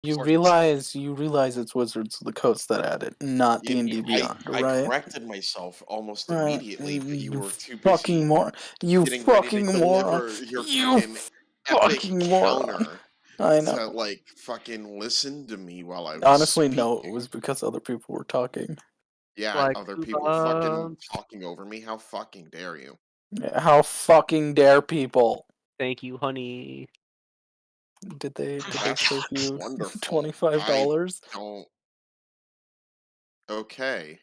You realize it's Wizards of the Coast that added, not D&D Beyond, I right? corrected myself almost Right. immediately, but you were too fucking busy you getting ready to fucking moron. deliver your You fucking epic fucking moron. counter I to, know. like, fucking listen to me while I was Honestly, speaking. no, it was because other people were talking. Yeah, Like other people fucking talking over me. How fucking dare you? Yeah, how fucking dare people? Thank you, honey. Did they That's save you wonderful. $25? Don't. Okay.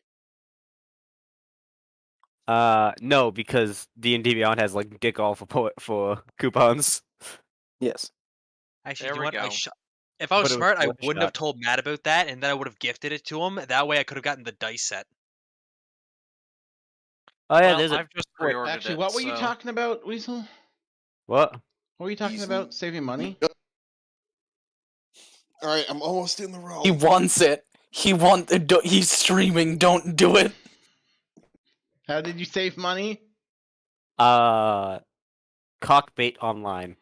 No, because D&D Beyond has like dick all for coupons. Yes. Actually, There you know we what? go. If I was But it was smart, I one wouldn't have shot. told Matt about that, and then I would have gifted it to him. That way, I could have gotten the dice set. Oh yeah, Well, there's a I've just pre-ordered Actually, it. what were you so- talking about, Weasel? what? What were you talking Weasel. about? Saving money? All right, I'm almost in the row. He wants it. He's streaming. Don't do it. How did you save money? Cockbait online.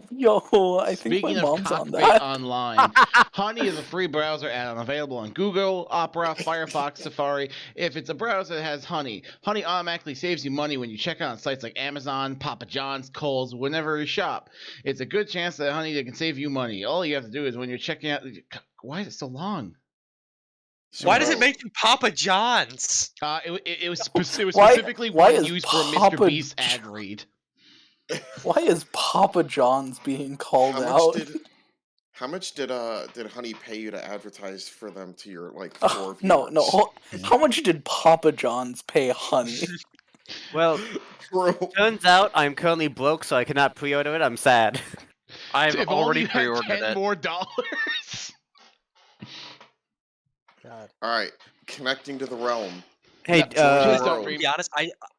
Yo, I think Speaking my of mom's on Cockbait that. Online, Honey is a free browser add-on available on Google, Opera, Firefox, Safari. If it's a browser that has Honey, Honey automatically saves you money when you check out on sites like Amazon, Papa John's, Kohl's, whenever you shop. It's a good chance that Honey can save you money. All you have to do is when you're checking out... Why is it so long? Why does it mention Papa John's? It was specifically why one is used for a Papa Mr. Beast ad read. Why is Papa John's being called out? How much did Honey pay you to advertise for them to your like 4 viewers? No. How much did Papa John's pay Honey? Well, turns out I'm currently broke, so I cannot pre-order it. I'm sad. I've If already only you had pre-ordered 10 it. more dollars. God. All right, connecting to the realm. Hey, Please don't To be honest,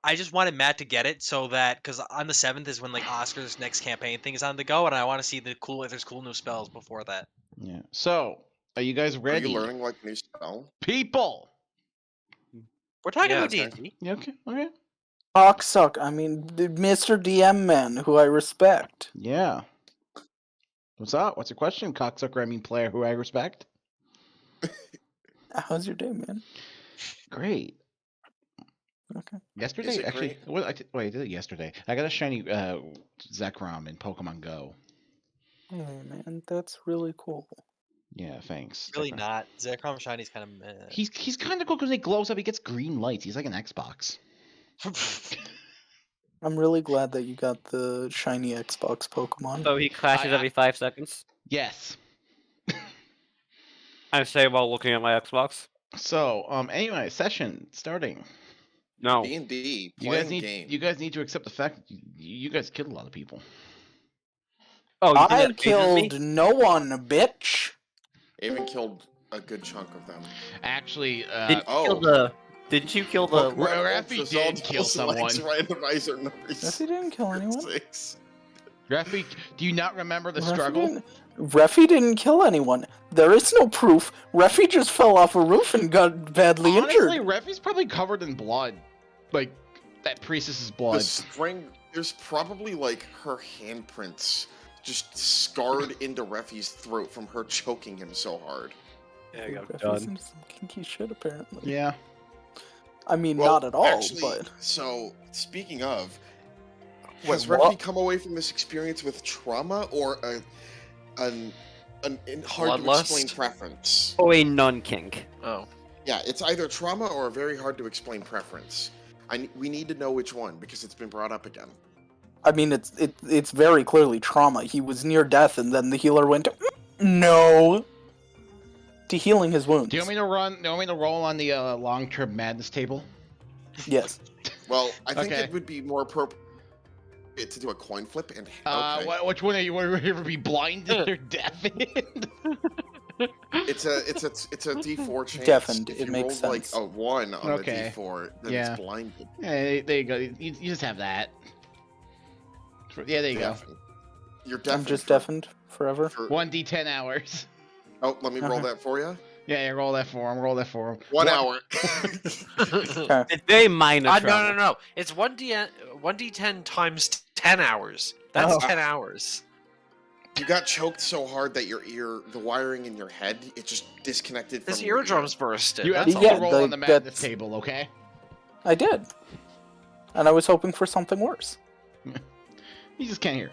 I just wanted Matt to get it so that because on the 7th is when like Oscar's next campaign thing is on the go, and I want to see if there's cool new spells before that. Yeah. So, are you guys ready? Are you learning like new spell? People. We're talking Yeah, about okay. D&D. Yeah, okay. Okay. Cocksuck. I mean, the Mr. DM man, who I respect. Yeah. What's up? What's your question, cocksucker? I mean, player who I respect. How's your day, man? Great. Okay. Yesterday, Is it actually. Wait, I did it yesterday. I got a shiny Zekrom in Pokemon Go. Hey, man, that's really cool. Yeah, thanks. Really Zekrom. not. Zekrom Shiny's kind of meh. He's kind of cool because he glows up. He gets green lights. He's like an Xbox. I'm really glad that you got the shiny Xbox Pokemon. so he crashes every 5 seconds. Yes. I say while looking at my Xbox. So, anyway, session starting. No. D&D You guys playing need game. you guys need to accept the fact that you guys killed a lot of people. Oh, you did I that occasionally? killed no one, bitch. Even killed a good chunk of them. Actually, Didn't you kill the? Raffi did kill someone. Randomizer number Reffy didn't kill anyone. 6. Raffi, do you not remember the struggle? Reffy didn't kill anyone. There is no proof. Reffy just fell off a roof and got badly Honestly, injured. Raffi's probably covered in blood. Like, that priestess's blood. The string, there's probably like her handprints just scarred into Reffy's throat from her choking him so hard. Yeah, I got Reffy's done. into some kinky shit, apparently. Yeah. I mean, Well, not at all, actually, but... So, speaking of, has Wait, Reffy what? come away from this experience with trauma or an hard to Bloodlust? explain preference? Oh, a non-kink. Oh. Yeah, it's either trauma or a very hard to explain preference. We need to know which one because it's been brought up again. I mean, it's very clearly trauma. He was near death, and then the healer went, no, to healing his wounds. Do you want me to roll on the long-term madness table? Yes. Well, I think Okay. it would be more appropriate to do a coin flip and. Which one are you? Want to ever be blinded or deafened? It's a D4 chance. Deafened, If it you makes rolled sense. like a 1 on Okay. the D4, then Yeah. it's blinded. Yeah, there you go. You just have that. Yeah, there you Deafened. You're I'm deafened. just for- deafened forever. go. 1d10 hours. Oh, let me roll Okay. that for you. Yeah, roll that for him. Roll that for him. 1 hour. Okay. It's very minor. trauma. No. It's 1d10 times 10 hours. That's Oh. 10 hours. You got choked so hard that the wiring in your head, it just disconnected from His your eardrums ear. bursted. You have That's to all. Yeah, roll on the madness that's- table, okay? I did. And I was hoping for something worse. You just can't hear.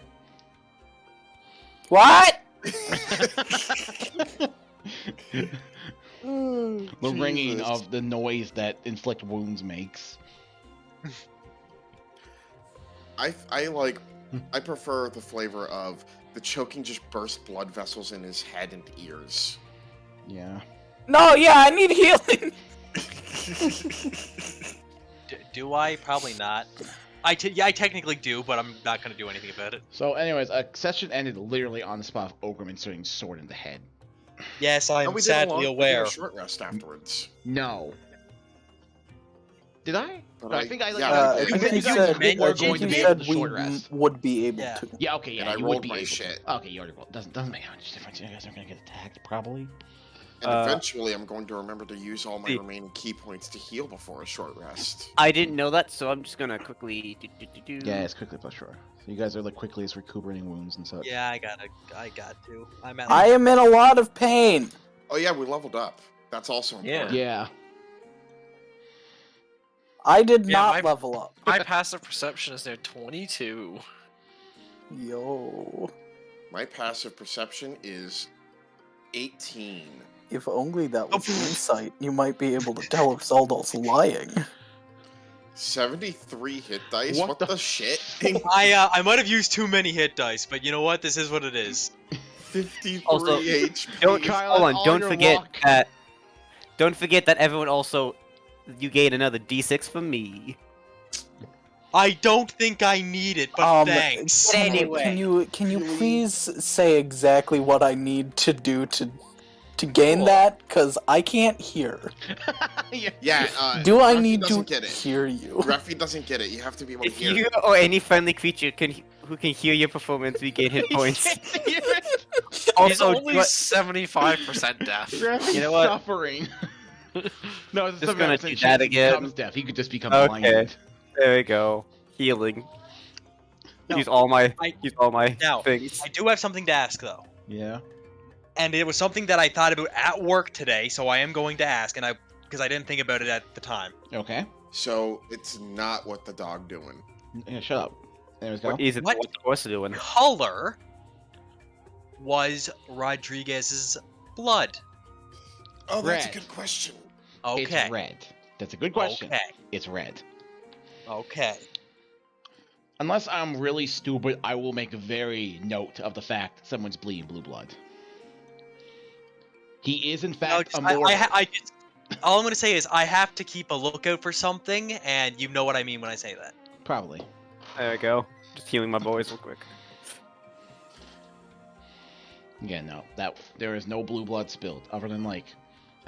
What? The ringing Jesus. of the noise that inflict wounds makes. I prefer the flavor of the choking just burst blood vessels in his head and ears. Yeah. No, yeah, I need healing. Do I? Probably not. Yeah, I technically do, but I'm not gonna do anything about it. So, anyways, a session ended literally on the spot of Ogrim inserting sword in the head. Yes, And I'm we did a sadly long- we did aware. a short rest afterwards. No. Did I? But No, I think I like. yeah, I I think did. you you said, meant- I you think you made said the we short rest. would be able Yeah. to. Yeah, okay, yeah, And I you rolled would be my able shit. to. Okay, you already rolled. Doesn't make much difference. You guys are gonna get attacked, probably. And eventually, I'm going to remember to use all my See. remaining key points to heal before a short rest. I didn't know that, so I'm just gonna quickly. Yeah, it's quickly plus sure. So you guys are like quickly as recuperating wounds and such. Yeah, I got to. I'm at. I am in a lot of pain. Oh yeah, we leveled up. That's also Yeah. important. Yeah. I did Yeah, not my- level up. My passive perception is there 22. Yo. My passive perception is 18. If only that was insight, you might be able to tell if Zaldal's lying. 73 hit dice? What What, the the shit? I might have used too many hit dice, but you know what? This is what it is. 53 Also, HP. Don't Kyle, hold on. all Don't your forget luck. that. Don't forget that everyone also. You gain another D6 from me. I don't think I need it, but thanks. Anyway. Can you please say exactly what I need to do to gain that? Cause I can't hear. Yeah. Yeah, Do I Ruffy need to doesn't get it. hear you? Ruffy doesn't get it. You have to be able to If hear you it. or any friendly creature who can hear your performance, we gain hit points. He's Also, only what- 75% deaf. You know what? Suffering. No, it's Just 75% gonna do chance that he again. becomes deaf. He could just become Okay. blinded. there we go. Healing. No, use all my Now, things. I do have something to ask though, Yeah. and it was something that I thought about at work today, so I am going to ask, and because I didn't think about it at the time. Okay. So, it's not what the dog doing. Yeah, shut up. Anyways, go. What is it? What? What's the horse doing? Color was Rodriguez's blood. Oh, that's a Red. good question. Okay. It's red. That's a good question. Okay. It's red. Okay. Unless I'm really stupid, I will make a very note of the fact someone's bleeding blue blood. He is, in No, fact, just, a mortal. all I'm gonna say is I have to keep a lookout for something, and you know what I mean when I say that. Probably. There we go. Just healing my boys real quick. Yeah, no. There is no blue blood spilled, other than, like,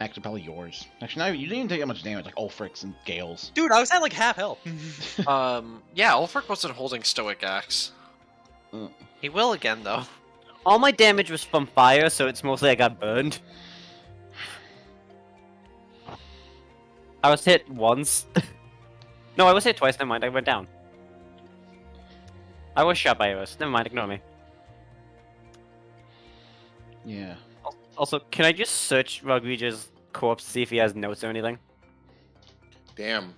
actually probably yours. Actually, no, you didn't even take that much damage, like Ulfric's and Gale's. Dude, I was at like half health. Yeah, Ulfric wasn't holding Stoic Axe. Mm. He will again, though. All my damage was from fire, so it's mostly I got burned. I was hit once. No, I was hit twice. Never mind. I went down. I was shot by arrows. Never mind. Ignore me. Yeah. Also, can I just search Rodriguez's corpse to see if he has notes or anything? Damn.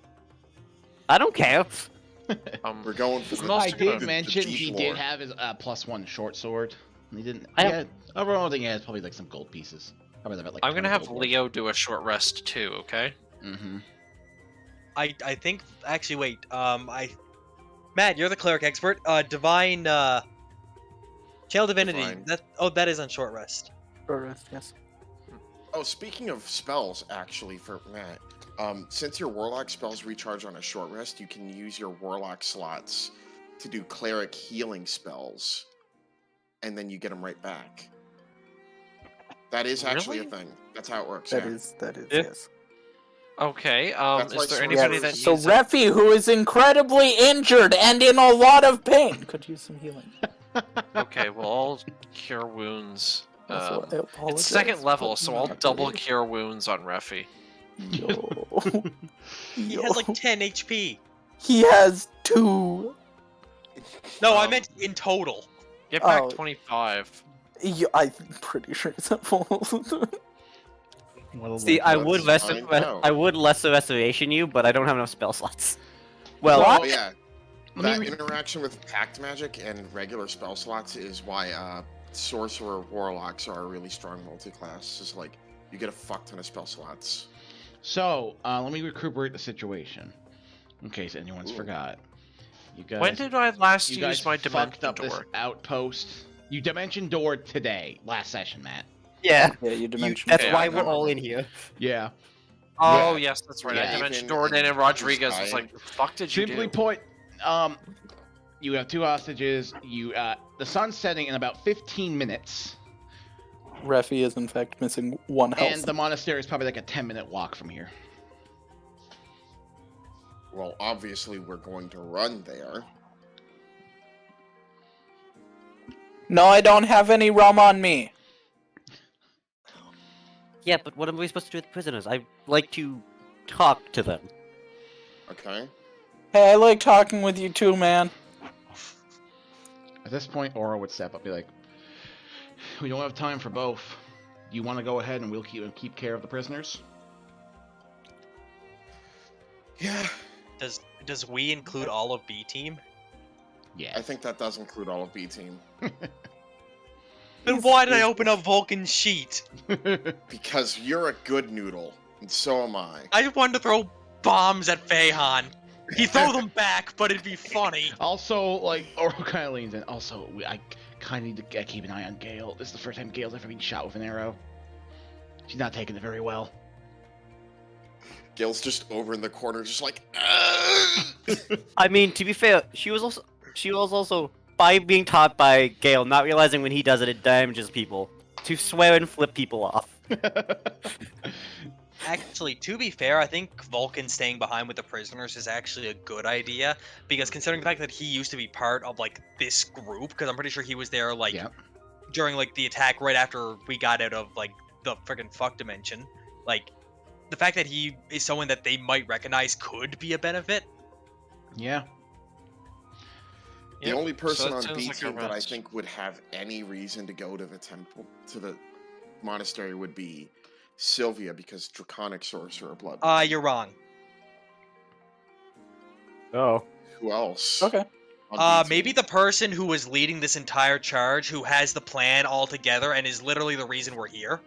I don't care. We're going for the Most I of did the mention deep he lore. did have his +1 short sword. He didn't. I Yeah. Overall, I think he has probably like some gold pieces. Probably about, like, I'm gonna 20 have gold Leo do a short rest too, okay? Mm-hmm. I think actually wait. Matt, you're the cleric expert. Divine Channel Divinity. Divine. That is on short rest. Yes. Oh, speaking of spells, actually, for Matt, since your warlock spells recharge on a short rest, you can use your warlock slots to do cleric healing spells, and then you get them right back. That is actually Really? a thing. That's how it works. That yeah. is, Yeah. yes. Okay, That's is like there sword anybody rest. that So needs Reffy, who is incredibly injured and in a lot of pain, could use some healing. Okay, well, I'll cure wounds. Also, I apologize It's second for level, so I'll not double really- cure wounds on Reffy. Yo. He Yo. has like 10 HP. He has 2. No, I Um, meant in total. Get back Oh. 25. Yeah, I'm pretty sure it's at full. See, I would Let's find out. lesser restoration you, but I don't have enough spell slots. Well, Oh yeah, Let me that interaction with pact magic and regular spell slots is why sorcerer warlocks are a really strong multi-class. It's like you get a fuck ton of spell slots. So, let me recuperate the situation, in case anyone's Ooh. forgot. You guys, When did I last you use guys my fucked dimension up this door? outpost. You dimension doored today, last session, Matt. yeah, Yeah, you dimension. that's Yeah, why I we're all in here. Yeah. Oh, Yeah. yes, that's right. Yeah. I dimension Even- doored in, and and Rodriguez was Ryan. like, "The fuck did you Simply do?" put, you have 2 hostages. The sun's setting in about 15 minutes, Refi is in fact missing 1 health. and the monastery is probably like a 10-minute walk from here. Well, obviously we're going to run there. No, I don't have any rum on me. Yeah, but what are we supposed to do with the prisoners? I like to talk to them. Okay. Hey, I like talking with you too, man. At this point, Aura would step up and be like, "We don't have time for both. You want to go ahead and we'll keep care of the prisoners?" Yeah, Does we include all of B team? Yeah. I think that does include all of B team. Then why did I open up Vulcan's sheet? Because you're a good noodle, and so am I. I just wanted to throw bombs at Feihan. He'd throw them back, but it'd be funny. Also, like, Aura kind of leans in. Also, I kind of need to keep an eye on Gale. This is the first time Gale's ever been shot with an arrow. She's not taking it very well. Gil's just over in the corner, just like, I mean, to be fair, she was also by being taught by Gale, not realizing when he does it, it damages people. To swear and flip people off. Actually, to be fair, I think Vulcan staying behind with the prisoners is actually a good idea, because considering the fact that he used to be part of, like, this group, because I'm pretty sure he was there, like, Yep. during, like, the attack right after we got out of, like, the friggin' fuck dimension. Like, the fact that he is someone that they might recognize could be a benefit. Yeah. the Yep, only person that on sounds B like a team that I rest. think would have any reason to go to the temple, to the monastery, would be Sylvia, because Draconic Sorcerer Blood. You're wrong. Oh. Who else? Okay. on B Maybe team? the person who was leading this entire charge, who has the plan all together, and is literally the reason we're here.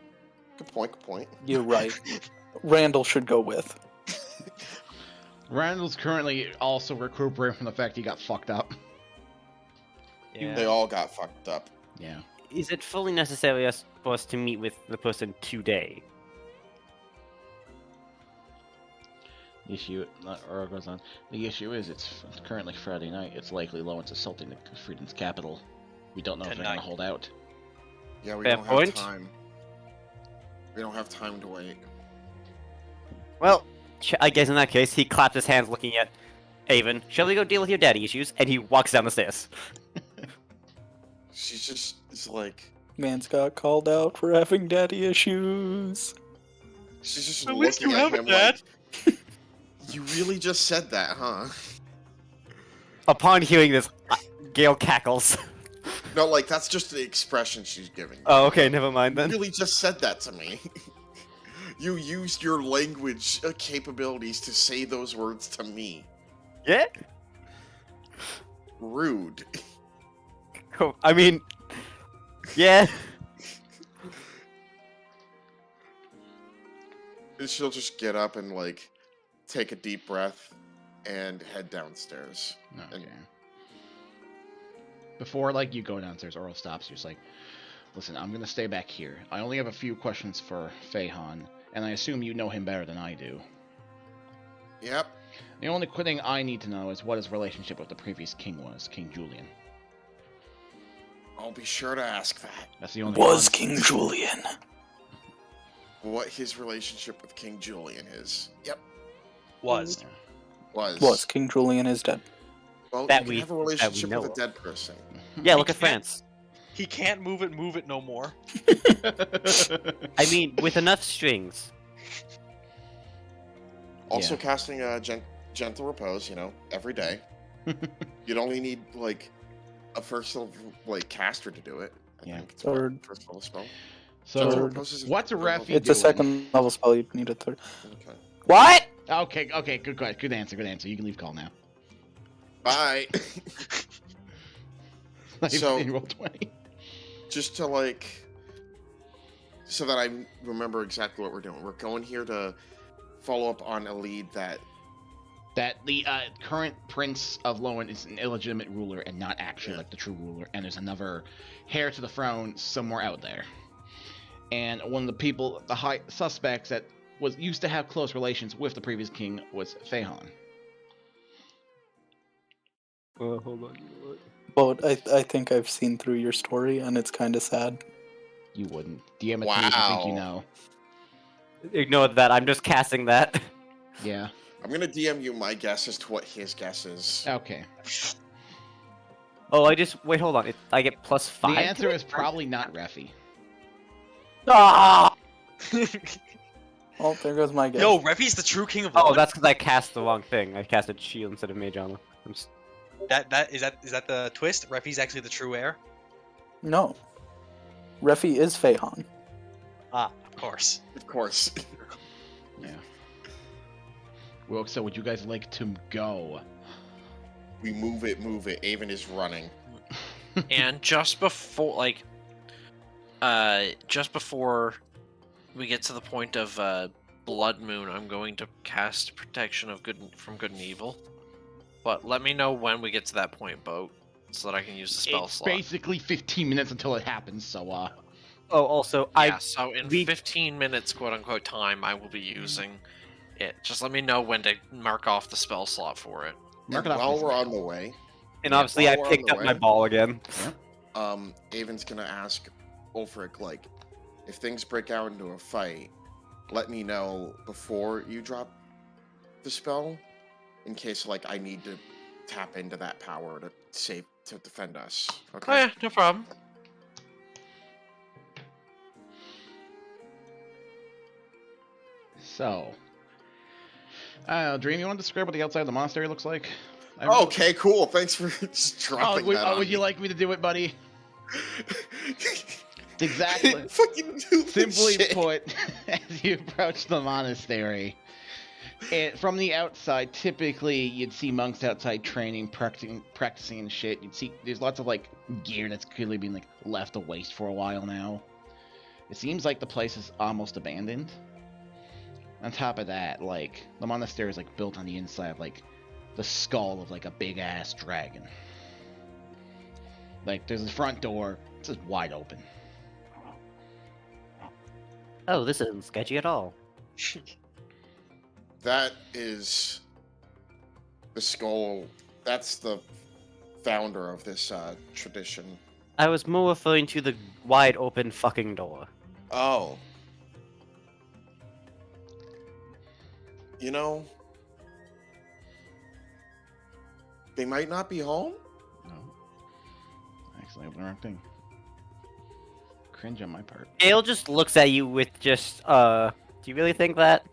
Good point. Good point. You're right. Randall should go with. Randall's currently also recuperating from the fact he got fucked up. Yeah. They all got fucked up. Yeah. Is it fully necessary for us to meet with the person today? The issue, Aura goes on. The issue is, it's currently Friday night. It's likely Lowen's assaulting the Freedom's capital. We don't know if they're Tonight. gonna hold out. Yeah, we Fair don't point. have time. We don't have time to wait. Well, I guess in that case, he clapped his hands looking at Avon. Shall we go deal with your daddy issues? And he walks down the stairs. She's just, it's like, Man's got called out for having daddy issues. she's just At least looking you at have him a dad. like, you really just said that, huh? Upon hearing this, Gale cackles. No, like, that's just the expression she's giving. Oh, okay, never mind You then. really just said that to me. You used your language capabilities to say those words to me. Yeah? Rude. Cool. I mean, yeah. She'll just get up and, like, take a deep breath and head downstairs. Okay. Before, like, you go downstairs, Earl stops you. It's like, listen, I'm gonna stay back here. I only have a few questions for Feihan, and I assume you know him better than I do. Yep. The only thing I need to know is what his relationship with the previous king was, King Julian. I'll be sure to ask that. That's the only Was one. King Julian. What his relationship with King Julian is. Yep. Was. Was King Julian is dead. Well, That you we- can have a that we relationship know with a of. dead person. Yeah, look at France. He can't move it no more. I mean, with enough strings. Also Yeah. casting a gentle repose, you know, every day. You'd only need, like, a first level, like, caster to do it. Yeah. think it's Third. first level spell. So, Third. what's a Refi It's a doing? second level spell. You need a third. Okay. What? Okay, good answer. You can leave call now. Bye. So- You roll 20. Just to like, so that I remember exactly what we're doing. We're going here to follow up on a lead that. That the current Prince of Lowen is an illegitimate ruler and not actually Yeah. like the true ruler, and there's another heir to the throne somewhere out there. And one of the people, the high suspects that was used to have close relations with the previous king was Fehan. Hold on. But I think I've seen through your story, and it's kind of sad. You wouldn't. DM it to me if you think you Wow. know. Ignore that. I'm just casting that. Yeah. I'm gonna DM you my guess as to what his guess is. Okay. Oh, wait. Hold on. I get +5. The answer is probably not Refi. Ah! Oh, there goes my guess. No, Refi's the true king of Oh, Lowen. that's because I cast the wrong thing. I casted shield instead of mage armor. That is that the twist? Refi's actually the true heir. No. Refi is Fehan. Ah, of course. Of course. Yeah. Well, so would you guys like to go? We move it. Avon is running. And just before, just before we get to the point of Blood Moon, I'm going to cast Protection of from Good and Evil. But let me know when we get to that point, Boat, so that I can use the spell It's slot. basically 15 minutes until it happens, so Oh, also, Yeah, so in we- 15 minutes, quote-unquote, time, I will be using it. Just let me know when to mark off the spell slot for it. mark And it off. while this we're now. on the way, and obviously I while we're on picked the up my way- ball again. Avon's gonna ask Ulfric, like, if things break out into a fight, let me know before you drop the spell, in case like I need to tap into that power to defend us. Okay. Oh yeah, no problem. So, I don't know, Dream, you want to describe what the outside of the monastery looks like? Okay, cool. Thanks for just dropping that on would you me. like me to do it, buddy? Exactly. Fucking do this Simply shit. put, as you approach the monastery, from the outside, typically you'd see monks outside training, practicing and shit. You'd see there's lots of like gear that's clearly been like left to waste for a while now. It seems like the place is almost abandoned. On top of that, like the monastery is like built on the inside of like the skull of like a big ass dragon. Like there's a front door, it's just wide open. Oh, this isn't sketchy at all. That is the skull. That's the founder of this tradition. I was more referring to the wide open fucking door. Oh. You know, they might not be home. No. I accidentally opened the wrong thing. Cringe on my part. Gale just looks at you with just, do you really think that?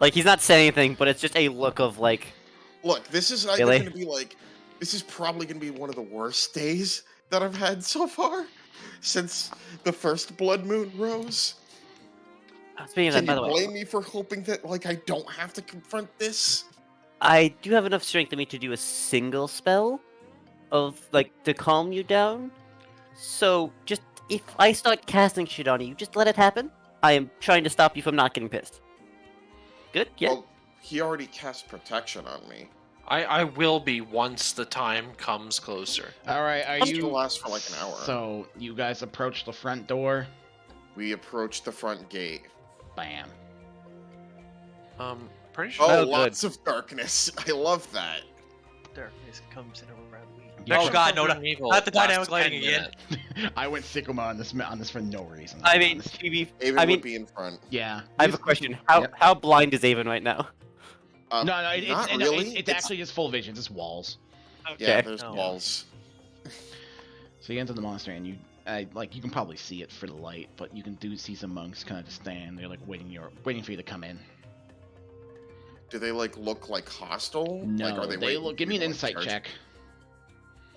Like, he's not saying anything, but it's just a look of, like, Look, this is either Really? going to be like, this is probably going to be one of the worst days that I've had so far since the first blood moon rose. speaking of that, Can by you the way, blame me for hoping that like I don't have to confront this? I do have enough strength in me to do a single spell of, like, to calm you down. So, just, if I start casting shit on you, just let it happen. I am trying to stop you from not getting pissed. Good? Yeah? Well, he already cast protection on me. I will be once the time comes closer. All right, are It's you? gonna last for like an hour. So you guys approach the front door. We approach the front gate. Bam. Pretty sure. Oh, good. lots of darkness. I love that. Darkness comes in around me. Protection Oh god, from no, Good and Evil not the dynamic lasts lighting 10 again. minutes. I went Sycamore on this for no reason. I mean, honestly. Avon I mean, would be in front. yeah. I have a question. How blind is Avon right now? No, Not it's really. it's actually just full vision, just walls. Yeah, Okay. there's Oh. walls. So you enter the monastery and you you can probably see it for the light, but you can see some monks kind of just stand. They're like waiting for you to come in. Do they like look like hostile? No, Like, are they they waiting look. for Give me you an to, like, insight charge? check.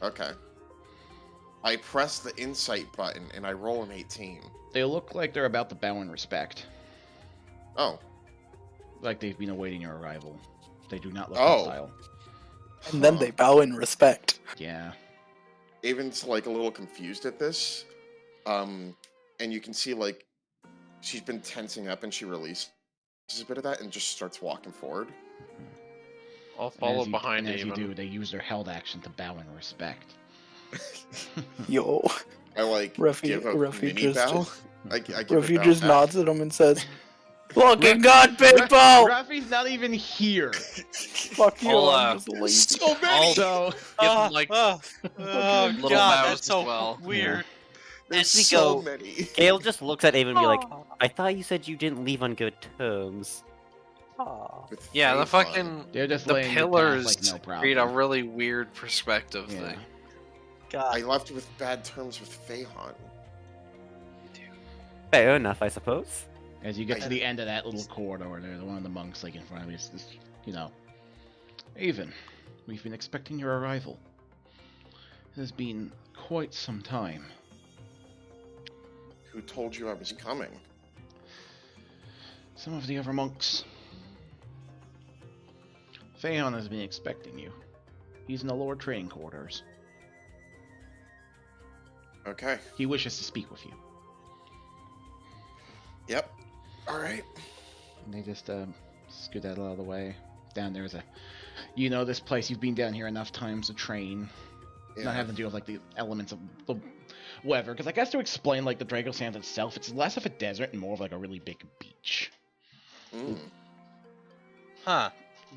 Okay. I press the insight button and I roll an 18. They look like they're about to bow in respect. Oh. Like they've been awaiting your arrival. They do not look Oh. hostile. And then Huh. they bow in respect. Yeah. Aven's like a little confused at this. And you can see like she's been tensing up and she releases a bit of that and just starts walking forward. I'll And follow as you, behind and as you Avon. do, they use their held action to bow in respect. Yo, I like give a Ruffy mini just- bow. I give a Ruffy bow just back. nods at him and says, "Look Ruff- at God, people! Ruffy's not even here. Fuck you, I'll, I'm just lazy." So many. So Give him, like, oh little god, bows that's so as well. weird. There's As we so go- many. Gale just looks at Ava and be like, I thought you said you didn't leave on good terms. With Yeah, the Faison. fucking they're just the laying the path pillars like no create a problem. really weird perspective Yeah. thing. I God. left with bad terms with Faison. Fair enough, I suppose. As you get to the end of that little corridor, there's one of the monks like in front of you. This, you know, Avon, we've been expecting your arrival. It has been quite some time. Who told you I was coming? Some of the other monks. Phaon has been expecting you. He's in the lower training quarters. Okay. He wishes to speak with you. Yep. All right. And they just skedaddle out of the way. Down there's a, you know, this place. You've been down here enough times to train. Yeah. Not having to deal with like the elements of the weather. Because I guess to explain like the Draco Sands itself, it's less of a desert and more of like a really big beach. Mm. Huh.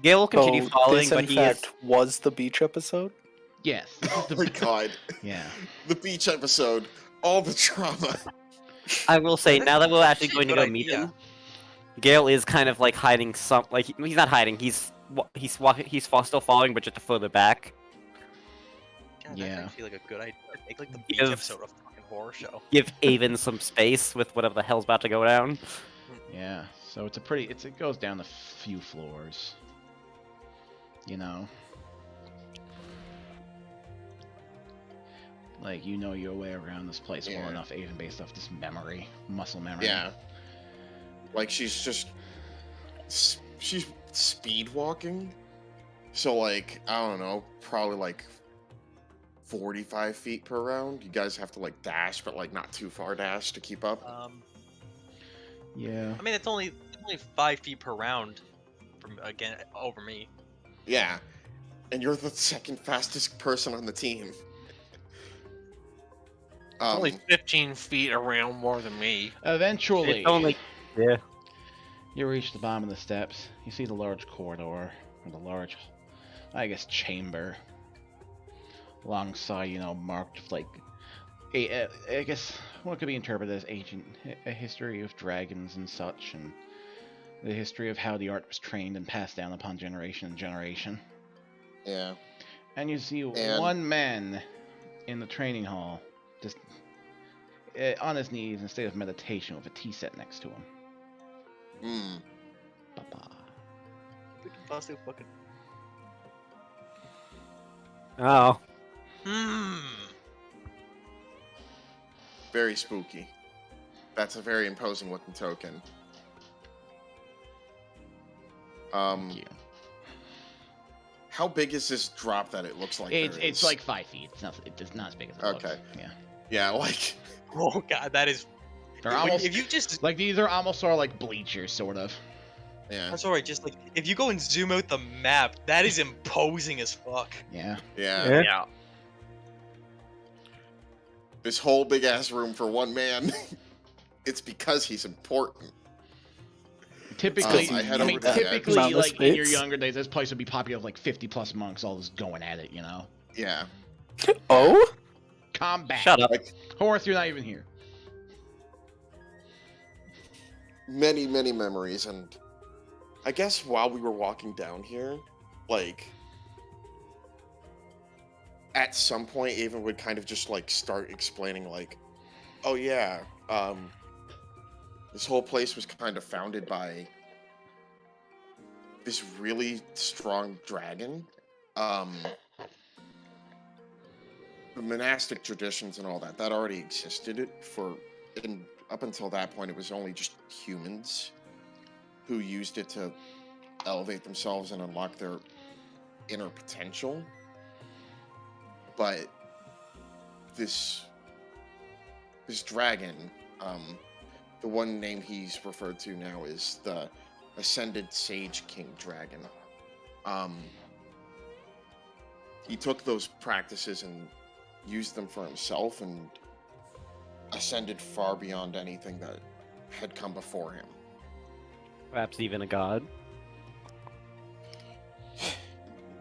Gale will continue So following, this, but in he fact, is... was the beach episode? Yes. This is Oh my the god. yeah. The beach episode. All the trauma. I will say, now that we're actually going to Good go meet idea. him, Gale is kind of like hiding some, like, he's not hiding, he's still following, but just further back. God, Yeah. that feel like a good idea. Make like the beach Give- episode of a fucking horror show. Give Avon some space with whatever the hell's about to go down. Yeah. So it's a pretty. It goes down a few floors. You know. Like you know your way around this place well Yeah. enough, even based off this memory, muscle memory. Yeah. Like she's just she's speed walking. So like, I don't know, probably like 45 feet per round. You guys have to like dash, but like not too far dash to keep up. Yeah. I mean, it's only 5 feet per round from again over me. Yeah. And you're the second fastest person on the team. Only 15 feet around more than me. Eventually, It's only... Yeah. you reach the bottom of the steps. You see the large corridor, or the large, I guess, chamber. Alongside, you know, marked with, like, I guess, what could be interpreted as a history of dragons and such, and the history of how the art was trained and passed down upon generation and generation. Yeah. And you see And- one man in the training hall, just on his knees in a state of meditation with a tea set next to him. Hmm. Ba-ba. Fucking. Oh. Very spooky. That's a very imposing looking token. Thank you. How big is this drop that it looks like It's there it's is? like 5 feet. It's not as big as it looks. Okay. Yeah. Yeah, like Oh god, that is. They're When- almost if you just. like these are almost sort of like bleachers, sort of. yeah. That's alright. Just like if you go and zoom out the map, that is imposing as fuck. Yeah. Yeah. Yeah. This whole big ass room for one man. It's because he's important. Typically, I head I over mean, to the typically, amount of like in your space. younger days, this place would be popular with like 50 plus monks, all just going at it. You know. Yeah. Oh? Combat. Shut up. Like Horace, you're not even here. many, many memories, and I guess while we were walking down here, like at some point Ava would kind of just like start explaining like, oh yeah, this whole place was kind of founded by this really strong dragon. the monastic traditions and all that already existed and up until that point, it was only just humans who used it to elevate themselves and unlock their inner potential. But this dragon, the one name he's referred to now is the Ascended Sage King Dragon. He took those practices and used them for himself and ascended far beyond anything that had come before him. Perhaps even a god.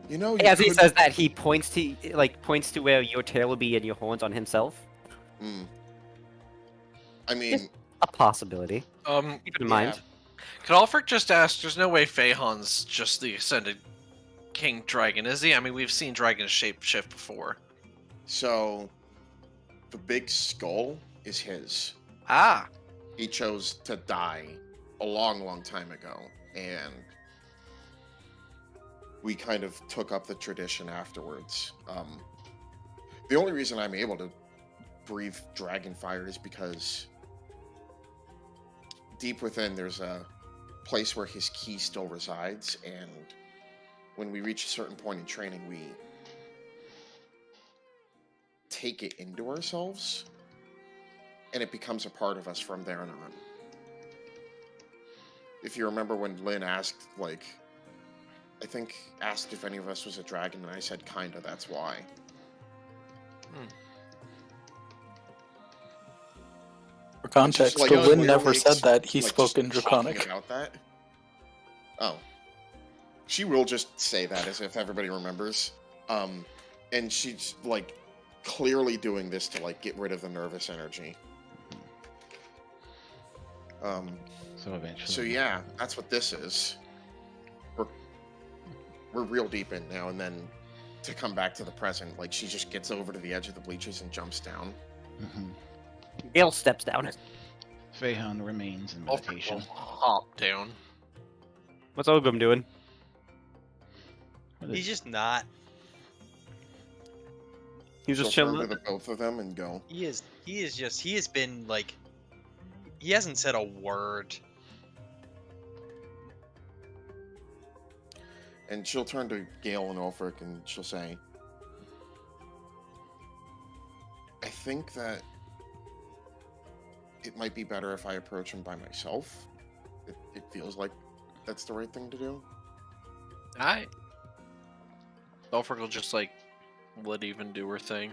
You know, As he says that, he points to where your tail will be and your horns on himself. I mean, A possibility. Keep it in mind. Could Alfred just ask, there's no way Feihan's just the Ascended King Dragon, is he? I mean, we've seen dragons shape shift before. So, the big skull is his. Ah! He chose to die a long, long time ago, and we kind of took up the tradition afterwards. The only reason I'm able to breathe dragon fire is because deep within there's a place where his key still resides, and when we reach a certain point in training, we take it into ourselves, and it becomes a part of us from there on. If you remember when Lynn asked, asked if any of us was a dragon, and I said kinda, that's why. For context, Just, Lynn never clearly said that. He spoke just in Draconic. talking about that. Oh. She will just say that as if everybody remembers. And she's, clearly doing this to, get rid of the nervous energy. So eventually. So yeah, that's what this is. We're real deep in now, and then to come back to the present, she just gets over to the edge of the bleachers and jumps down. Gale steps down. Feihan remains in Alfred meditation. will hop down. What's Ogum doing? He's just not. He's just She'll turn chilling. to the both of them and go, He has been he hasn't said a word. and she'll turn to Gale and Ulfric and she'll say, I think that it might be better if I approach him by myself. It feels like that's the right thing to do. Alright. Alfred will just, let even do her thing.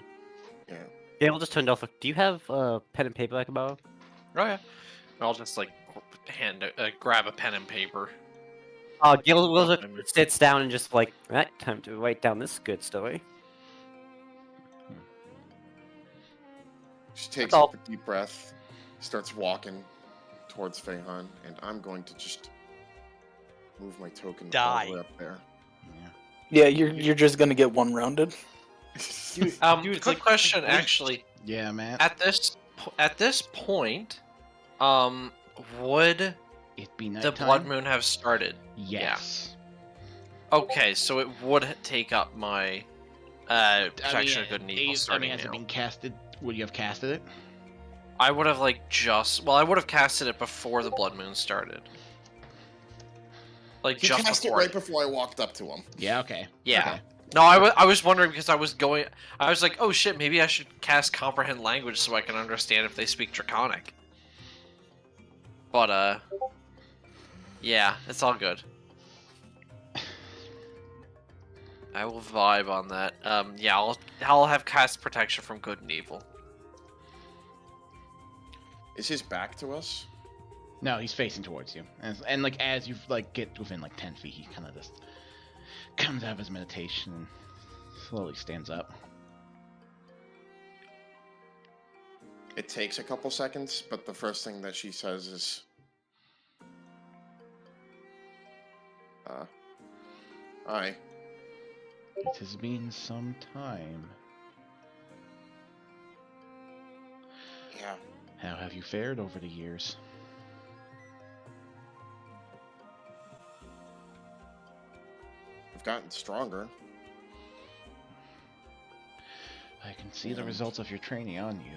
Yeah. Gale just turned off. Do you have pen and paper I can borrow? Oh, yeah. I'll just, grab a pen and paper. Gale will just sits down and just right, time to write down this good story. She takes That's all. a deep breath, starts walking towards Feihan, and I'm going to just move my token all Die. the way up there. Yeah, you're just gonna get one rounded. Dude, it's Quick question, actually. Yeah, man. At this point, would It be the nighttime. blood moon have started? Yes. Okay, so it would take up my protection of good and evil starting has it now. been casted? Would you have casted it? I would have I would have casted it before the blood moon started. He Just cast it before. right before I walked up to him. Yeah. Okay. Yeah. Okay. No, I was wondering because I was like, oh shit, maybe I should cast comprehend language so I can understand if they speak Draconic. But yeah, it's all good. I will vibe on that. Yeah, I'll have cast protection from good and evil. Is his back to us? No, he's facing towards you, and as you get within 10 feet, he kind of just comes out of his meditation and slowly stands up. It takes a couple seconds, but the first thing that she says is, "Hi." It has been some time. Yeah. How have you fared over the years? I've gotten stronger. I can can see the Yeah. results of your training on you.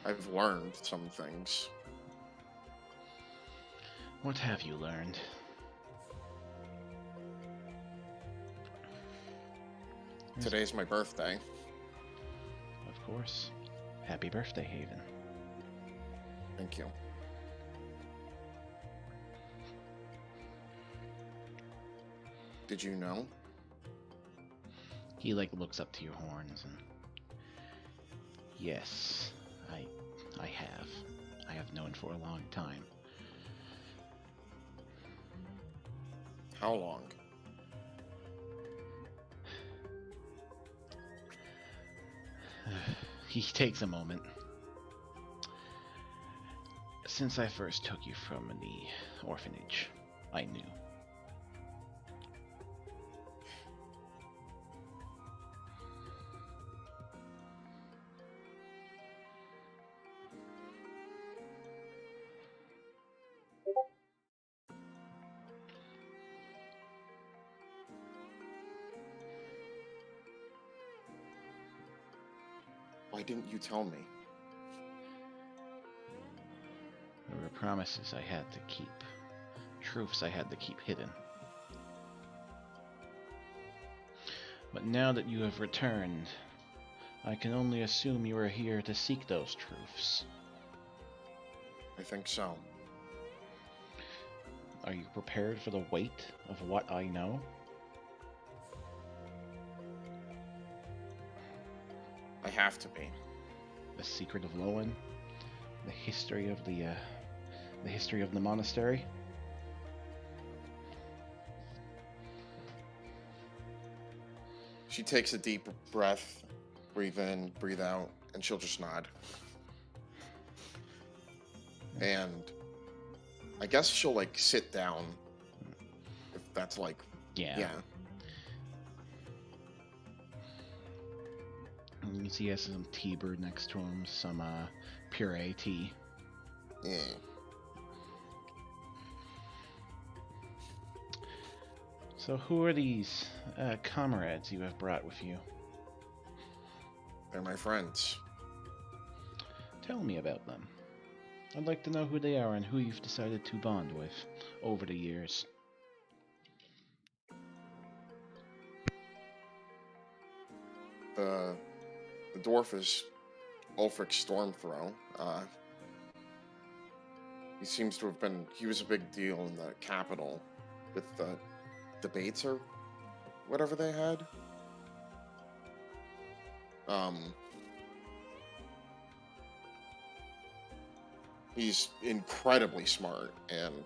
I've learned some things. What have you learned? Today's my birthday. Of course. Happy birthday, Haven. Thank you. Did you know? He looks up to your horns and yes, I have. I have known for a long time. How long? He takes a moment. Since I first took you from the orphanage, I knew. Why didn't you tell me? There were promises I had to keep. Truths I had to keep hidden. But now that you have returned, I can only assume you are here to seek those truths. I think so. Are you prepared for the weight of what I know? I have to be. The secret of Lowen? The history of the history of the monastery? She takes a deep breath, breathe in, breathe out, and she'll just nod. And I guess she'll sit down. If that's yeah. And you can see he has some tea brewed next to him, some puree tea. Yeah. So who are these comrades you have brought with you? They're my friends. Tell me about them. I'd like to know who they are and who you've decided to bond with over the years. The dwarf is Ulfric Stormthrow. He seems to have been... He was a big deal in the capital with the debates or whatever they had. He's incredibly smart and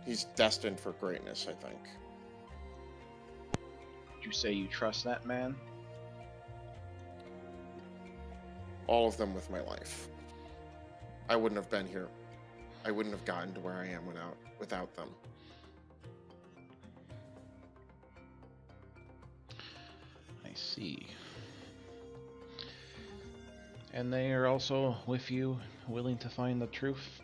he's destined for greatness, I think. Would you say you trust that man? All of them with my life. I wouldn't have been here. I wouldn't have gotten to where I am without them. I see. And they are also with you, willing to find the truth?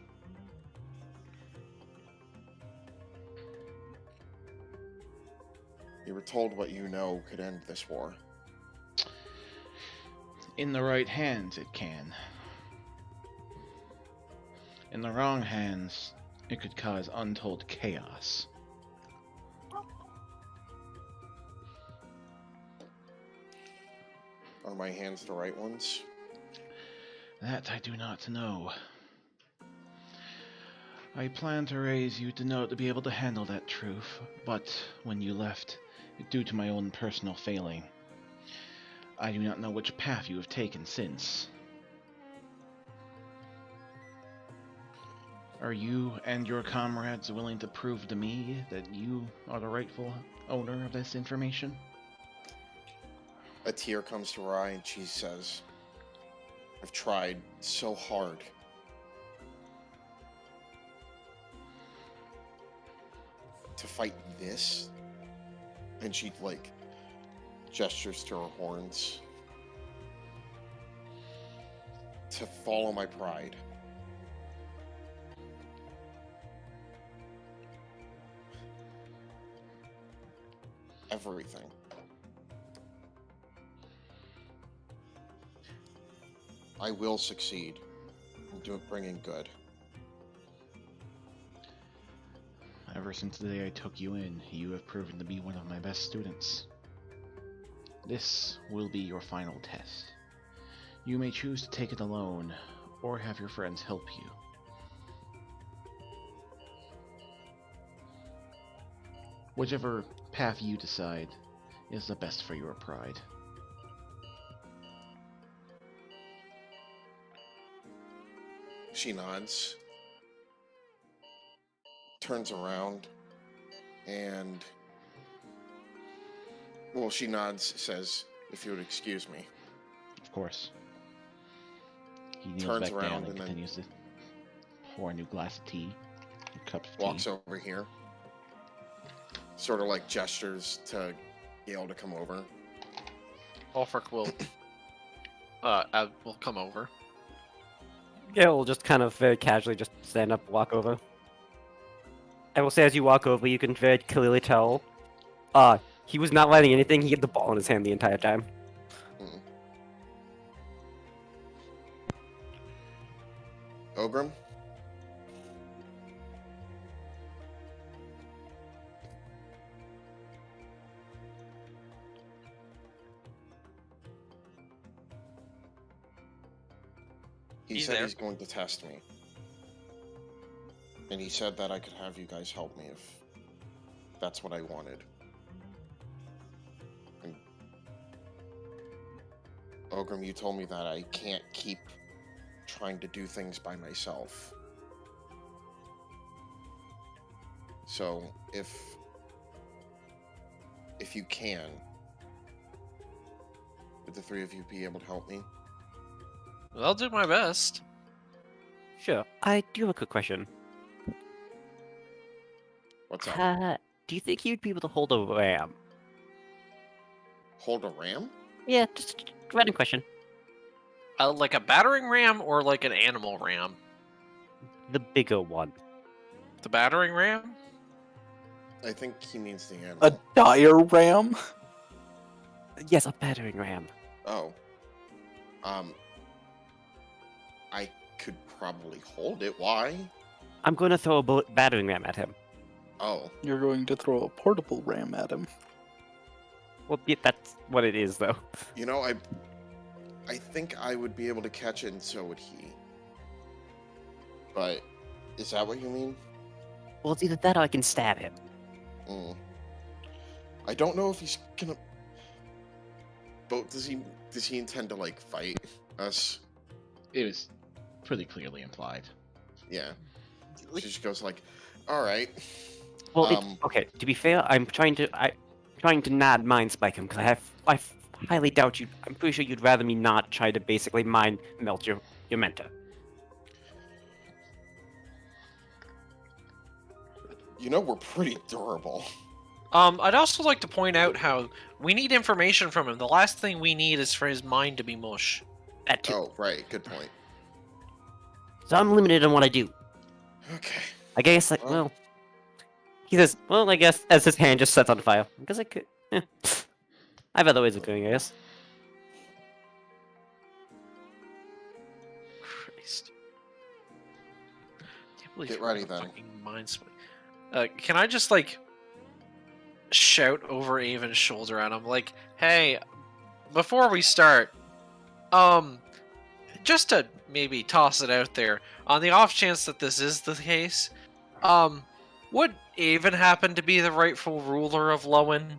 You were told what you know could end this war. In the right hands, it can. In the wrong hands, it could cause untold chaos. Are my hands the right ones? That I do not know. I plan to raise you to be able to handle that truth, but when you left, due to my own personal failing, I do not know which path you have taken since. Are you and your comrades willing to prove to me that you are the rightful owner of this information? A tear comes to her eye and she says, I've tried so hard. To fight this? And she gestures to her horns. To follow my pride. everything. I will succeed in bringing good. Ever since the day I took you in, you have proven to be one of my best students. This will be your final test. You may choose to take it alone, or have your friends help you. Whichever path you decide is the best for your pride. She nods, turns around, and... Well, she nods, says, if you would excuse me. Of course. He kneels Turns back around down and and then- continues to pour a new glass of tea, a cup of Walks tea. over here. Sort of like gestures to Gale to come over. Ulfric will come over. Yeah, we'll just kind of very casually just stand up, walk over. I will say, as you walk over, you can very clearly tell, he was not writing anything. He had the ball in his hand the entire time. Mm. Ogrim? He He's said there. he's going to test me. And he said that I could have you guys help me if that's what I wanted. And Ogrim, you told me that I can't keep trying to do things by myself. So if you can, would the three of you be able to help me? I'll do my best. Sure. I do have a quick question. What's up? Do you think you'd be able to hold a ram? Hold a ram? Yeah, just a random question. Like a battering ram or like an animal ram? The bigger one. The battering ram? I think he means the animal. A dire ram? Yes, a battering ram. Oh. I could probably hold it. Why? I'm going to throw a battering ram at him. Oh. You're going to throw a portable ram at him. Well, yeah, that's what it is, though. You know, I think I would be able to catch it, and so would he. But is that what you mean? Well, it's either that or I can stab him. Mm. I don't know if he's gonna. But does he intend to like fight us? It was pretty clearly implied. Yeah. She just goes like, "All right." Well, okay. To be fair, I'm trying to not mind spike him because I highly doubt you. I'm pretty sure you'd rather me not try to basically mind melt your mentor. You know, we're pretty durable. I'd also like to point out how we need information from him. The last thing we need is for his mind to be mush. That too. Oh, right. Good point. So I'm limited on what I do. Okay. I guess, like, Well- well... He says, well, I guess, as his hand just sets on fire. Because I could... I have other ways of doing it, I guess. Christ. Can't believe Get you ready, have a then. fucking mind spike. Can I just, like, shout over Avon's shoulder at him, like, hey, before we start, just to maybe toss it out there, on the off chance that this is the case, would Avon happen to be the rightful ruler of Lowen?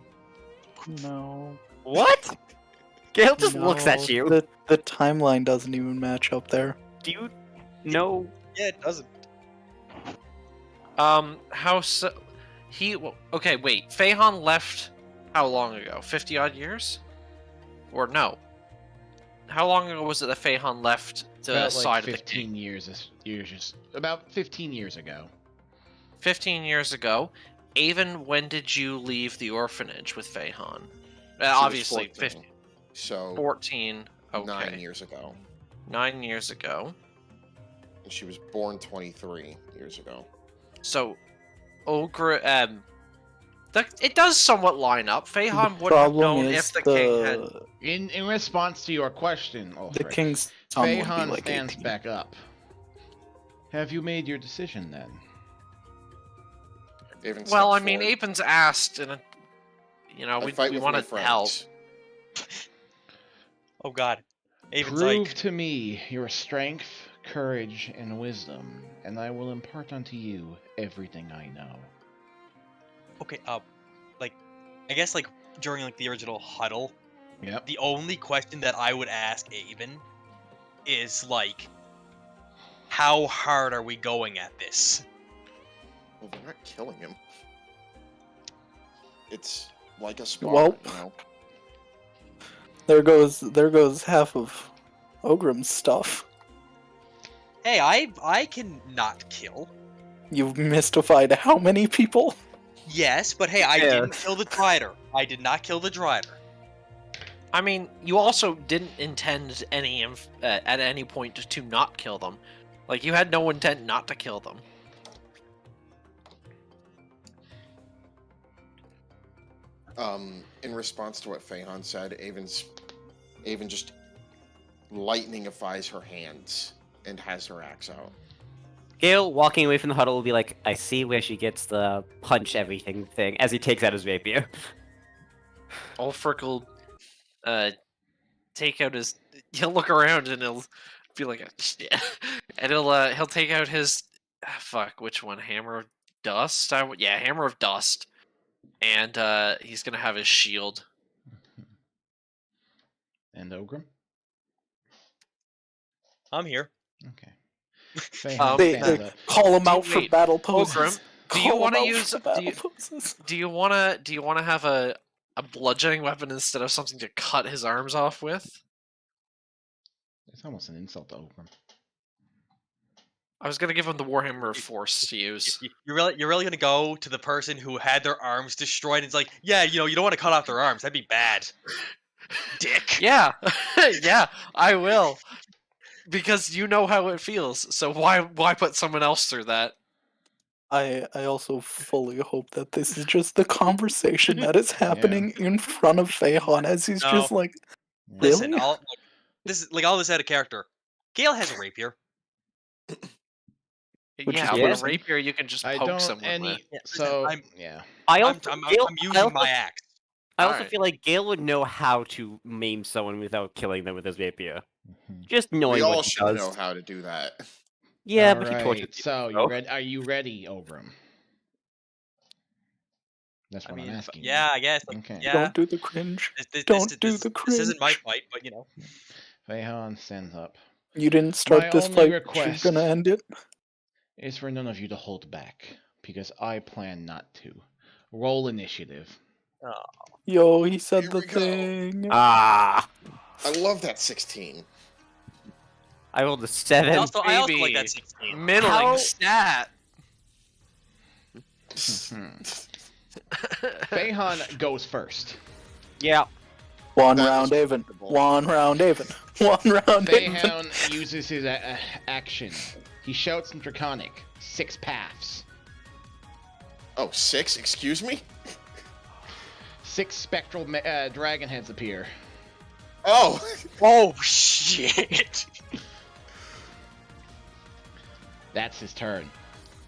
No. What? Gale just looks at No, you. The timeline doesn't even match up there. Do you know... Yeah, it doesn't. How so? Okay, wait. Feihan left how long ago? 50 odd years? Or no? How long ago was it that Feihan left the About side like of the 15 king? years, about 15 years ago. 15 years ago. Avon, when did you leave the orphanage with Feihan? She was Obviously, 14, 15, So 14. Okay. 9 years ago. 9 years ago. And she was born 23 years ago. So, It does somewhat line up. Feihan The would have problem known is if the king had. In response to your question, the Ulfric, king's son would be Feihan like stands 18. back up. Have you made your decision then? Avon Well, I steps mean, forward. Apen's asked, and we fight we with want my to help. friends. Oh God. Avon's Prove like, to me your strength, courage, and wisdom, and I will impart unto you everything I know. okay, like, I guess like during like the original huddle, Yep. the only question that I would ask Avon is like, how hard are we going at this? Well, they're not killing him. It's like a spawn, Well- you know? There goes half of Ogrim's stuff. Hey, I can not kill. You've mystified how many people? Yes, but hey, I Yeah. didn't kill the Drider. I did not kill the Drider. I mean, you also didn't intend at any point to not kill them. Like, you had no intent not to kill them. In response to what Feihan said, Avon just lightningifies her hands and has her axe out. Gale, walking away from the huddle, will be like, I see where she gets the punch everything thing, as he takes out his rapier. Ulfric will take out his. He'll look around and he'll be like, yeah. And he'll take out his. Fuck, which one? Hammer of Dust? Yeah, Hammer of Dust. And he's gonna have his shield. And Ogrim? I'm here. Okay. Feihan They stands up. call him out for wait, battle poses. Ogrim, do you Call him wanna out use- for do battle you- poses? Do you wanna have a bludgeoning weapon instead of something to cut his arms off with? It's almost an insult to Ogrim. I was gonna give him the Warhammer of Force to use. You're really gonna go to the person who had their arms destroyed and it's like, yeah, you don't want to cut off their arms. That'd be bad. Dick. Yeah, yeah, I will. Because you know how it feels. So why put someone else through that? I also fully hope that this is just the conversation that is happening in front of Feihan as he's No. just like, Listen, Really? all this out of character. Gale has a rapier. Which Yeah, is but a awesome. rapier you can just I poke don't someone with. Yeah, so listen, yeah. I I'm also, Gale, using my axe. I also Alright. feel like Gale would know how to maim someone without killing them with his rapier. Mhm. Just knowing We all what he should does. know how to do that. Yeah, but he Alright, tortured so people, are you ready, Ogrim? That's I what mean, I'm asking. yeah, I guess. Like, Okay. yeah. don't do the cringe. This isn't my cringe. fight, but you know. Feihan stands up. You didn't start My this only fight, but request- you're gonna end it. It's for none of you to hold back, because I plan not to. Roll initiative. Yo, he said Here the we go. thing. Ah, I love that 16. I rolled a 7. I also like baby. that 16. Middling How- stat. Feihan goes first. Yeah. One That round, is Avon. remarkable. One round, Avon. One round, Avon. Feihan uses his action. He shouts in Draconic, 6 paths. Oh, 6? Excuse me? 6 spectral dragon heads appear. Oh! Oh shit! That's his turn.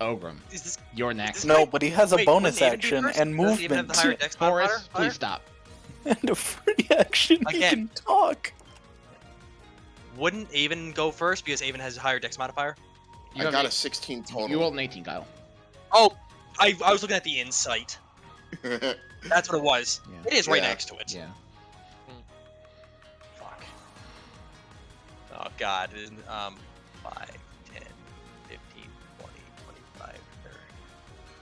Ogrim, Is this you're next. this- No, but he has a wait, bonus wouldn't Aiden be action first? and Doesn't he even have movement the higher dex modifier? Forrest, please stop. and a free action. He Again. can talk. Wouldn't Avon go first because Avon has a higher dex modifier? You I have got eight- a 16 total. You rolled an 18, Kyle. Oh, I was looking at the insight. That's what it was. Yeah. It is right Yeah. next to it. Yeah. Fuck. Oh god. It is, 5, 10, 15, 20, 25, 30,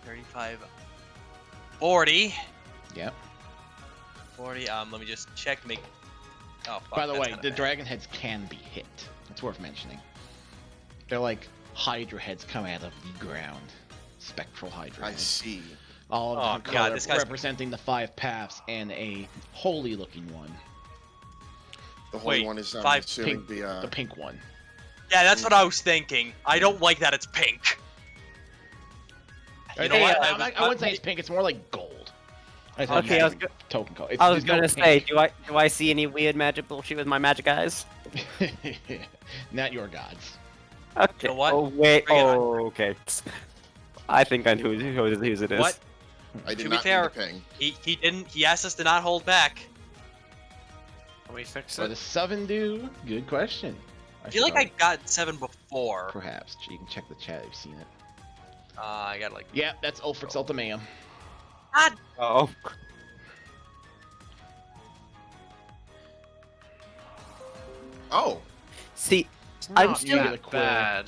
35, 40. Yep. 40. Let me just check to make. Oh, fuck. By the that's way, kinda the bad. dragon heads can be hit. That's worth mentioning. They're like Hydra heads come out of the ground. Spectral Hydra I heads. see. All of Oh, them God, color this guy's- representing the 5 paths and a holy looking one. The holy Wait, one is, I'm 5 assuming, pink- the The pink one. Yeah, that's what I was thinking. I don't like that it's pink. You know Hey, what? I wouldn't say it's pink, it's more like gold. I thought Okay, you I was had go- token call. I was gonna say, do I see any weird magic bullshit with my magic eyes? Not your gods. Okay. know what? Oh wait. Bring it on. Oh, okay. I think I know whose it is. What? I did To be not fair, need to ping. He didn't. He asked us to not hold back. Let me fix What it. does 7 do? Good question. I feel like should I got 7 before. Perhaps. You can check the chat if you've seen it. I got like. Yeah, that's Ulfric's ultimatum. God. Oh. Oh, See, It's I'm not still- that bad.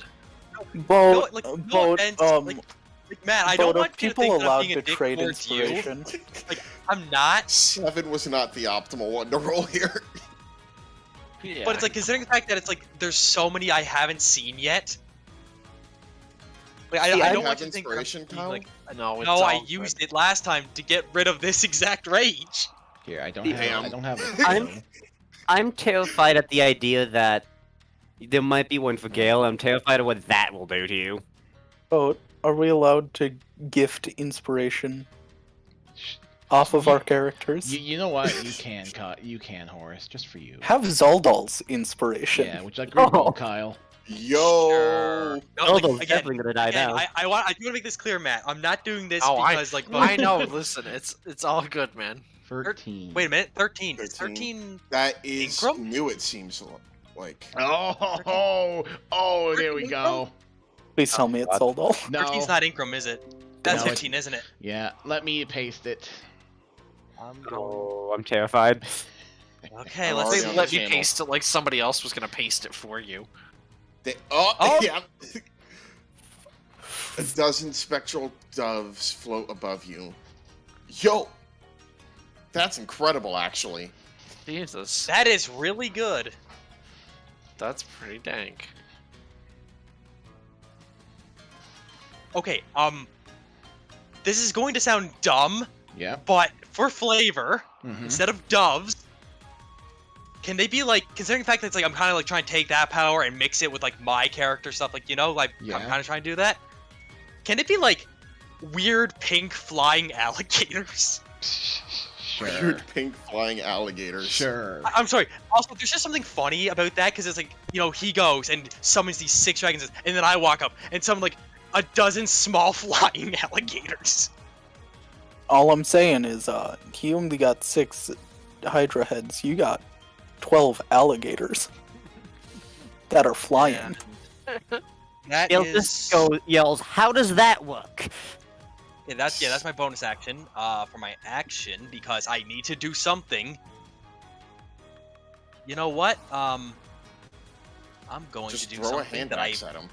Boat, like, no boat, offense, like, Matt, I boat, don't are want you to people think that I'm allowed being a to dick trade towards you. inspiration? I'm not. 7 was not the optimal one to roll here. Yeah. But it's like considering the fact that it's like there's so many I haven't seen yet. Like See, I I don't have want you to think that I'm inspiration, being, Kyle? like no, it's no, I all used good. it last time to get rid of this exact rage. Here, I don't Yeah. have. I don't have. it. I'm terrified at the idea that there might be one for Gale. I'm terrified of what that will do to you. Boat, are we allowed to gift inspiration off of our characters? You know what? You can cut. You can, Horace, just for you. Have Zaldals inspiration. Yeah, would you like to reroll, Oh. Kyle? Yo. Sure. No, Zelda's again, definitely gonna die again, now. I do want to make this clear, Matt. I'm not doing this Oh, because like. I know. Listen, it's all good, man. 13. Wait a minute, 13. Is 13. 13? That is Incrum? new, it seems like. Oh, there we go. Please tell me it's God. Zaldal. No. 13's not Incrum, is it? That's No, it's- 15, isn't it? Yeah, let me paste it. Oh, I'm terrified. Okay, I'm let's already see. on Let the me channel. paste it like somebody else was gonna paste it for you. Oh! Yeah. A dozen spectral doves float above you. Yo. That's incredible, actually. Jesus, That is really good. that's pretty dank. Okay, this is going to sound dumb, Yeah. but for flavor, Mm-hmm. instead of doves, can they be like, considering the fact that it's like I'm kind of like trying to take that power and mix it with like my character stuff, like you know, like Yeah. I'm kind of trying to do that. Can it be like weird pink flying alligators? Sure. Weird pink flying alligators. Sure. I'm sorry. Also, there's just something funny about that because it's like, you know, he goes and summons these 6 dragons, and then I walk up and summon like a dozen small flying alligators. All I'm saying is, he only got 6 Hydra heads. You got 12 alligators that are flying. That Gale is. just yells, "How does that work?" Yeah, that's my bonus action. For my action because I need to do something. You know what? I'm going Just to do throw a something hand that axe at him.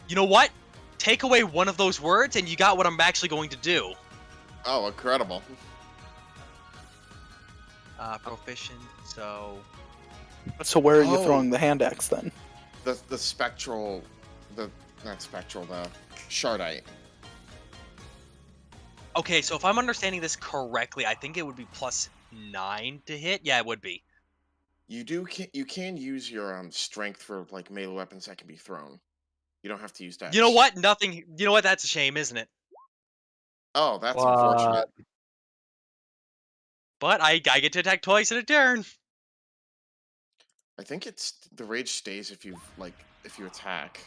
You know what? Take away one of those words, and you got what I'm actually going to do. Oh, incredible. Proficient. So. So where are you Oh. throwing the hand axe then? The spectral, not spectral, the shardite. Okay, so if I'm understanding this correctly, I think it would be +9 to hit. Yeah, it would be. You can use your strength for like melee weapons that can be thrown. You don't have to use that. You know what? Nothing. You know what? That's a shame, isn't it? Oh, that's What? unfortunate. But I get to attack twice in a turn. I think it's the rage stays if you attack.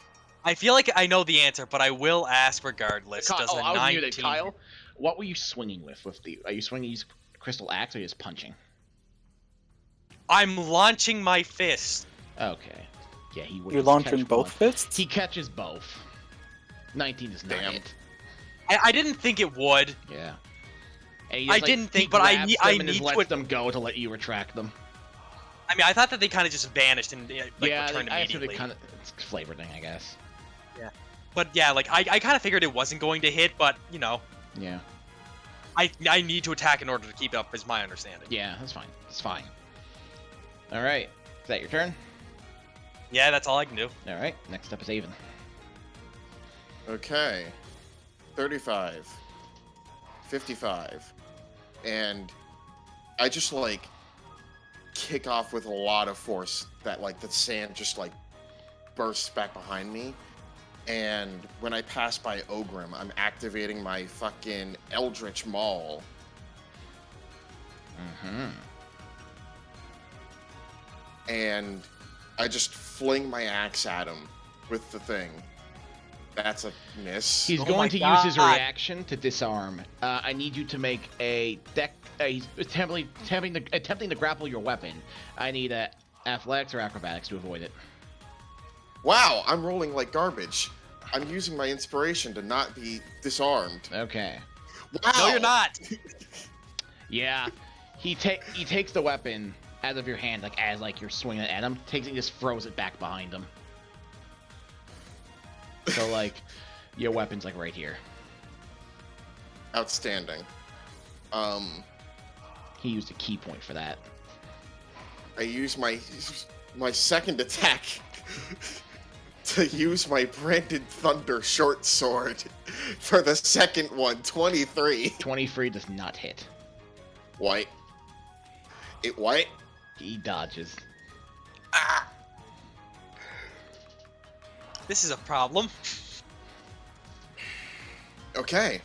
I feel like I know the answer, but I will ask regardless. Does a I was 19? muted. Kyle, what were you swinging with the? Are you swinging these crystal axe or are you just punching? I'm launching my fist. Okay. Yeah, he would. You're just launching catch both one. fists? He catches both. 19 is not Damn. it. I didn't think it would. Yeah. And he I just, didn't he think, but I grabs need- them I and just need lets to- them go to let you retract them. I mean, I thought that they kind of just vanished and like yeah, returned I actually immediately. kind of it's flavor thing, I guess. But yeah, like I kind of figured it wasn't going to hit, but you know, Yeah. I need to attack in order to keep up, is my understanding. Yeah, that's fine. It's fine. All right. Is that your turn? Yeah, that's all I can do. All right. Next up is Avon. Okay. 35. 55. And I just like kick off with a lot of force that like the sand just like bursts back behind me. And when I pass by Ogrim, I'm activating my fucking Eldritch Maul. Mm-hmm. And I just fling my axe at him with the thing. That's a miss. He's Oh going my to use his God. reaction to disarm. I need you to make a he's attempting to grapple your weapon. I need a athletics or acrobatics to avoid it. Wow, I'm rolling like garbage. I'm using my inspiration to not be disarmed. Okay. Wow. No, you're not. Yeah. He takes the weapon out of your hand, like as like you're swinging it at him. Takes it and just throws it back behind him. So like, your weapon's like right here. Outstanding. He used a key point for that. I use my second attack to use my Branded Thunder short sword for the second one. 23. 23 does not hit. White. It white. He dodges. Ah. This is a problem. Okay.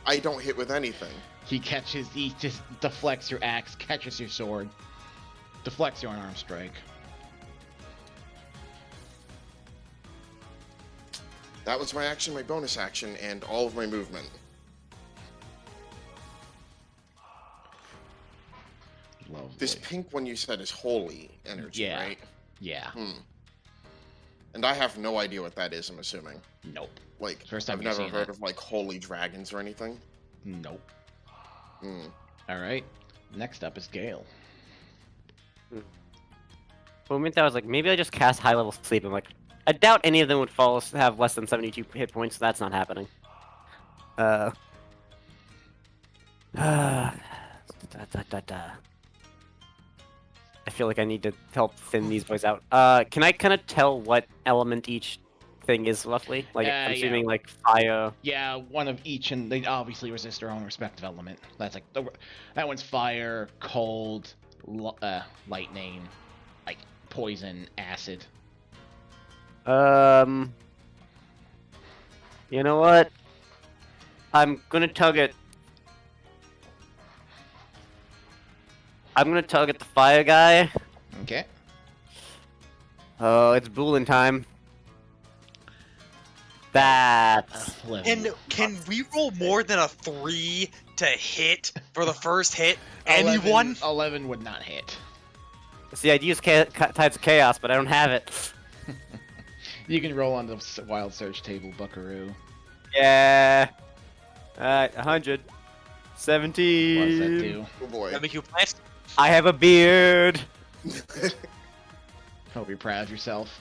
I don't hit with anything. He just deflects your axe, catches your sword, deflects your unarmed strike. That was my action, my bonus action, and all of my movement. Lovely. This pink one you said is holy energy, Yeah. right? Yeah. And I have no idea what that is, I'm assuming. Nope. Like, First time I've you've never seen heard it. of, like, holy dragons or anything. Nope. Hmm. All right. Next up is Gale. For a moment, I was like, maybe I just cast high level sleep. I'm like, I doubt any of them would have less than 72 hit points, so that's not happening. Da, da, da, da. I feel like I need to help thin these boys out. Can I kind of tell what element each thing is roughly? Like, I'm Yeah. assuming like fire. Yeah, one of each, and they obviously resist their own respective element. That's like that one's fire, cold, lightning, like poison, acid. You know what? I'm gonna target. I'm gonna target the fire guy. Okay. Oh, it's Boolin time. That's... Can we roll more than a 3 to hit for the first hit? 11 Anyone? 11 would not hit. See, I'd use Tides of Chaos, but I don't have it. You can roll on the wild search table, Buckaroo. Yeah. Alright, 100. What does 17. that do? Oh boy. That make you plant? I have a beard. Hope you're proud of yourself.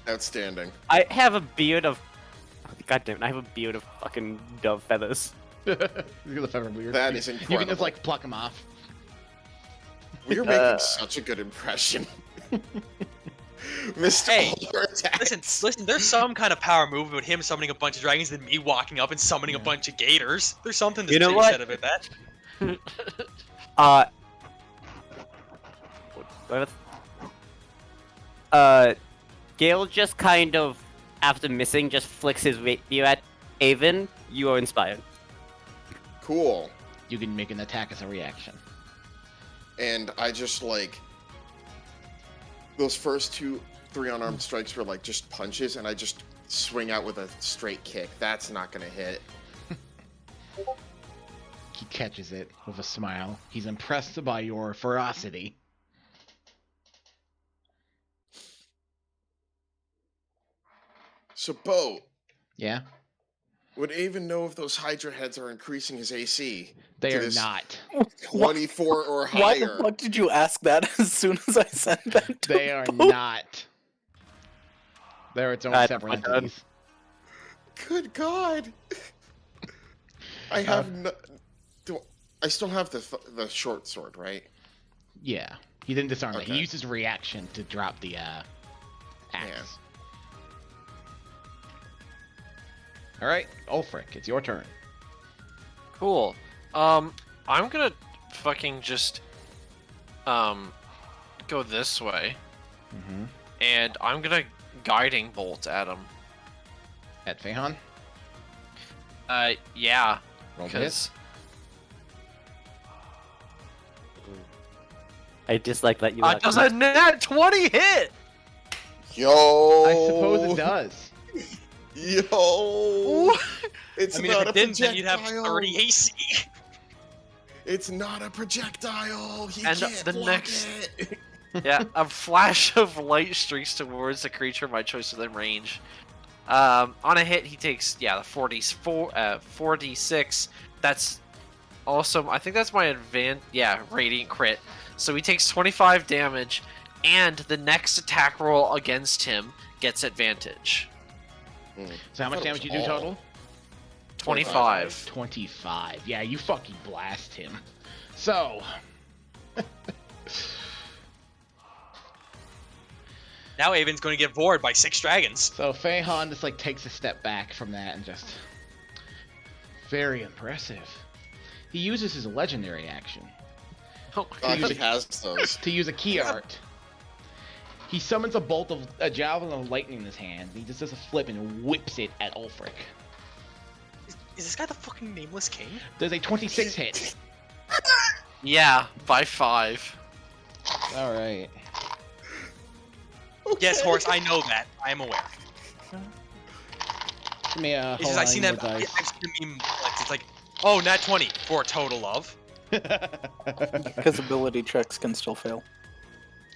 Outstanding. I have a beard of... God damn it, I have a beard of fucking dove feathers. You're the feather weird. That is You incredible. can just like pluck them off. We're making such a good impression. Mr. Hey, Polar Attack. Listen, there's some kind of power move with him summoning a bunch of dragons and me walking up and summoning a bunch of gators. There's something to You know be what? said about that. Gale just kind of, after missing, just flicks his rapier at Avon. You are inspired. Cool. You can make an attack as a reaction. And I just like those first 2-3 unarmed strikes were like just punches, and I just swing out with a straight kick. That's not gonna hit. He catches it with a smile. He's impressed by your ferocity. So, Bo, Yeah? would Avon know if those Hydra heads are increasing his AC? They to are this not. 24 or Why the higher. fuck did you ask that as soon as I said that? to They are Bo? not. They're its own separate my turn. entities. Good God. I have no. I still have the short sword, right? Yeah. He didn't disarm it. Okay. He used his reaction to drop the axe. Yeah. Alright, Ulfric, it's your turn. Cool. I'm gonna fucking just go this way. Mm-hmm. and I'm gonna guiding bolt at him. At Feihan. Yeah, Roll to hit. because I dislike that you. does a nat 20 hit? Yo. I suppose it does. Yo. It's I mean, not if a it didn't, then you'd have projectile. 30 AC. It's not a projectile. He And can't the block next- it. Yeah, a flash of light streaks towards the creature of my choice within range. On a hit, he takes the 4d6. That's also, I think that's my radiant crit. So he takes 25 damage, and the next attack roll against him gets advantage. So how much damage you do total? 25. 25. Yeah, you fucking blast him. So, Now Avon's going to get bored by 6 dragons. Feihan just like takes a step back from that and just very impressive. He uses his legendary action Oh, Oh, he has those. to use a key art. He summons a javelin of lightning in his hand. And he just does a flip and whips it at Ulfric. Is this guy the fucking nameless king? Does a 26 hit. yeah, by 5. All right. Yes, horse, I know that. I am aware. Give me a It's whole just, I've lot seen more that. dice. I've seen the meme. It's like, oh, nat 20 for a total of. Because ability checks can still fail.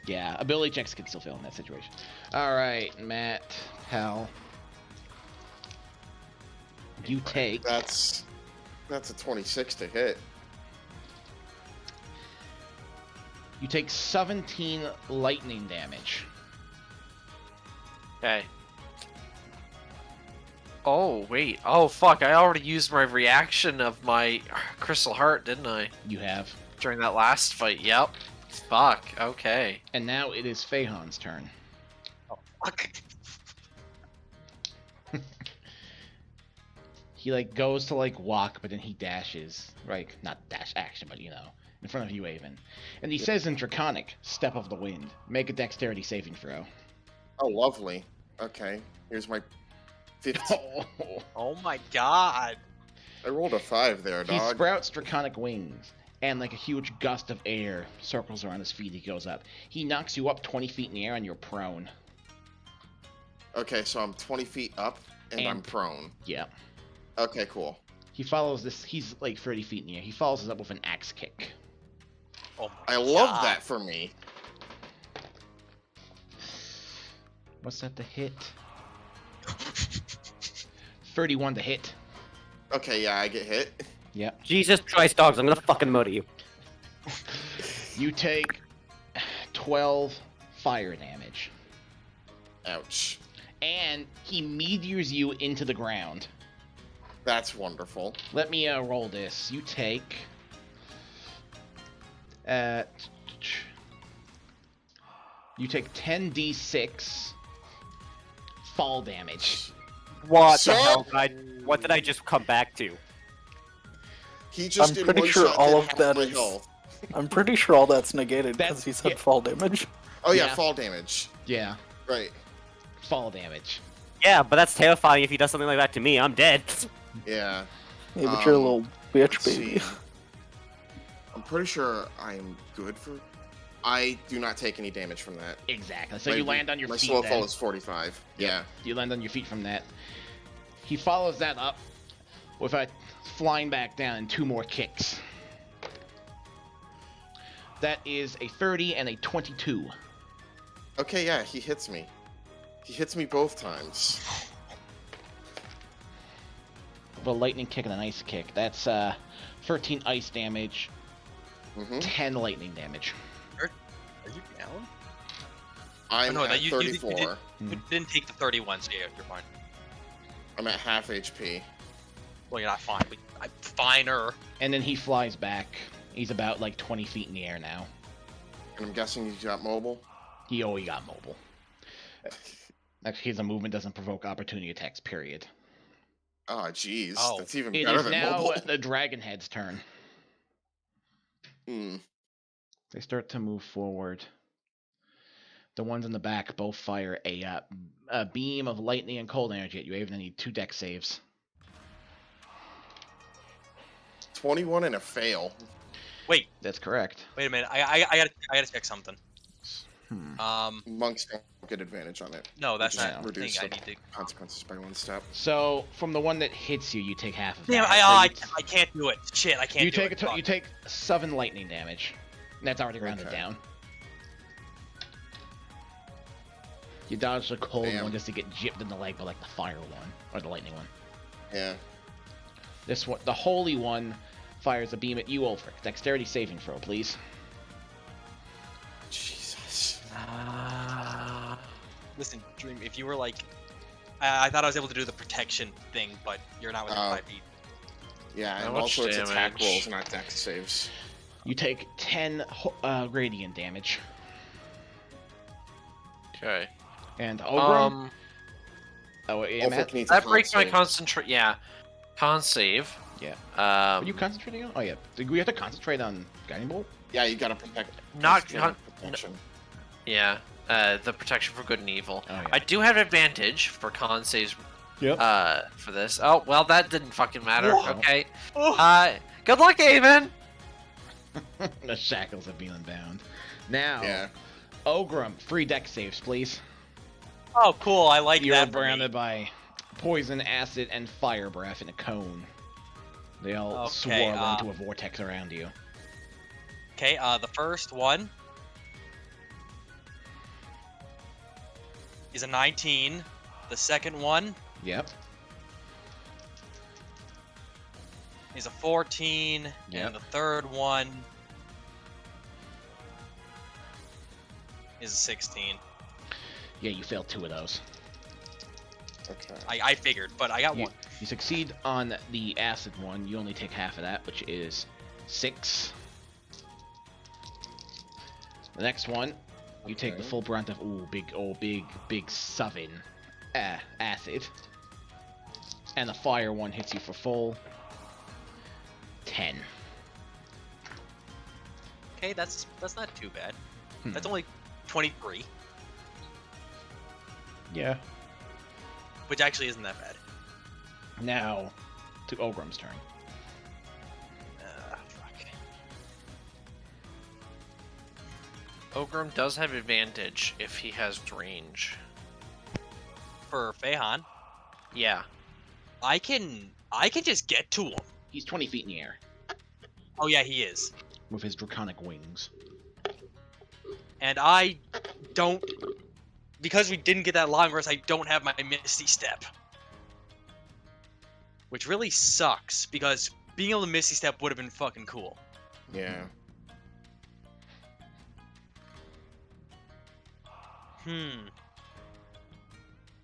Yeah, ability checks can still fail in that situation. All right, Matt, Hal. You take That's a 26 to hit. 17 lightning damage. Okay. Oh, wait. Oh, fuck. I already used my reaction of my Crystal Heart, didn't I? You have. During that last fight. Yep. Fuck. Okay. And now it is Feihan's turn. Fuck. He like goes to like walk, but then he dashes. Right, not dash action, but you know, in front of you, Avon. And he says in Draconic, "Step of the wind. Make a dexterity saving throw." Oh, lovely. Okay, here's my 15. Oh my god. I rolled a 5 there, He dog. sprouts draconic wings, and like a huge gust of air circles around his feet. He goes up. He knocks you up 20 feet in the air, and you're prone. Okay, so I'm 20 feet up, and I'm prone. Yeah. Okay, cool. He follows this. He's like 30 feet in the air. He follows this up with an axe kick. Oh my I love God. that for me. What's that to hit? 31 to hit. Okay, yeah, I get hit. Yep. Jesus Christ, dogs! I'm gonna fucking murder you. You take 12 fire damage. Ouch. And he meteors you into the ground. That's wonderful. Let me roll this. You take... you take 10d6 fall damage. What Sir? the hell did I? What did I just come back to? He just I'm in pretty one sure shot all did of half that my is- health. I'm pretty sure all that's negated That's- because he said yeah. fall damage. Oh yeah, Yeah. fall damage. Yeah, Right. fall damage. Yeah, but that's terrifying. If he does something like that to me, I'm dead. Yeah. Yeah, but you're a little bitch, Let's baby. see. I'm pretty sure I'm good for. I do not take any damage from that. Exactly. So My- you land on your my feet slow then. fall is 45. Yeah. You land on your feet from that. He follows that up with a flying back down and 2 more kicks. That is a 30 and a 22. Okay, yeah, he hits me. He hits me both times. With a lightning kick and an ice kick. That's 13 ice damage, hmm 10 lightning damage. Are you down? I'm no, at that you 34. did- You didn't take the 31, so yeah, you're fine. I'm at half HP. Well, you're not fine, but I'm finer. And then he flies back. He's about like 20 feet in the air now. And I'm guessing he's got mobile. He got mobile. Actually, his movement doesn't provoke opportunity attacks, period. Oh, jeez. Oh. That's even It better is than now mobile. the Dragonhead's turn. Hmm. They start to move forward. The ones in the back both fire a beam of lightning and cold energy at you. Even need 2 deck saves. 21 and a fail. Wait, That's correct. wait a minute. I gotta check something. Monks don't get advantage on it. No, that's You not just the thing reduce I the need to. consequences by 1 step. So from the one that hits you, you take half of Damn, that. I can't do it. Shit, I can't You do take it. you take 7 lightning damage. That's already rounded Okay. down. You dodge the cold Damn. one just to get gypped in the leg, but like the fire one or the lightning one. Yeah. This one, the holy one, fires a beam at you, Ulfric. Dexterity saving throw, please. Jesus. Listen, Dream, if you were like, I thought I was able to do the protection thing, but you're not within Oh. 5 feet. Yeah, How and much also it's attack damage? rolls, not dex saves. You take 10 radiant damage. Okay. And Ogrim. Oh, yeah, Ulfric Matt? needs a That con breaks my save. concentration. Yeah. Con save. Yeah. What Um. are you concentrating on? Oh yeah. Do we have to concentrate on Guiding Bolt? Yeah, you gotta protect. Not concentrate on protection. Yeah. The protection for good and evil. Oh yeah. I do have advantage for con saves. Yep. For this. Oh well, that didn't fucking matter. Whoa. Okay. Oh. Good luck, Avon. The shackles have been unbound. Now, Yeah. Ogrim, 3 deck saves, please. Oh, cool. I like You're that. For me. surrounded by poison, acid, and fire breath in a cone. They all Okay, swirl into a vortex around you. Okay, the first one is a 19. The second one Yep. is a 14. Yep. And the third one is a 16. Yeah, you failed 2 of those. Okay. I figured, but I got You, one. you succeed on the acid one. You only take half of that, which is 6. The next one, you take the Okay. full brunt of big 7 acid. And the fire one hits you for full 10. Okay, that's not too bad. Hmm. That's only 23, Yeah. which actually isn't that bad. Now, to Ogrim's turn. Fuck. Ogrim does have advantage if he has range. For Fehan, Yeah. I can just get to him. He's 20 feet in the air Oh yeah, he is. with his draconic wings. And I don't, because we didn't get that long rest, I don't have my Misty Step. Which really sucks, because being able to Misty Step would have been fucking cool. Yeah.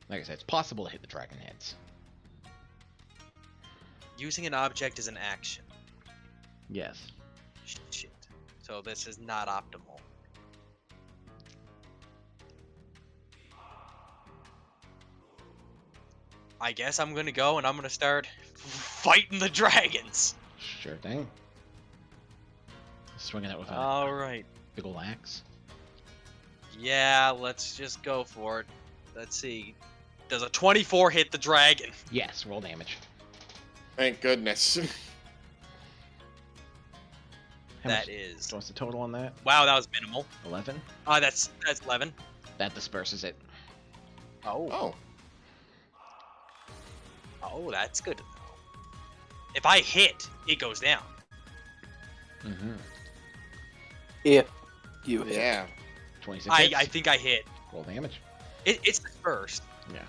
Like I said, it's possible to hit the dragon heads. Using an object is an action. Yes. Shit. So this is not optimal. I guess I'm gonna go and I'm gonna start fighting the dragons. Sure thing. Swinging it with a Alright. big ol' axe. Yeah, let's just go for it. Let's see. Does a 24 hit the dragon? Yes, roll damage. Thank goodness. How That much- is. What's the total on that? Wow, that was minimal. 11? That's 11. That disperses it. Oh. Oh. Oh, that's good to know. If I hit, it goes down. Mm-hmm. If you hit. Yeah. 26 I hits. think I hit. Roll damage. It's the first. Yeah.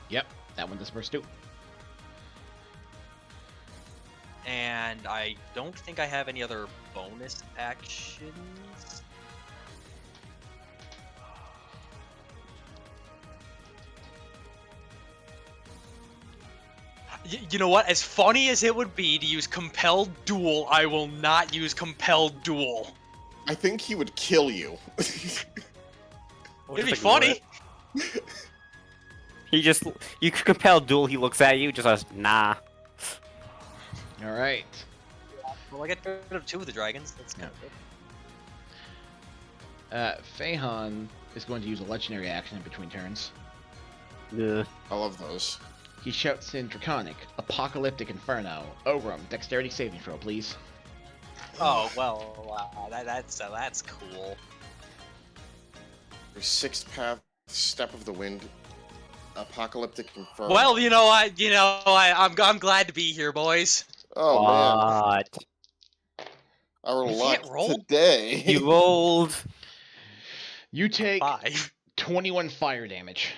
Yep, that one dispersed too. And I don't think I have any other bonus actions. You know what? As funny as it would be to use Compelled Duel, I will not use Compelled Duel. I think he would kill you. It'd be funny. You could compel duel, he looks at you, just says, nah. Alright. Well, I get rid of 2 of the dragons. That's kind of good. Fehan is going to use a legendary action in between turns. Yeah. I love those. He shouts in Draconic, Apocalyptic Inferno. Ogrum, dexterity saving throw, please. Oh well, that's cool. Your sixth path, Step of the Wind, Apocalyptic Inferno. Well, I'm glad to be here, boys. Oh man, What? our I luck can't roll? today. You rolled. You take 5. 21 fire damage,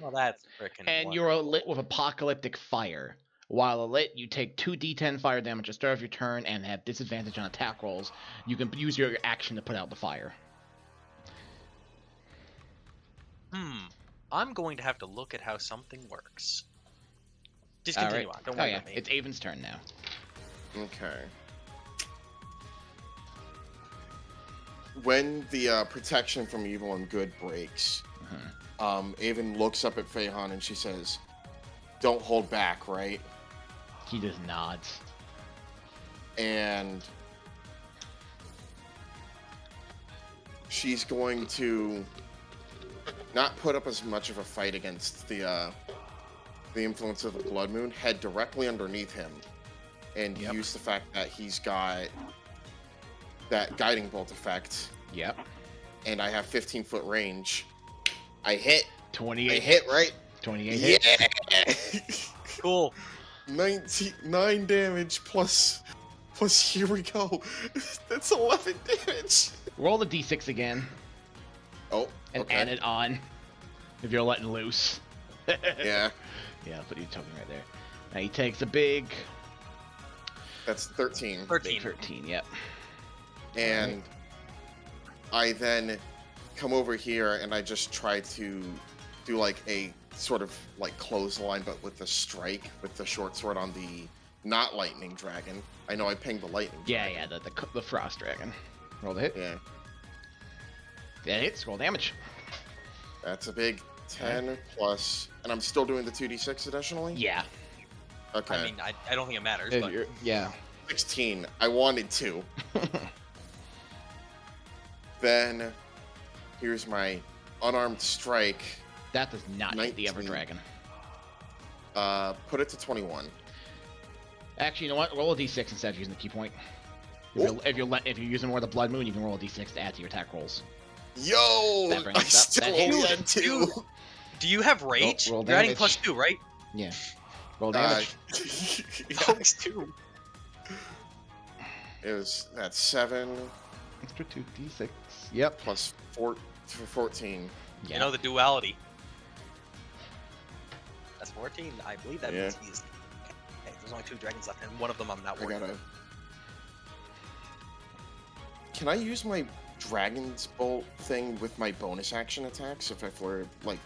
Well, that's freaking. and you're lit with Apocalyptic Fire. While lit, you take 2d10 fire damage at the start of your turn and have disadvantage on attack rolls. You can use your action to put out the fire. I'm going to have to look at how something works. Just All continue right. on. Don't Oh worry yeah, about me. it's Avon's turn now. Okay. When the protection from evil and good breaks, Avon looks up at Feihan and she says, "Don't hold back, right?" He just nods. And she's going to not put up as much of a fight against the influence of the Blood Moon, head directly underneath him, and use the fact that he's got that guiding bolt effect. Yep. And I have 15-foot range. I hit. 28. I hit, right? 28 hit. Yeah! Cool. 9 damage plus here we go. That's 11 damage. Roll the d6 again Oh, and okay. add it on if you're letting loose. Yeah, Yeah, I'll put your token right there. Now he takes a big that's 13. 13. 13, yep. And I then come over here and I just try to do like a sort of like clothesline, but with the strike with the short sword on the not lightning dragon. I know I pinged the lightning. Yeah, dragon. yeah, the frost dragon. Roll the hit. Yeah, Yeah, it hits. Roll damage. that's a big 10 plus, and I'm still doing the 2d6 additionally. Yeah. Okay. I mean, I don't think it matters, If but you're- yeah. 16. I wanted to. Then here's my unarmed strike. That does not hit the 19. Ever Dragon. Put it to 21. Actually, you know what? Roll a d6 instead of using the key point. Ooh. If you're using more of the Blood Moon, you can roll a d6 to add to your attack rolls. Yo! That brings I us up. still That hits. only had 2. do you have rage? roll You're adding damage. +2, right? Yeah. Roll damage. +2. It was that's 7 Extra 2d6. Yep. plus 4 for 14. Yeah. You know the duality. That's 14. I believe that Yeah. means he's. Okay, there's only 2 dragons left, and one of them I'm not I worried gotta. about. Can I use my Dragon's Bolt thing with my bonus action attacks if we're like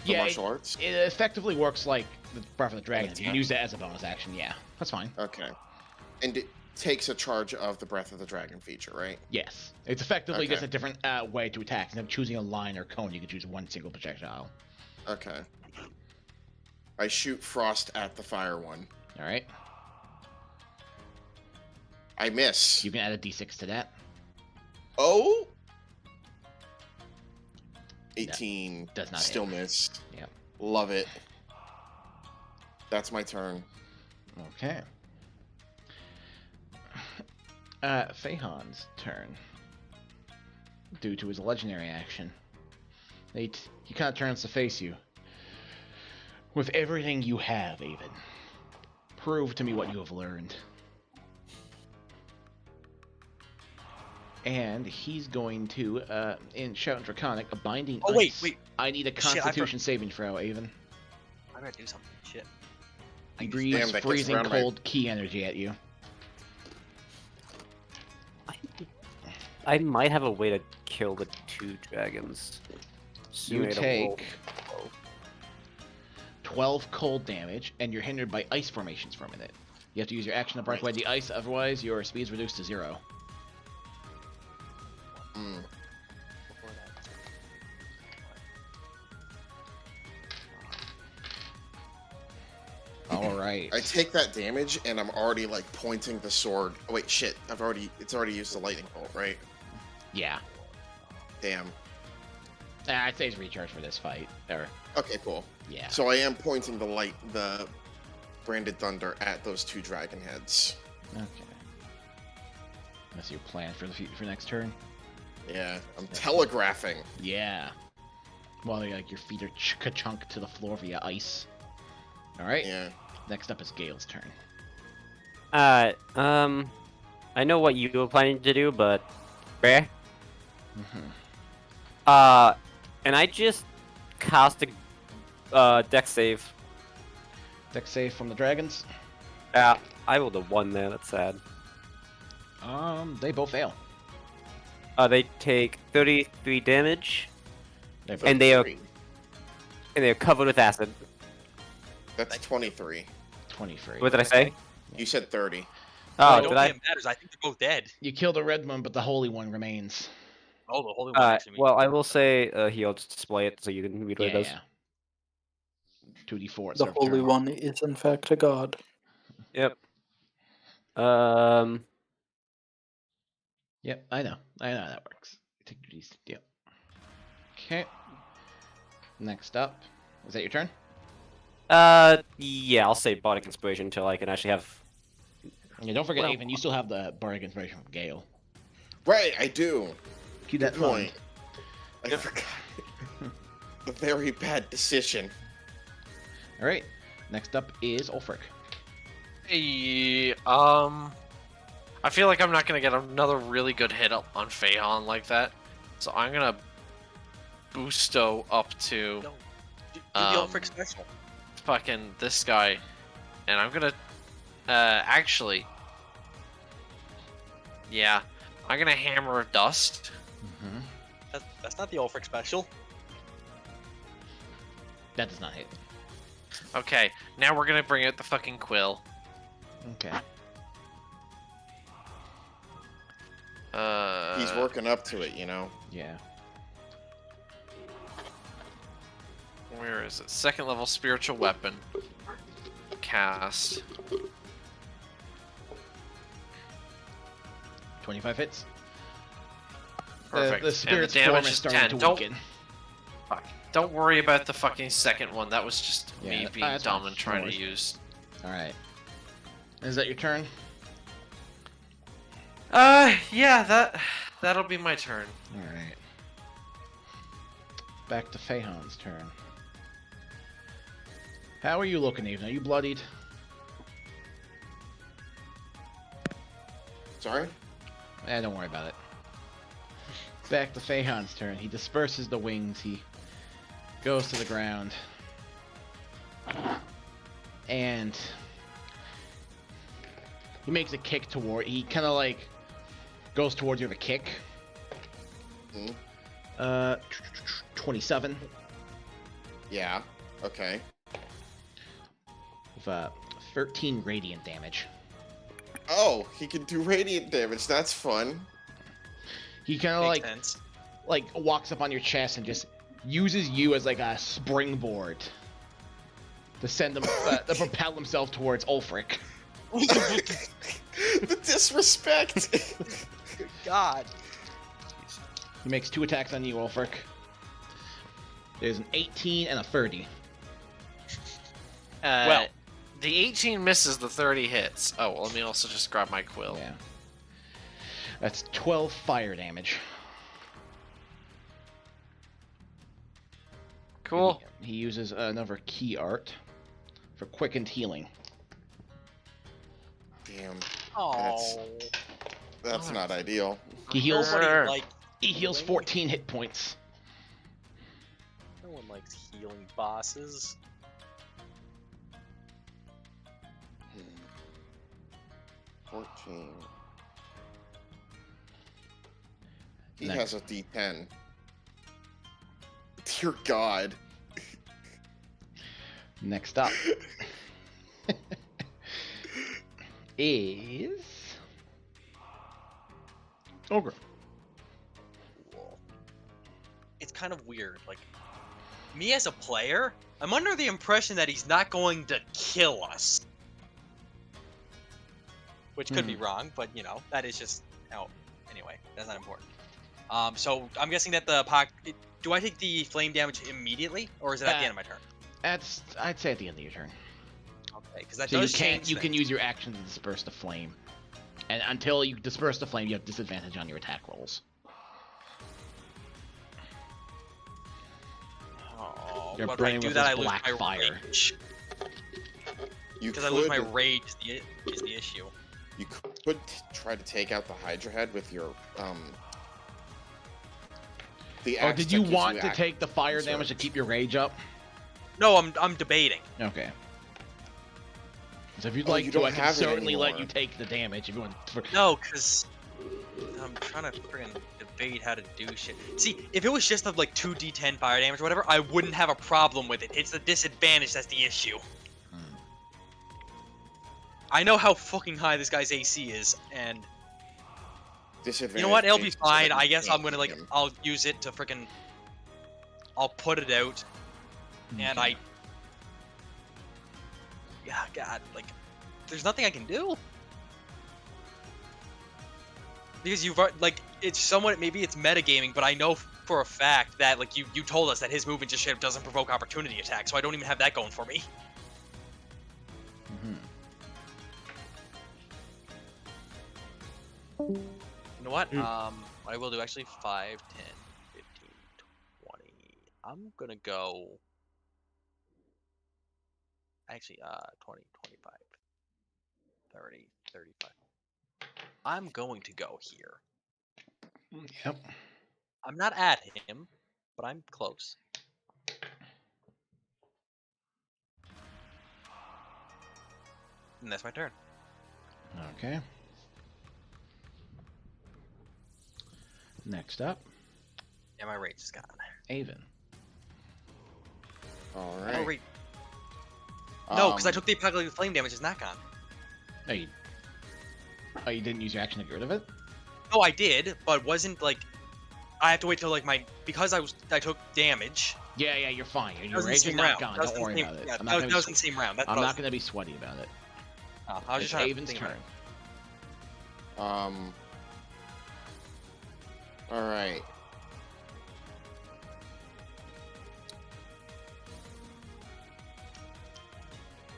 the Yeah, martial arts? It effectively works like the Breath of the Dragon. You can attack. use it as a bonus action. Yeah, that's fine. Okay. And it takes a charge of the Breath of the Dragon feature, right? Yes, it's effectively just Okay. a different way to attack. Instead of choosing a line or cone, you can choose one single projectile. Okay. I shoot frost at the fire one. All right. I miss. You can add a d6 to that. Oh! 18. does not Still hit. missed. Yep. Love it. That's my turn. Okay. Feihan's turn. Due to his legendary action, he kind of turns to face you. With everything you have, Avon, prove to me what you have learned. And he's going to, in Shout and Draconic, a binding Oh, ice. wait. I need a Shit, I Constitution saving throw, Avon. I gotta do something. Shit. He Damn, breathes that gets freezing around my- cold key energy at you. I might have a way to kill the 2 dragons. You Simulate a take roll. 12 cold damage, and you're hindered by ice formations for a minute. You have to use your action to break away the ice, otherwise your speed is reduced to 0. Mm. Before that. Alright. I take that damage and I'm already like pointing the sword. Oh wait, shit. It's already used the lightning bolt, right? Yeah. Damn. I'd say it's recharge for this fight. Or Okay, cool. yeah. So I am pointing the branded thunder at those 2 dragon heads. Okay. That's your plan for for next turn. Yeah, I'm telegraphing. Yeah. While like your feet are ka-chunk to the floor via ice. All right. Yeah. Next up is Gale's turn. I know what you were planning to do, but where? Mm-hmm. And I just cast a deck save. Deck save from the dragons. I rolled a 1 there. That's sad. They both fail. They take 33 damage, They both and they are 23. covered with acid. That's 23. 23. What did I say? You said 30. Oh, I don't did I? think it matters. I think they're both dead. You kill the red one, but the holy one remains. Oh, the holy one actually. Well, I will say he'll display it so you can read what Yeah, it does. yeah. 2d4. The Holy One is in fact a god. Yep. Yep, I know. I know how that works. Take 2d. Yep. Okay. Next up. Is that your turn? Yeah, I'll say Bardic Inspiration until I can actually have. Yeah, don't forget, Well- Avon, you still have the Bardic Inspiration from Gale. Right, I do. Keep Good that point. point. I forgot. A very bad decision. Alright. Next up is Ulfric. Hey, I feel like I'm not gonna get another really good hit up on Feihan like that, so I'm gonna boosto up to No. Do the Ulfric special. fucking this guy, and I'm gonna actually, yeah, I'm gonna Hammer of Dust. Mm-hmm. That's not the Ulfric special. That does not hit. Okay, now we're gonna bring out the fucking Quill. Okay. He's working up to it, you know. Yeah. Where is it? Second level spiritual weapon. Cast. 25 hits. Perfect. The spirit's and the form damage is is starting 10. to Don't, weaken. don't worry about the fucking second one. That was just Yeah, me that- being that's dumb fine. and trying No to worries. use. Alright. Is that your turn? Yeah, that'll be my turn. Alright. Back to Feihan's turn. How are you looking, Even? Are you bloodied? Sorry? Don't worry about it. Back to Feihan's turn. He disperses the wings. He goes to the ground. And he makes a kick toward. He kind of like goes towards you with a kick. Hmm? 27 Yeah. Okay. with 13 radiant damage. Oh, he can do radiant damage. That's fun. He kind of Makes like sense. walks up on your chest and just uses you as like a springboard to send him to propel himself towards Ulfric. The disrespect. God. He makes 2 attacks on you, Ulfric. There's an 18 and a 30. Well, the 18 misses, the 30 hits. Oh, well, let me also just grab my Quill. Yeah. That's 12 fire damage. Cool. He uses another key art for quickened healing. Damn. Oh. That's not ideal. He heals. Nobody likes He heals healing. 14 hit points. No one likes healing bosses. Hmm. 14. He Next. has a D10. Dear God. Next up is Ogre. Cool. It's kind of weird. Like, me as a player, I'm under the impression that he's not going to kill us. Which could be wrong, but you know, that is just how. Anyway, that's not important. So I'm guessing that the do I take the flame damage immediately, or is it at the end of my turn? That's, I'd say, at the end of your turn. Okay, because that So does you can't. change You can things. use your action to disperse the flame, and until you disperse the flame, you have disadvantage on your attack rolls. Oh, You're but if I burning do with that, this I lose black my fire. rage. You Because I lose my could- rage is the issue. You could try to take out the Hydra head with your the Or axe did that you gives want to act- take the fire Sorry. damage to keep your rage up? No, I'm debating. Okay. So if you'd Oh, like you to, don't I can have it certainly let anymore. you take the damage if you want. No, because I'm trying to friggin' debate how to do shit. See, if it was just like 2d10 fire damage or whatever, I wouldn't have a problem with it. It's the disadvantage that's the issue. I know how fucking high this guy's AC is, and Disadvantage. you know what? It'll be based so that fine. you I guess I'm can't gonna hit like him. I'll use it to friggin' I'll put it out, and Okay. yeah, God, like there's nothing I can do. Because you've like it's somewhat maybe it's metagaming, but I know for a fact that like you told us that his movement just straight up doesn't provoke opportunity attacks, so I don't even have that going for me. Mhm. You know what? Mm. What I will do actually 5, 10, 15, 20. I'm gonna go actually 20, 25, 30, 35. I'm going to go here. Yep. I'm not at him, but I'm close. And that's my turn. Okay. Next up, And my rage is gone. Avon. All Oh, right. wait. No, because I Um, took the apocalyptic flame damage. It's not gone. Oh, you didn't use your action to get rid of it? No, I did, but wasn't like. I have to wait till like because I took damage. Yeah, you're fine. That Your was in the rage is same not round. gone. That was Don't in the worry same- about it. Yeah, I'm that not was gonna in the same round. That's I'm what I not was- gonna be sweaty about it. I was just It's trying to Avon's think about turn. it. All right.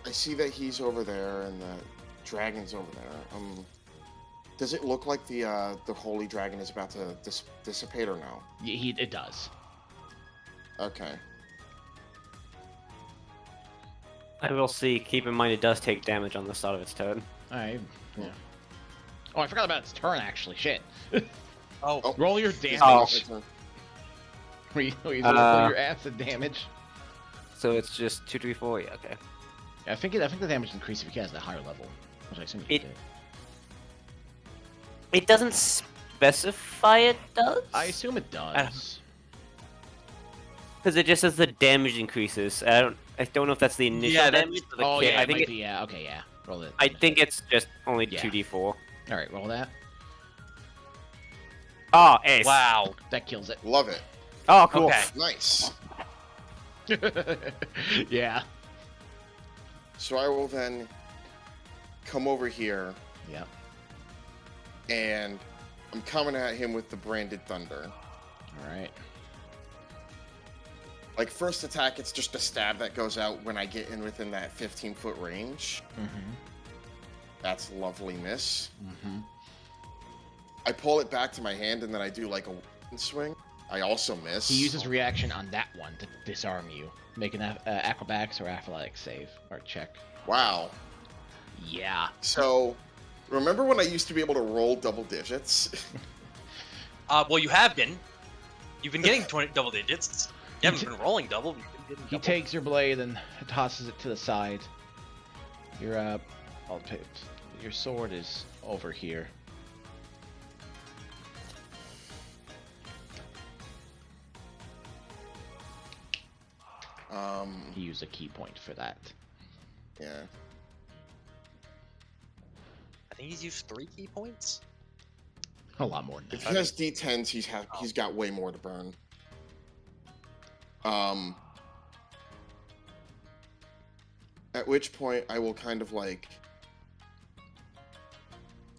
I see that he's over there and the dragon's over there. Does it look like the holy dragon is about to dissipate or no? It does. Okay. I will see. Keep in mind it does take damage on the start of its turn. Alright. Yeah. Oh, I forgot about its turn, actually. Shit. Oh, Roll your It's damage. not my turn. Roll your acid damage. So it's just 2, 3, 4. Yeah, okay. I think the damage increases if he has a higher level, which I assume he It- did. It doesn't specify it does. I assume it does. Because it just says the damage increases. I don't know if that's the initial Yeah, that's- damage. Or the Oh kit. yeah, I it think might be. Yeah, okay, yeah. Roll it. I think it's just only Yeah. 2d4. All right, roll that. Oh, ace. wow. That kills it. Love it. Oh, cool. Okay. Nice. Yeah. So I will then come over here Yeah. and I'm coming at him with the branded thunder. All right. Like first attack, it's just a stab that goes out when I get in within that 15-foot range. Mm-hmm. That's lovely miss. Mm-hmm. I pull it back to my hand and then I do like a weapon swing. I also miss. He uses reaction on that one to disarm you. Make an acrobatics or athletics save or check. Wow. Yeah. So, remember when I used to be able to roll double digits? Well, you have been. You've been getting 20 double digits. You haven't been rolling double. You've been getting He double. takes your blade and tosses it to the side. Your your sword is over here. He used a key point for that. Yeah. I think he's used 3 key points. A lot more than If that. he has D10s, he's got way more to burn. At which point I will kind of like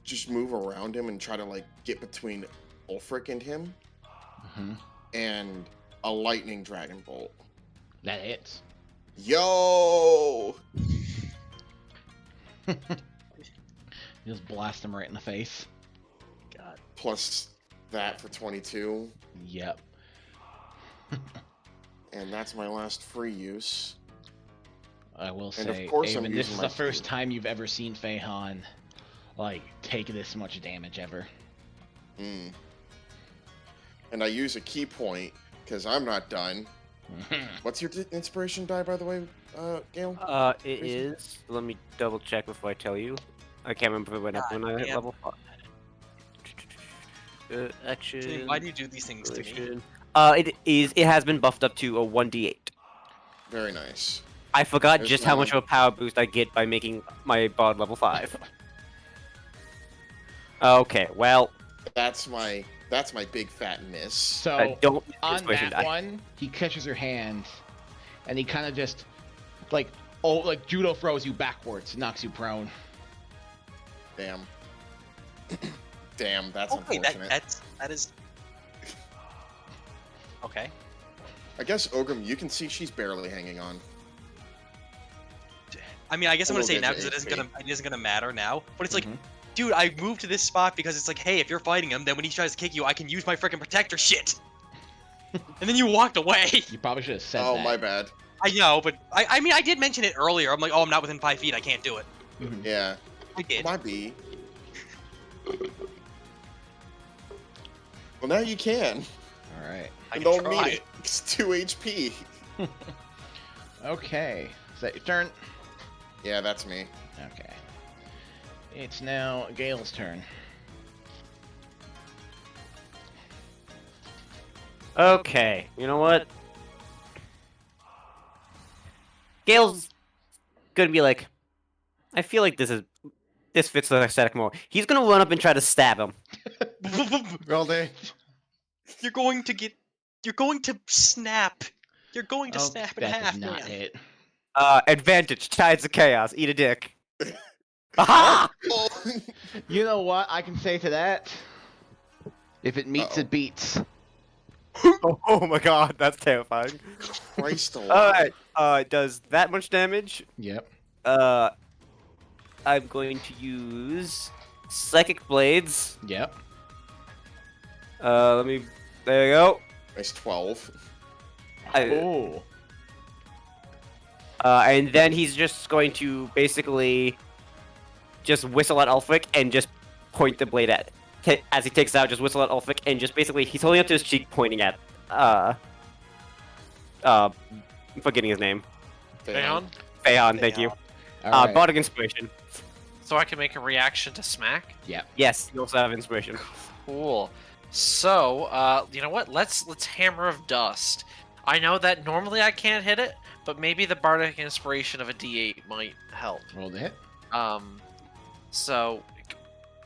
just move around him and try to like get between Ulfric and him Mhm. and a lightning dragon bolt. That hits. Yo! You just blast him right in the face. God. Plus that for 22. Yep. And that's my last free use. I will And of say, course I'm Avon, this using is my the first shield. time you've ever seen Feihan, like, take this much damage ever. Mm. And I use a key point, because I'm not done. What's your inspiration die, by the way, Gale? It is. Let me double check before I tell you. I can't remember if it went up when I hit damn. level 5. Action. Why do you do these things to me? inspiration. It has been buffed up to a 1d8. Very nice. I forgot There's just how much mine. of a power boost I get by making my bard level 5. Okay, well, That's my big fat miss. So, don't on inspiration that die. one, he catches your hand, and he kind of just, like judo throws you backwards, knocks you prone. Damn. Damn, that's Okay, unfortunate. that is. Okay. I guess Ogrim, you can see she's barely hanging on. I mean, I guess I'm gonna We'll say get now to because HP. it isn't gonna matter now. But it's like, Mhm. dude, I moved to this spot because it's like, hey, if you're fighting him, then when he tries to kick you, I can use my freaking protector shit. And then you walked away. You probably should have said Oh, that. my bad. I know, but I mean, I did mention it earlier. I'm like, oh, I'm not within 5 feet. I can't do it. Mhm. Yeah. I did. Might be. Well, now you can. All right. I And can don't try. need it. It's 2 HP. Okay. Is that your turn? Yeah, that's me. Okay. It's now Gale's turn. Okay, you know what? Gale's gonna be like, I feel like this fits the aesthetic more. He's gonna run up and try to stab him. Roll damage. You're going to snap. You're going to snap in that half, does not man. hit. Advantage, Tides of Chaos, eat a dick. Aha! Oh. You know what I can say to that? If it meets, Uh-oh. it beats. Oh my god, that's terrifying. Christ Alright, alive. it does that much damage. Yep. I'm going to use Psychic Blades. Yep. There you go. Nice 12. Oh. And then he's just going to basically just whistle at Ulfric and just point the blade at as he takes it out, just whistle at Ulfric and just basically he's holding up to his cheek pointing at I'm forgetting his name. Pheon? Pheon, thank you. All right. Bardic Inspiration. So I can make a reaction to smack? Yep. Yes, you also have Inspiration. Cool. So, you know what? Let's Hammer of Dust. I know that normally I can't hit it, but maybe the Bardic Inspiration of a D8 might help. Roll the hit. So,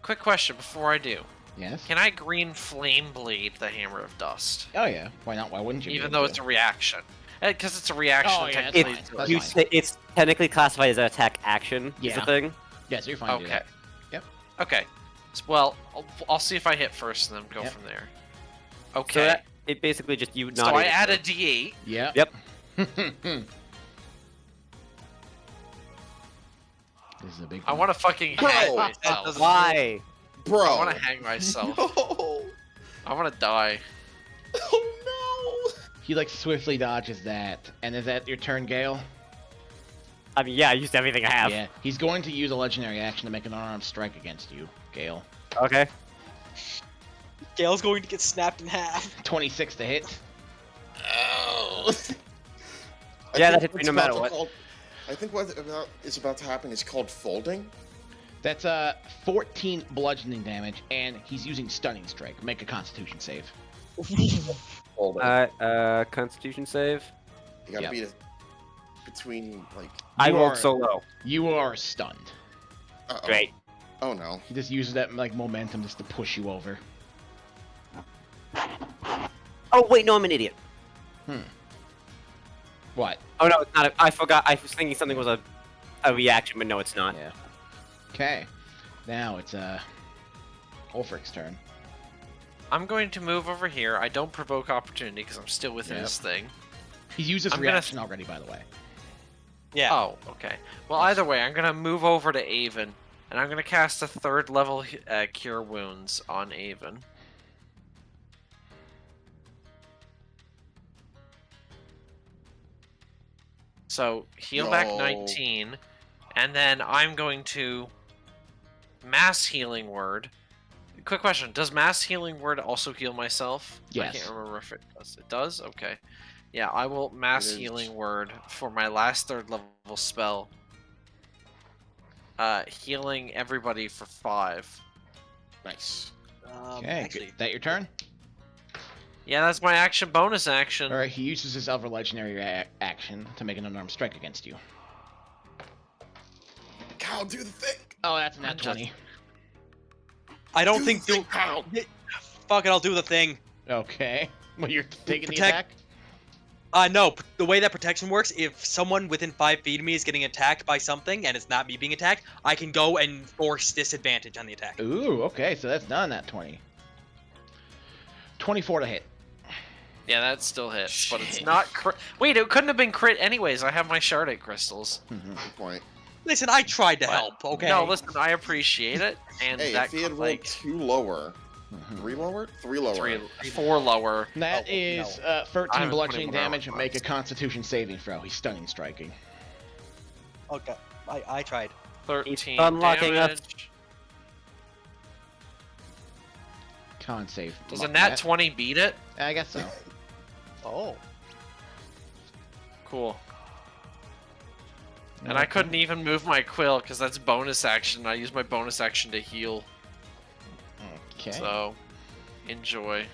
quick question before I do. Yes. Can I green flame blade the Hammer of Dust? Oh yeah. Why not? Why wouldn't you? be Even able though to? it's a reaction. Because it's a reaction, Oh, yeah, technically. that's it's fine. like- That's It's technically classified as an attack action. Is Yeah. the thing. Yeah, so you're fine. to do Okay. that. Yep. Okay. Well, I'll see if I hit first and then go Yep. from there. So Okay. that, it basically just you. So I add a D8. Yep. Yep. This is a big I one. want to fucking Bro, hang that myself. Why? Bro. I want to hang myself. No. I want to die. Oh He like swiftly dodges that. And is that your turn, Gale? I mean, yeah, I used everything I have. Yeah. He's going to use a legendary action to make an unarmed strike against you, Gale. Okay. Gale's going to get snapped in half. 26 to hit. no. Oh. Yeah, that think hits me what's no matter about to what. call- I think what is about to happen is called folding. That's 14 bludgeoning damage, and he's using stunning strike. Make a Constitution save. Folding. Constitution save. You gotta Yep. beat it between like. I You rolled are- so low. You are stunned. Uh-oh. Great. Oh no. He just uses that like momentum just to push you over. Oh wait, no, I'm an idiot. What? Oh no, it's not. I forgot. I was thinking something was a reaction, but no, it's not. Yeah. Okay. Now it's Ulfric's turn. I'm going to move over here. I don't provoke opportunity because I'm still within Yep. this thing. He's used his I'm gonna- reaction already, by the way. Yeah. Oh, okay. Well, either way, I'm gonna move over to Avon, and I'm gonna cast a 3rd level Cure Wounds on Avon. So heal back Yo. 19, and then I'm going to Mass Healing Word. Quick question: does Mass Healing Word also heal myself? I Yes. can't remember if it does. It does. Okay. Yeah, I will Mass It is. Healing Word for my last 3rd level spell. Healing everybody for 5. Nice. Okay, Actually, that your turn? Yeah, that's my action. Bonus action. Alright, he uses his other legendary action to make an unarmed strike against you. Kyle, do the thing. Oh, that's a nat I'm just- 20. I don't Do think the thing, Kyle. Fuck it, I'll do the thing. Okay. Well, you're taking the Protect- attack? No, the way that protection works, if someone within 5 feet of me is getting attacked by something and it's not me being attacked, I can go and force disadvantage on the attack. Ooh, okay, so that's not a nat 20. 24 to hit. Yeah, that still hits, but it's Shit. not crit. Wait, it couldn't have been crit anyways. I have my Shardite crystals. Mhm. Good point. Listen, I tried to But- help, okay? No, listen, I appreciate it, and Hey, that if he had could, rolled like 2 lower, Mhm. 3 lower, 3 lower. 4 lower. That Oh, is I 13 haven't bludgeoning 20 more damage and make a rounds. constitution saving throw. He's stunning striking. Okay, I tried. 13 unlocking us. damage. Con save. Does a Muck nat that. 20 beat it? I guess so. Oh. Cool. And I couldn't even move my quill because that's bonus action. I use my bonus action to heal. Okay. So, enjoy.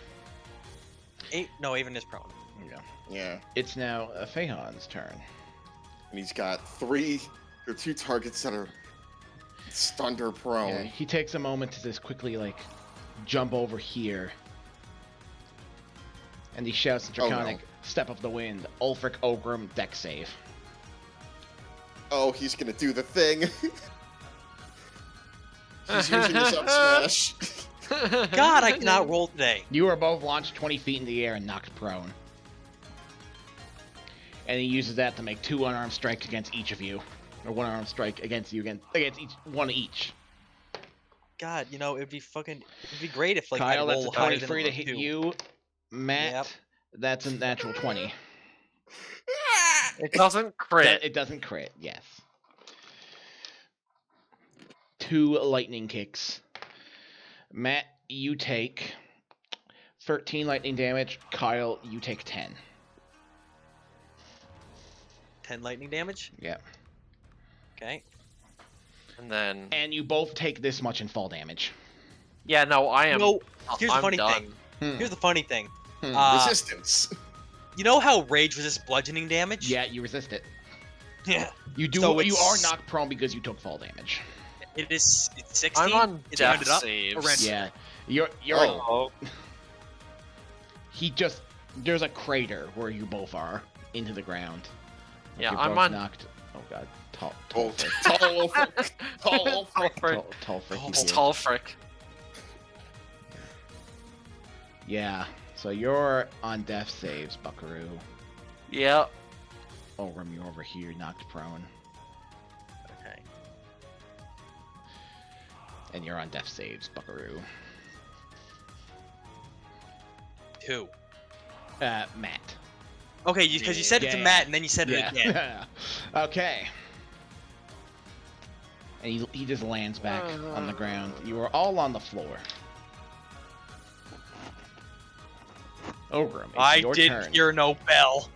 Avon is prone. Yeah. Yeah. It's now Fahon's turn. And he's got 2 targets that are stunned or prone. Yeah, he takes a moment to just quickly, like, jump over here. And he shouts in Oh, no. Draconic, Step of the Wind, Ulfric Ogrim, deck save. Oh, he's gonna do the thing. He's using his up smash. God, I cannot roll today. You are both launched 20 feet in the air and knocked prone. And he uses that to make 2 unarmed strikes against each of you. Or 1 unarmed strike against you, against each one each. God, it'd be great if like Kyle, I that's roll a higher than 23 to a hit 2. you. Matt, Yep. that's a natural 20. It doesn't crit. It doesn't crit, yes. 2 lightning kicks. Matt, you take 13 lightning damage. Kyle, you take 10. 10 lightning damage. Yeah. Okay. And then, And you both take this much in fall damage. yeah, no, I am. No, here's the I'm funny done. thing. Hmm. Here's the funny thing. Hmm. Resistance. You know how rage resists bludgeoning damage? Yeah, you resist it. Yeah. You do. So You are it's- knocked prone because you took fall damage. It's 16. I'm on It's death rounded up. saves. Or rounded- Yeah. You're. Oh. He just. There's a crater where you both are into the ground. Like Yeah, you're I'm both on- knocked. Oh god. Tall. Oh, Frick. tall Ulfric. Tall Ulfric. Tall Frick. It's you do. tall frick. Yeah. So you're on death saves, Buckaroo. Yeah. Oh, Rum, you're over here, knocked prone, Okay. and you're on death saves, Buckaroo. 2. Matt. Okay, because you said it to Yeah. Matt and then you said it Yeah. again. Okay. And he just lands back on the ground. You are all on the floor. Ogrim, it's I your didn't turn. hear no bell.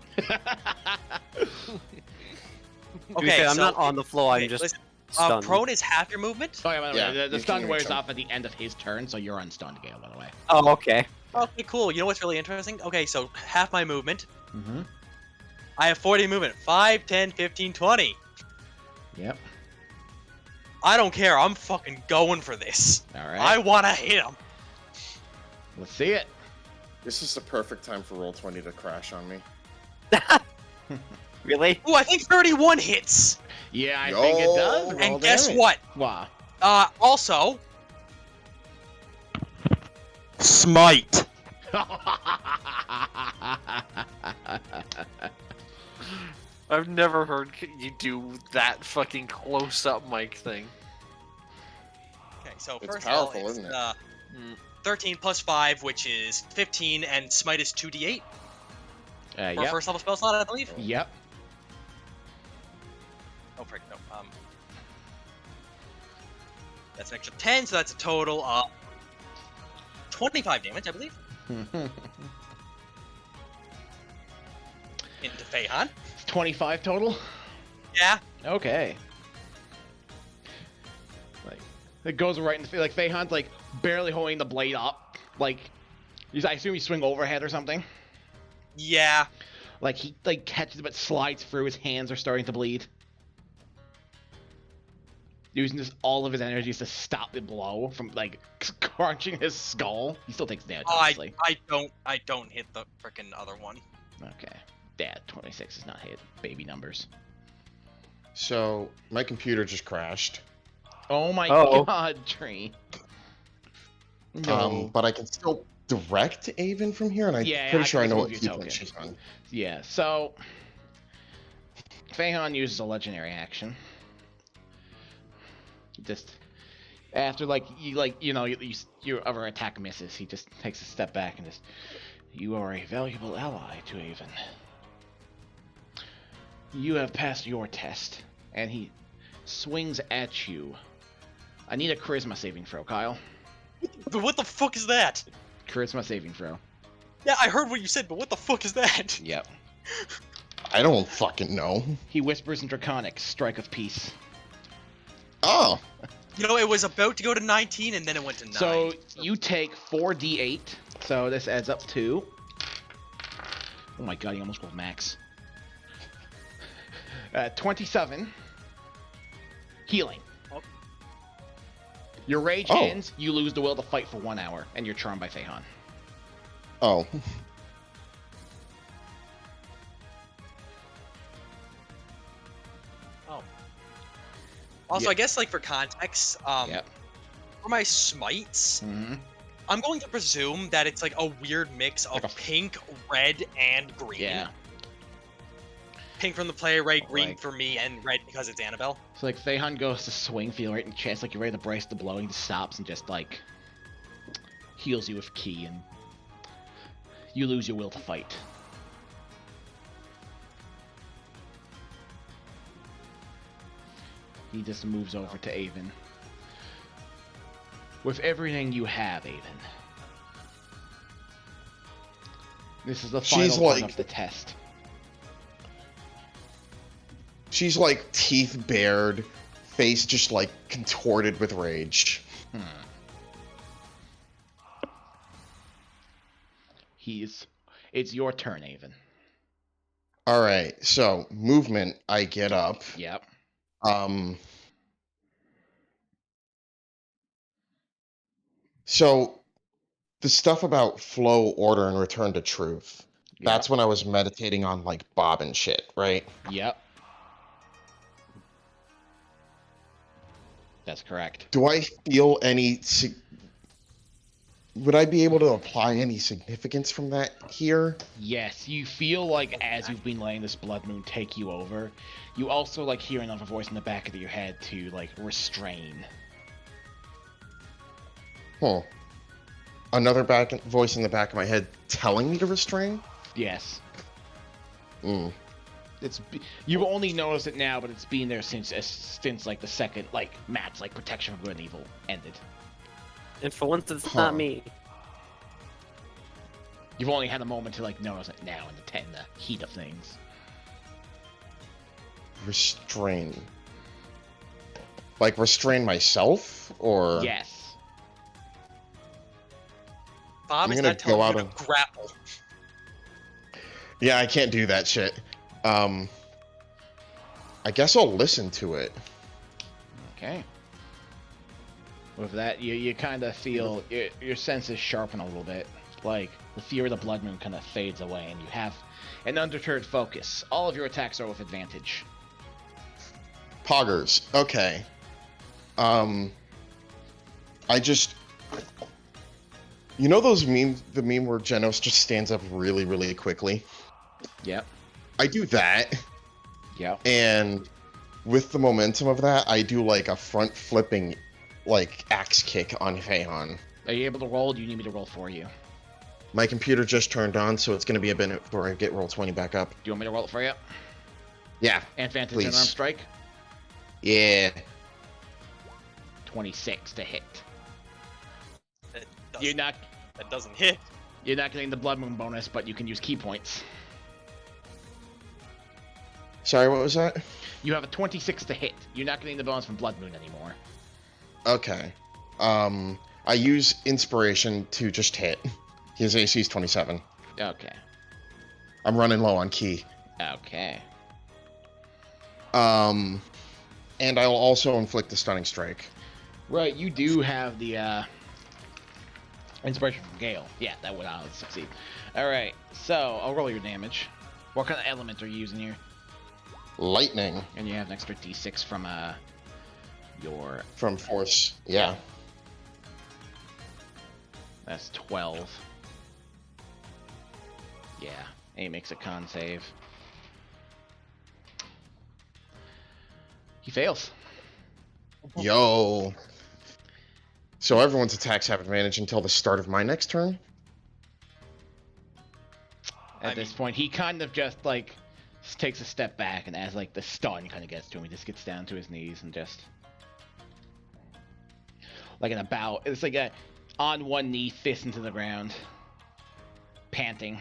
Okay, I'm so not on the floor. I'm okay, just listen, stunned. prone is half your movement. Oh, yeah, by the Yeah, way, the you stun can wears jump. off at the end of his turn, so you're unstunned, Gale, by the way. Oh, okay. Okay, cool. You know what's really interesting? Okay, so half my movement. Mm-hmm. I have 40 movement. 5, 10, 15, 20. Yep. I don't care. I'm fucking going for this. All right. I want to hit him. Let's see it. This is the perfect time for Roll20 to crash on me. Really? Ooh, I think 31 hits. Yeah, I think it does. Yo. Roll And guess damage. what? Wow. Also, smite. I've never heard you do that fucking close-up mic thing. Okay, so It's first powerful, level is isn't it? 13 plus 5, which is 15, and smite is 2d8 for a Yep. first level spell slot, I believe. Yep. Oh, frick, no. That's an extra 10, so that's a total of 25 damage, I believe, into Feihan. 25 total? Yeah. Okay. Like, it goes right in the face. Like, Feihan's, like, barely holding the blade up. Like, I assume you swing overhead or something. Yeah. Like, he, like, catches it but slides through. His hands are starting to bleed. Using just all of his energies to stop the blow from, like, crunching his skull. He still takes damage, obviously. I don't hit the frickin' other one. Okay. Yeah, 26 is not hit. Baby numbers. So my computer just crashed. Oh my Uh-oh. god, Tree. No. But I can still direct Avon from here, and I'm Yeah, pretty I sure I can know move what your key token. point she's on. Yeah, so Feihan uses a legendary action. Just after your other attack misses, he just takes a step back and just, you are a valuable ally to Avon. You have passed your test, and he swings at you. I need a charisma saving throw, Kyle. But what the fuck is that? Charisma saving throw. Yeah, I heard what you said, but what the fuck is that? Yep. I don't fucking know. He whispers in Draconic, strike of peace. Oh, You know, it was about to go to 19, and then it went to 9. So you take 4d8. So this adds up to. Oh my god, he almost goes max. 27. Healing. Oh. Your rage Oh. ends, you lose the will to fight for 1 hour, and you're charmed by Feihan. oh. Also, Yeah. I guess, like, for context, Yep. for my smites, Mm-hmm. I'm going to presume that it's, like, a weird mix of Like a- pink, red, and green. Yeah. Pink from the player, red, green Like- for me, and red because it's Annabelle. So like Feihan goes to swing, feel right in the chest, like you're ready to brace the blow, and he just stops and just like heals you with ki, and you lose your will to fight. He just moves over to Avon. With everything you have, Avon. This is the final She's part like- of the test. She's like teeth bared, face just like contorted with rage. It's your turn, Avon. All right, so movement. I get up. Yep. So the stuff about flow, order, and return to truth. That's when I was meditating on like Bob and shit, right? Yep. That's correct. Do I feel any? Would I be able to apply any significance from that here? Yes, you feel like as you've been letting this blood moon take you over, you also like hear another voice in the back of your head to like restrain. Huh. Another voice in the back of my head telling me to restrain? Yes. Mm. You've only noticed it now, but it's been there since like the second like match, like Protection from Good and Evil ended. And for once, it's Huh. not me. You've only had a moment to like notice it now in the heat of things. Restrain. Like restrain myself, or Yes. Bob I'm is gonna not telling go you out to and- grapple. Yeah, I can't do that shit. I guess I'll listen to it. Okay. With that, you kind of feel your senses sharpen a little bit. Like the fear of the blood moon kind of fades away, and you have an undeterred focus. All of your attacks are with advantage. Poggers. Okay. I just You know those memes, the meme where Genos just stands up really, really quickly? Yep. I do that, Yep. and with the momentum of that, I do like a front flipping, like, axe kick on Feihan. Are you able to roll? Do you need me to roll for you? My computer just turned on, so it's going to be a minute before I get roll 20 back up. Do you want me to roll it for you? Yeah, Advantage please. unarmed strike. Yeah. 26 to hit. That You're doesn't, not. that doesn't hit. You're not getting the blood moon bonus, but you can use key points. Sorry, what was that? You have a 26 to hit. You're not getting the bonus from blood moon anymore. Okay. I use inspiration to just hit. His AC is 27. Okay. I'm running low on key. Okay. And I'll also inflict a stunning strike. Right, you do have the inspiration from Gale. Yeah, that would succeed. Alright, so I'll roll your damage. What kind of element are you using here? Lightning And you have an extra d6 from your... from force. Yeah. That's 12. Yeah, and he makes a con save. He fails. Yo. So everyone's attacks have advantage until the start of my next turn? At this point, he kind of just, like, takes a step back, and as, like, the stun kind of gets to him, he just gets down to his knees and just... like in a bow. It's like a on one knee, fist into the ground, panting.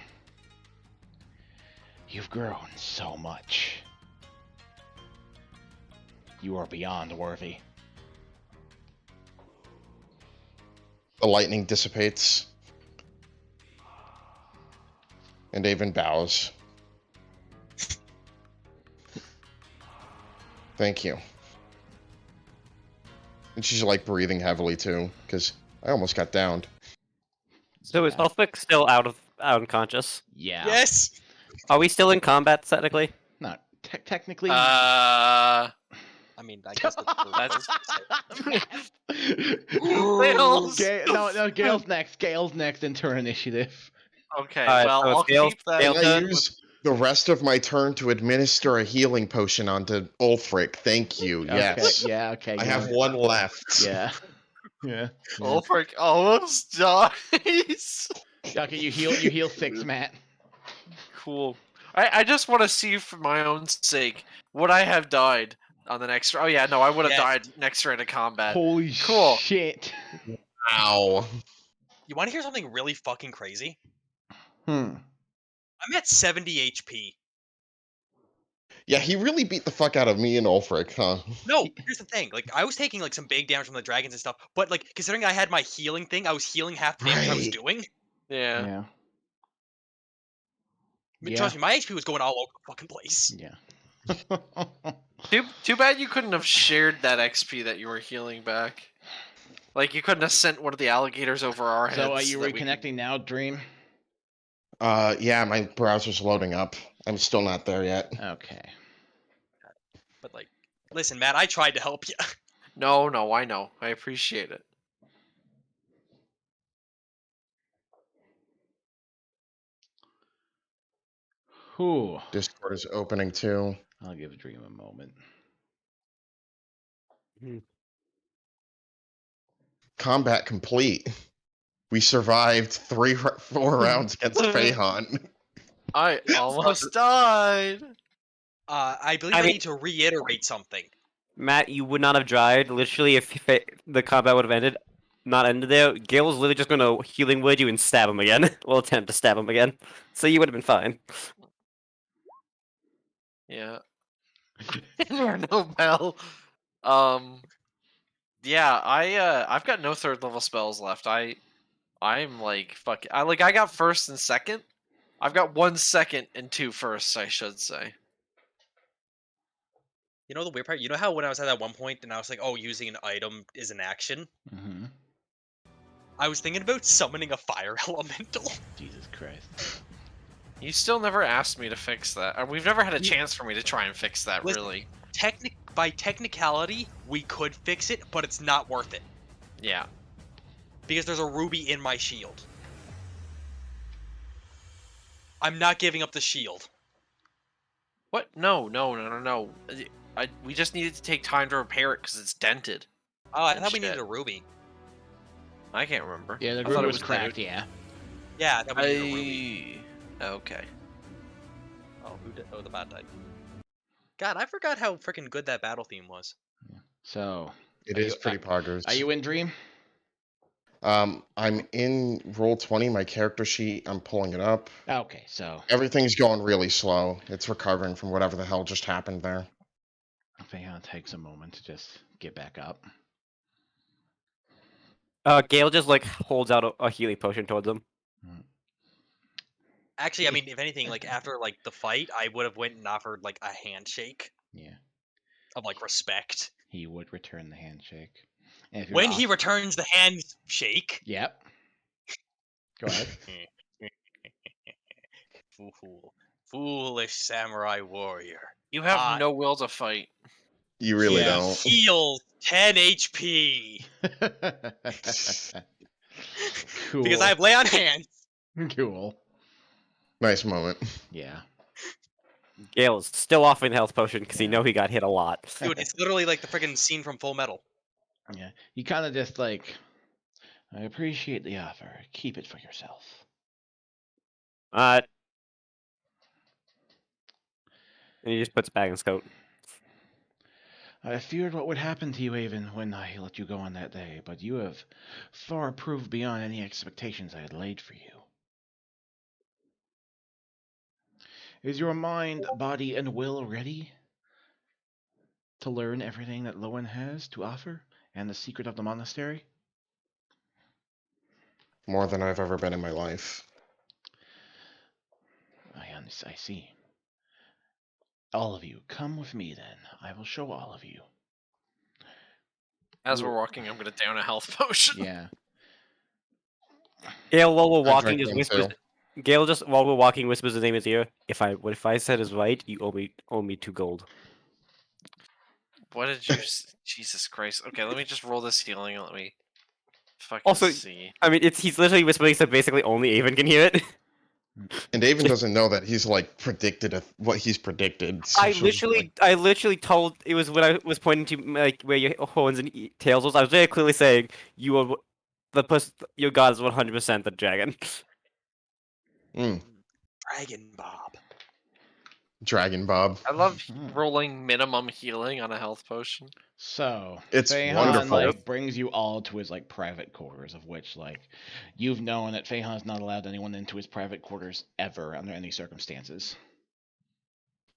You've grown so much. You are beyond worthy. The lightning dissipates. And Avon bows. Thank you. And she's like breathing heavily too, because I almost got downed. So is Ulfric still unconscious? Yeah. Yes. Are we still in combat technically? Not technically. That's I mean, I guess that's Fails. No, Gale's next. Gale's next in turn initiative. Okay. Alright, Well, so I'll Gale's- keep that. Gale's- I turn? use the rest of my turn to administer a healing potion onto Ulfric. Thank you. Yes. Okay, yeah, okay. I yeah. have one left. Yeah. Yeah. Ulfric almost dies. Okay, you heal 6, Matt. Cool. I just want to see for my own sake, would I have died on the next... Oh yeah, no, I would have Yeah. died next round of combat. Holy Cool. shit. Ow. You want to hear something really fucking crazy? Hmm. I'm at 70 HP. Yeah, he really beat the fuck out of me and Ulfric, huh? No, here's the thing. Like, I was taking like some big damage from the dragons and stuff, but like considering I had my healing thing, I was healing half the damage I was Right. doing. Yeah. Yeah. I mean, trust me, my HP was going all over the fucking place. Yeah. Too bad you couldn't have shared that XP that you were healing back. Like, you couldn't have sent one of the alligators over our heads. So are you that we could- reconnecting now, Dream? Yeah, my browser's loading up. I'm still not there yet. Okay. But like, listen, Matt, I tried to help you. No, I know. I appreciate it. Whew. Discord is opening too. I'll give Dream a moment. Combat complete. We survived 4 rounds against Feihan. I almost died. I believe I I mean- need to reiterate something. Matt, you would not have died. Literally, if the combat would have ended there, Gale was literally just going to healing word you and stab him again. Well, attempt to stab him again. So you would have been fine. Yeah. No bell. Yeah, I've got no 3rd level spells left. I'm like I got 1st and 2nd. I've got 1 2nd and 2 firsts, I should say. You know the weird part? You know how when I was at that one point and I was like, oh, using an item is an action? Mm-hmm. I was thinking about summoning a fire elemental. Jesus Christ. You still never asked me to fix that. We've never had a chance for me to try and fix that, Listen. really. By technicality, we could fix it, but it's not worth it. Yeah. because there's a ruby in my shield. I'm not giving up the shield. What? No. We just needed to take time to repair it because it's dented. Oh, I And thought we needed shit. a ruby. I can't remember. Yeah, the I group thought it was was cracked. dented. Yeah. Yeah, I thought we needed a ruby. Okay. Oh, who did? Oh, the bot died. God, I forgot how freaking good that battle theme was. So It Are is you- pretty poggers. are you in Dream? I'm in roll 20, my character sheet. I'm pulling it up. Okay, so Everything's going really slow. It's recovering from whatever the hell just happened there. Fehan takes a moment to just get back up. Gale just like holds out a healing potion towards him. Actually, I mean, if anything, like after like the fight, I would have went and offered like a handshake Yeah, of like respect. he would return the handshake. And if you're When off- he returns the handshake, Yep. Go ahead. foolish samurai warrior. You have Ah. no will to fight. You really Yeah. don't. Heals 10 HP Cool. because I have lay on hands. Cool. Nice moment. Yeah. Gale's still offering the health potion because he Yeah. know he got hit a lot. Dude, it's literally like the freaking scene from Full Metal. Yeah. You kind of just like, I appreciate the offer. Keep it for yourself. And he just puts it back in his coat. I feared what would happen to you, Avon, when I let you go on that day, but you have far proved beyond any expectations I had laid for you. Is your mind, body, and will ready to learn everything that Lowen has to offer and the secret of the monastery? More than I've ever been in my life. I see. All of you, come with me then. I will show all of you. As we're walking, I'm gonna down a health potion. Yeah. Gale, while we're I walking, drank just one whispers. too. Gale just while we're walking whispers his name in his ear. If I said is right, you owe me 2 gold. What did you? Jesus Christ. Okay, let me just roll this healing and let me fucking Also, see. I mean, he's literally whispering, so basically only Avon can hear it. And Avon doesn't know that he's like predicted what he's predicted. So I she'll just, like, literally told it was when I was pointing to like where your horns and tails was. I was very clearly saying you are the person. Your god is 100% the dragon. Dragon Bob. Dragon Bob. I love Mhm. rolling minimum healing on a health potion. So It's Feihan, wonderful. like brings you all to his like private quarters, of which like you've known that Feihan's not allowed anyone into his private quarters ever under any circumstances.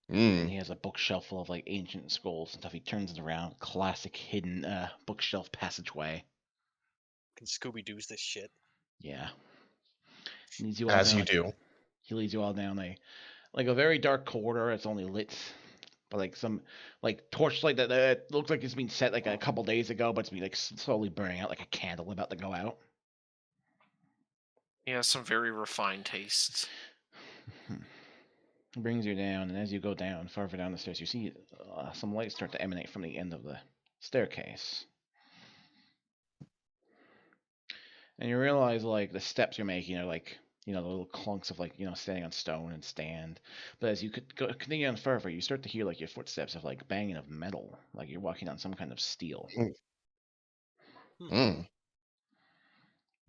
And he has a bookshelf full of like ancient scrolls and stuff. He turns it around, classic hidden bookshelf passageway. Can Scooby Doo's this shit? Yeah. Leads you all As down, you do. He leads you all down a very dark corridor. It's only lit by like some like torchlight that looks like it's been set like a couple days ago, but it's been like slowly burning out like a candle about to go out. He has some very refined tastes. Brings you down, and as you go down, farther down the stairs, you see some light start to emanate from the end of the staircase. And you realize, like, the steps you're making are, like, the little clunks of, like, standing on stone and stand. But as you could continue on further, you start to hear, like, your footsteps of, like, banging of metal, like you're walking on some kind of steel. Mm.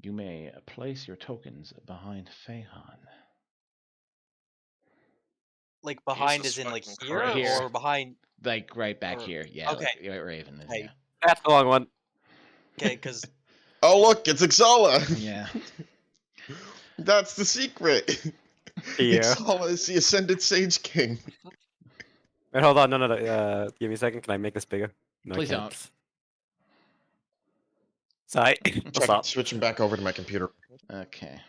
You may place your tokens behind Feihan. Like behind Jesus is in like fucking here, Christ. or behind? Like, right back Or- here. Yeah, okay. like, where Raven is, Hey. That's the wrong one. Okay, because Oh look, it's Ixala. yeah. That's the secret. Yeah. Ixala is the Ascended Sage King. Wait, hold on. No. Give me a second. Can I make this bigger? No, I Please can't. don't. Sorry. What's up? Switching back over to my computer. Okay.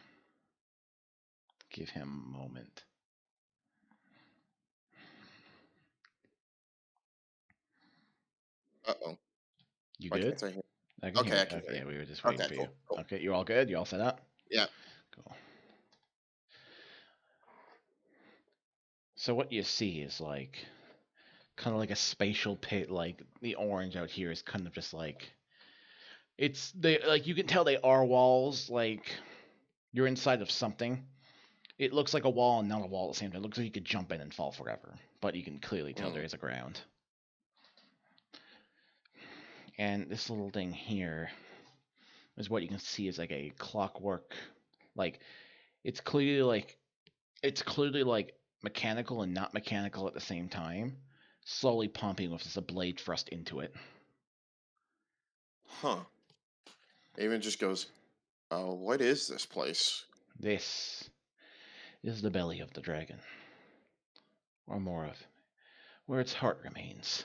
Give him a moment. Uh-oh. You Why good? can't I hear? I can Okay, hear I you. can hear Okay, you. we were just waiting Okay, for cool, you. cool. Okay, you all good? You all set up? Yeah. Cool. So what you see is like kind of like a spatial pit. Like the orange out here is kind of just like It's they like you can tell they are walls. Like you're inside of something. It looks like a wall and not a wall at the same time. It looks like you could jump in and fall forever, but you can clearly tell there is a ground. And this little thing here is what you can see is like a clockwork, like it's clearly like mechanical and not mechanical at the same time, slowly pumping with just a blade thrust into it. Huh. Avon just goes, what is this place? This is the belly of the dragon, or more of, where its heart remains.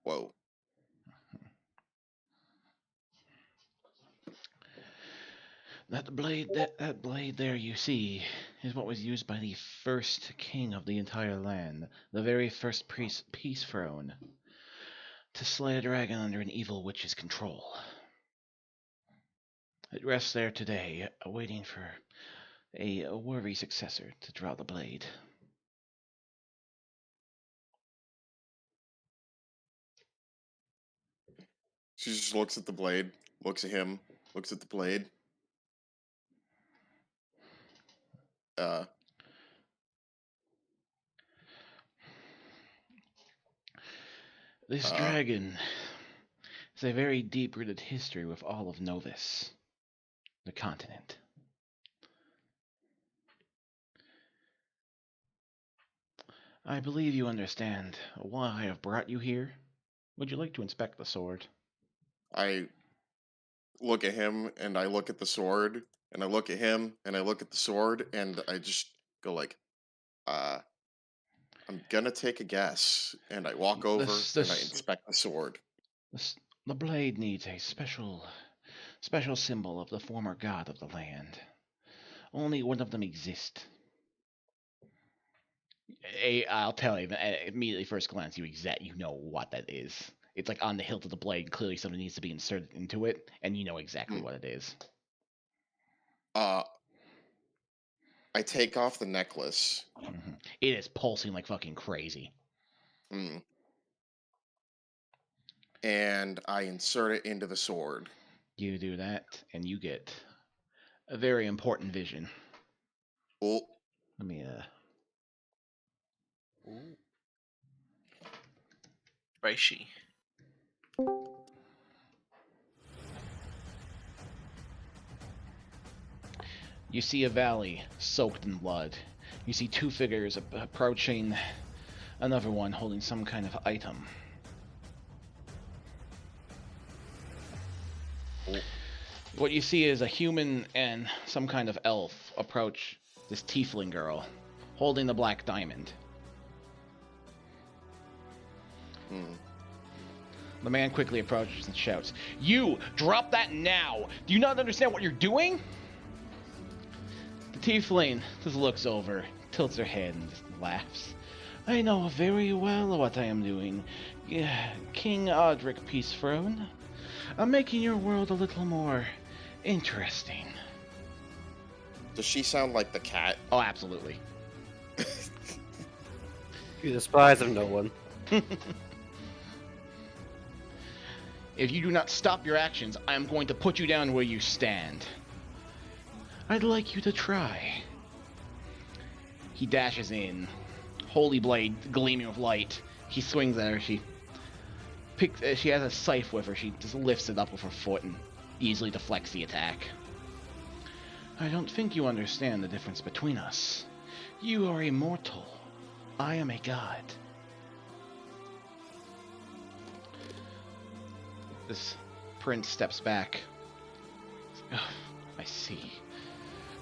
Whoa. That blade there you see is what was used by the first king of the entire land, the very first peace throne, to slay a dragon under an evil witch's control. It rests there today, awaiting for a worthy successor to draw the blade. She just looks at the blade, looks at him, looks at the blade. This dragon has a very deep-rooted history with all of Novus, the continent. I believe you understand why I have brought you here. Would you like to inspect the sword? I look at him, and I look at the sword, and I look at him, and I look at the sword, and I just go like, I'm gonna take a guess. And I walk over, and I inspect the sword. The blade needs a special symbol of the former god of the land. Only one of them exists. I'll tell you, immediately first glance, you know what that is. It's like on the hilt of the blade. Clearly something needs to be inserted into it, and you know exactly what it is. I take off the necklace. Mm-hmm. It is pulsing like fucking crazy. And I insert it into the sword. You do that, and you get a very important vision. Oh. Let me, Reishi. You see a valley soaked in blood. You see two figures approaching another one holding some kind of item. What you see is a human and some kind of elf approach this tiefling girl holding the black diamond. The man quickly approaches and shouts, "You! Drop that now! Do you not understand what you're doing?" The tiefling just looks over, tilts her head, and just laughs. "I know very well what I am doing, King Audric Peace Throne. I'm making your world a little more interesting." Does she sound like the cat? Oh, absolutely. You're the spies of no one. If you do not stop your actions, I am going to put you down where you stand. I'd like you to try. He dashes in, holy blade gleaming with light. He swings at her. She has a scythe with her. She just lifts it up with her foot and easily deflects the attack. I don't think you understand the difference between us. You are a mortal. I am a god. This prince steps back. Oh, I see.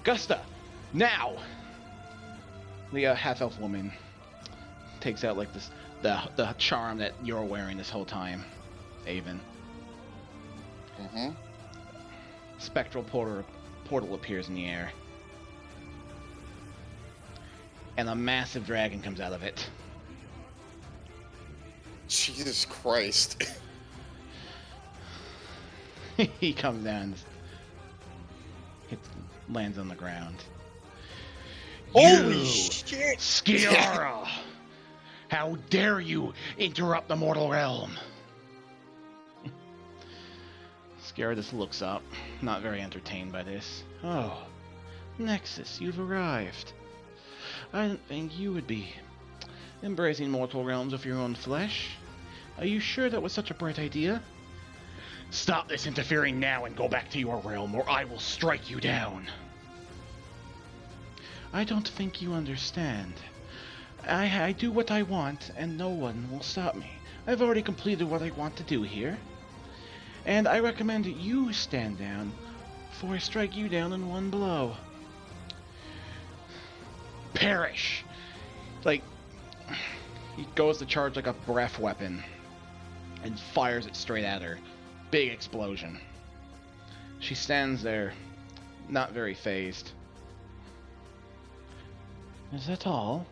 Gusta, now! The half-elf woman takes out like this the charm that you're wearing this whole time, Avon. Spectral portal appears in the air, and a massive dragon comes out of it. Jesus Christ. He comes down, lands on the ground. Holy shit! Skiara! How dare you interrupt the mortal realm? Scaradus looks up, not very entertained by this. Oh, Nexus, you've arrived. I didn't think you would be embracing mortal realms of your own flesh. Are you sure that was such a bright idea? Stop this interfering now and go back to your realm, or I will strike you down. I don't think you understand. I do what I want, and no one will stop me. I've already completed what I want to do here. And I recommend you stand down, for I strike you down in one blow. Perish! Like, he goes to charge like a breath weapon, and fires it straight at her. Big explosion. She stands there, not very phased. Is that all?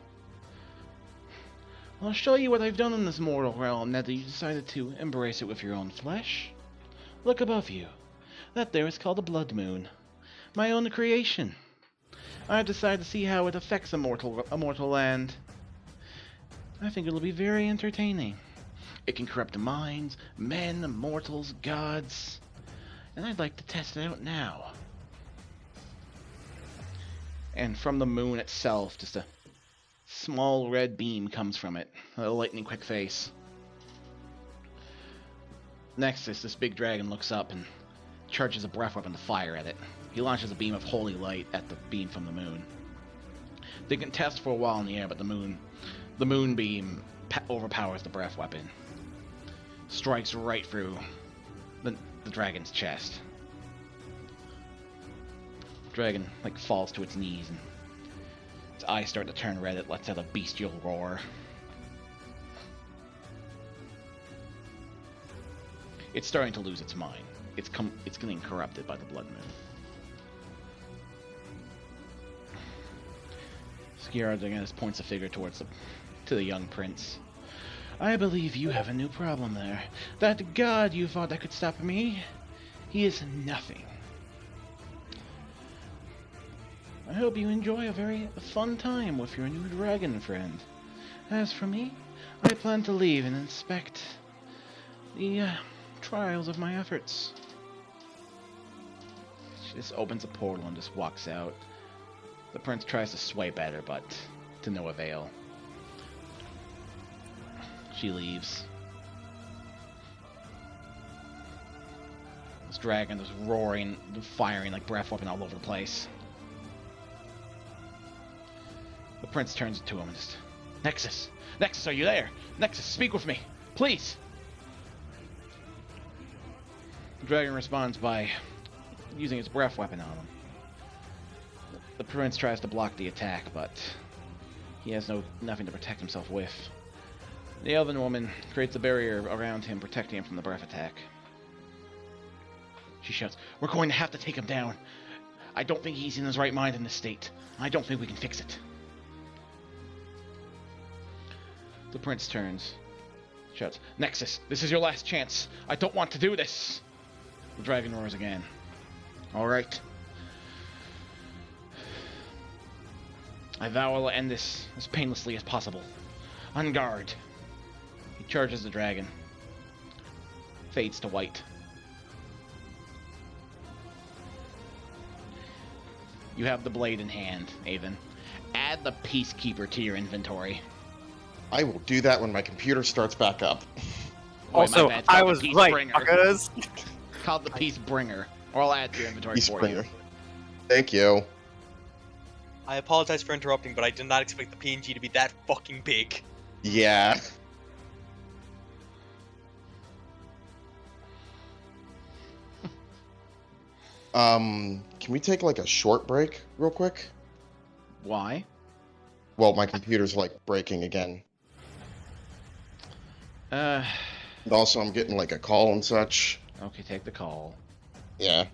I'll show you what I've done in this mortal realm now that you decided to embrace it with your own flesh. Look above you. That there is called a blood moon. My own creation. I've decided to see how it affects a mortal land. I think it'll be very entertaining. It can corrupt minds, men, mortals, gods. And I'd like to test it out now. And from the moon itself, just a small red beam comes from it. A lightning quick face. Nexus, this big dragon, looks up and charges a breath weapon to fire at it. He launches a beam of holy light at the beam from the moon. They can test for a while in the air, but the moon beam overpowers the breath weapon. Strikes right through the dragon's chest. Dragon falls to its knees, and its eyes start to turn red. It lets out a bestial roar. It's starting to lose its mind. It's getting corrupted by the blood moon. Sciarra again points a finger to the young prince. I believe you have a new problem there. That god you thought that could stop me, he is nothing. I hope you enjoy a very fun time with your new dragon friend. As for me, I plan to leave and inspect the trials of my efforts. She just opens a portal and just walks out. The prince tries to swipe at her, but to no avail. She leaves. This dragon is roaring, firing like breath weapon all over the place. The prince turns to him and just, Nexus! Nexus, are you there? Nexus, speak with me! Please! The dragon responds by using its breath weapon on him. The prince tries to block the attack, but he has nothing to protect himself with. The elven woman creates a barrier around him, protecting him from the breath attack. She shouts, We're going to have to take him down. I don't think he's in his right mind in this state. I don't think we can fix it. The prince turns, shouts, Nexus, this is your last chance. I don't want to do this. The dragon roars again. Alright. I vow I will end this as painlessly as possible. On guard. He charges the dragon. Fades to white. You have the blade in hand, Avon. Add the Peacekeeper to your inventory. I will do that when my computer starts back up. Oh, wait, my Also, bad. It's I called was the right, Peacebringer. fuckers. It's called the Peacebringer. Or I'll add to your inventory Peace for bringer. you. Thank you. I apologize for interrupting, but I did not expect the PNG to be that fucking big. Yeah. Can we take a short break real quick? Why? Well, my computer's breaking again. And also I'm getting a call and such. Okay, take the call. Yeah.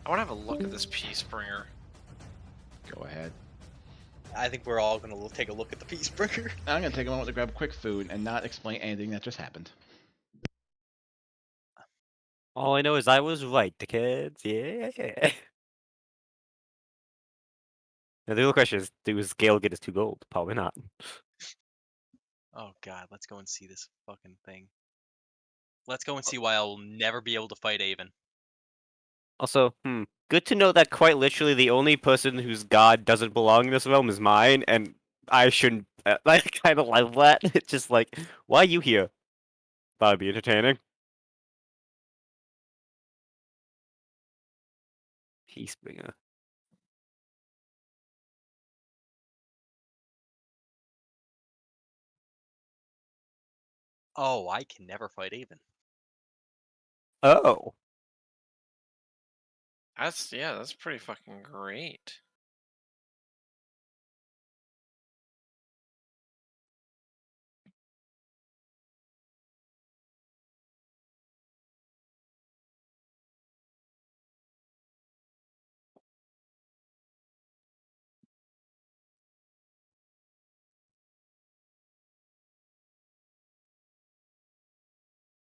I want to have a look at this Peacebringer. Go ahead. I think we're all gonna take a look at the Peacebringer. I'm gonna take a moment to grab quick food and not explain anything that just happened. All I know is I was right, the kids. Yeah. Now, the real question is, does Gale get his 2 gold? Probably not. Oh god, let's go and see this fucking thing. Let's go and see why I'll never be able to fight Avon. Also, good to know that quite literally the only person whose god doesn't belong in this realm is mine, and I shouldn't. I kind of like that. It's just like, why are you here? That'd be entertaining. Peacebringer. Oh, I can never fight Avon. Oh. That's pretty fucking great.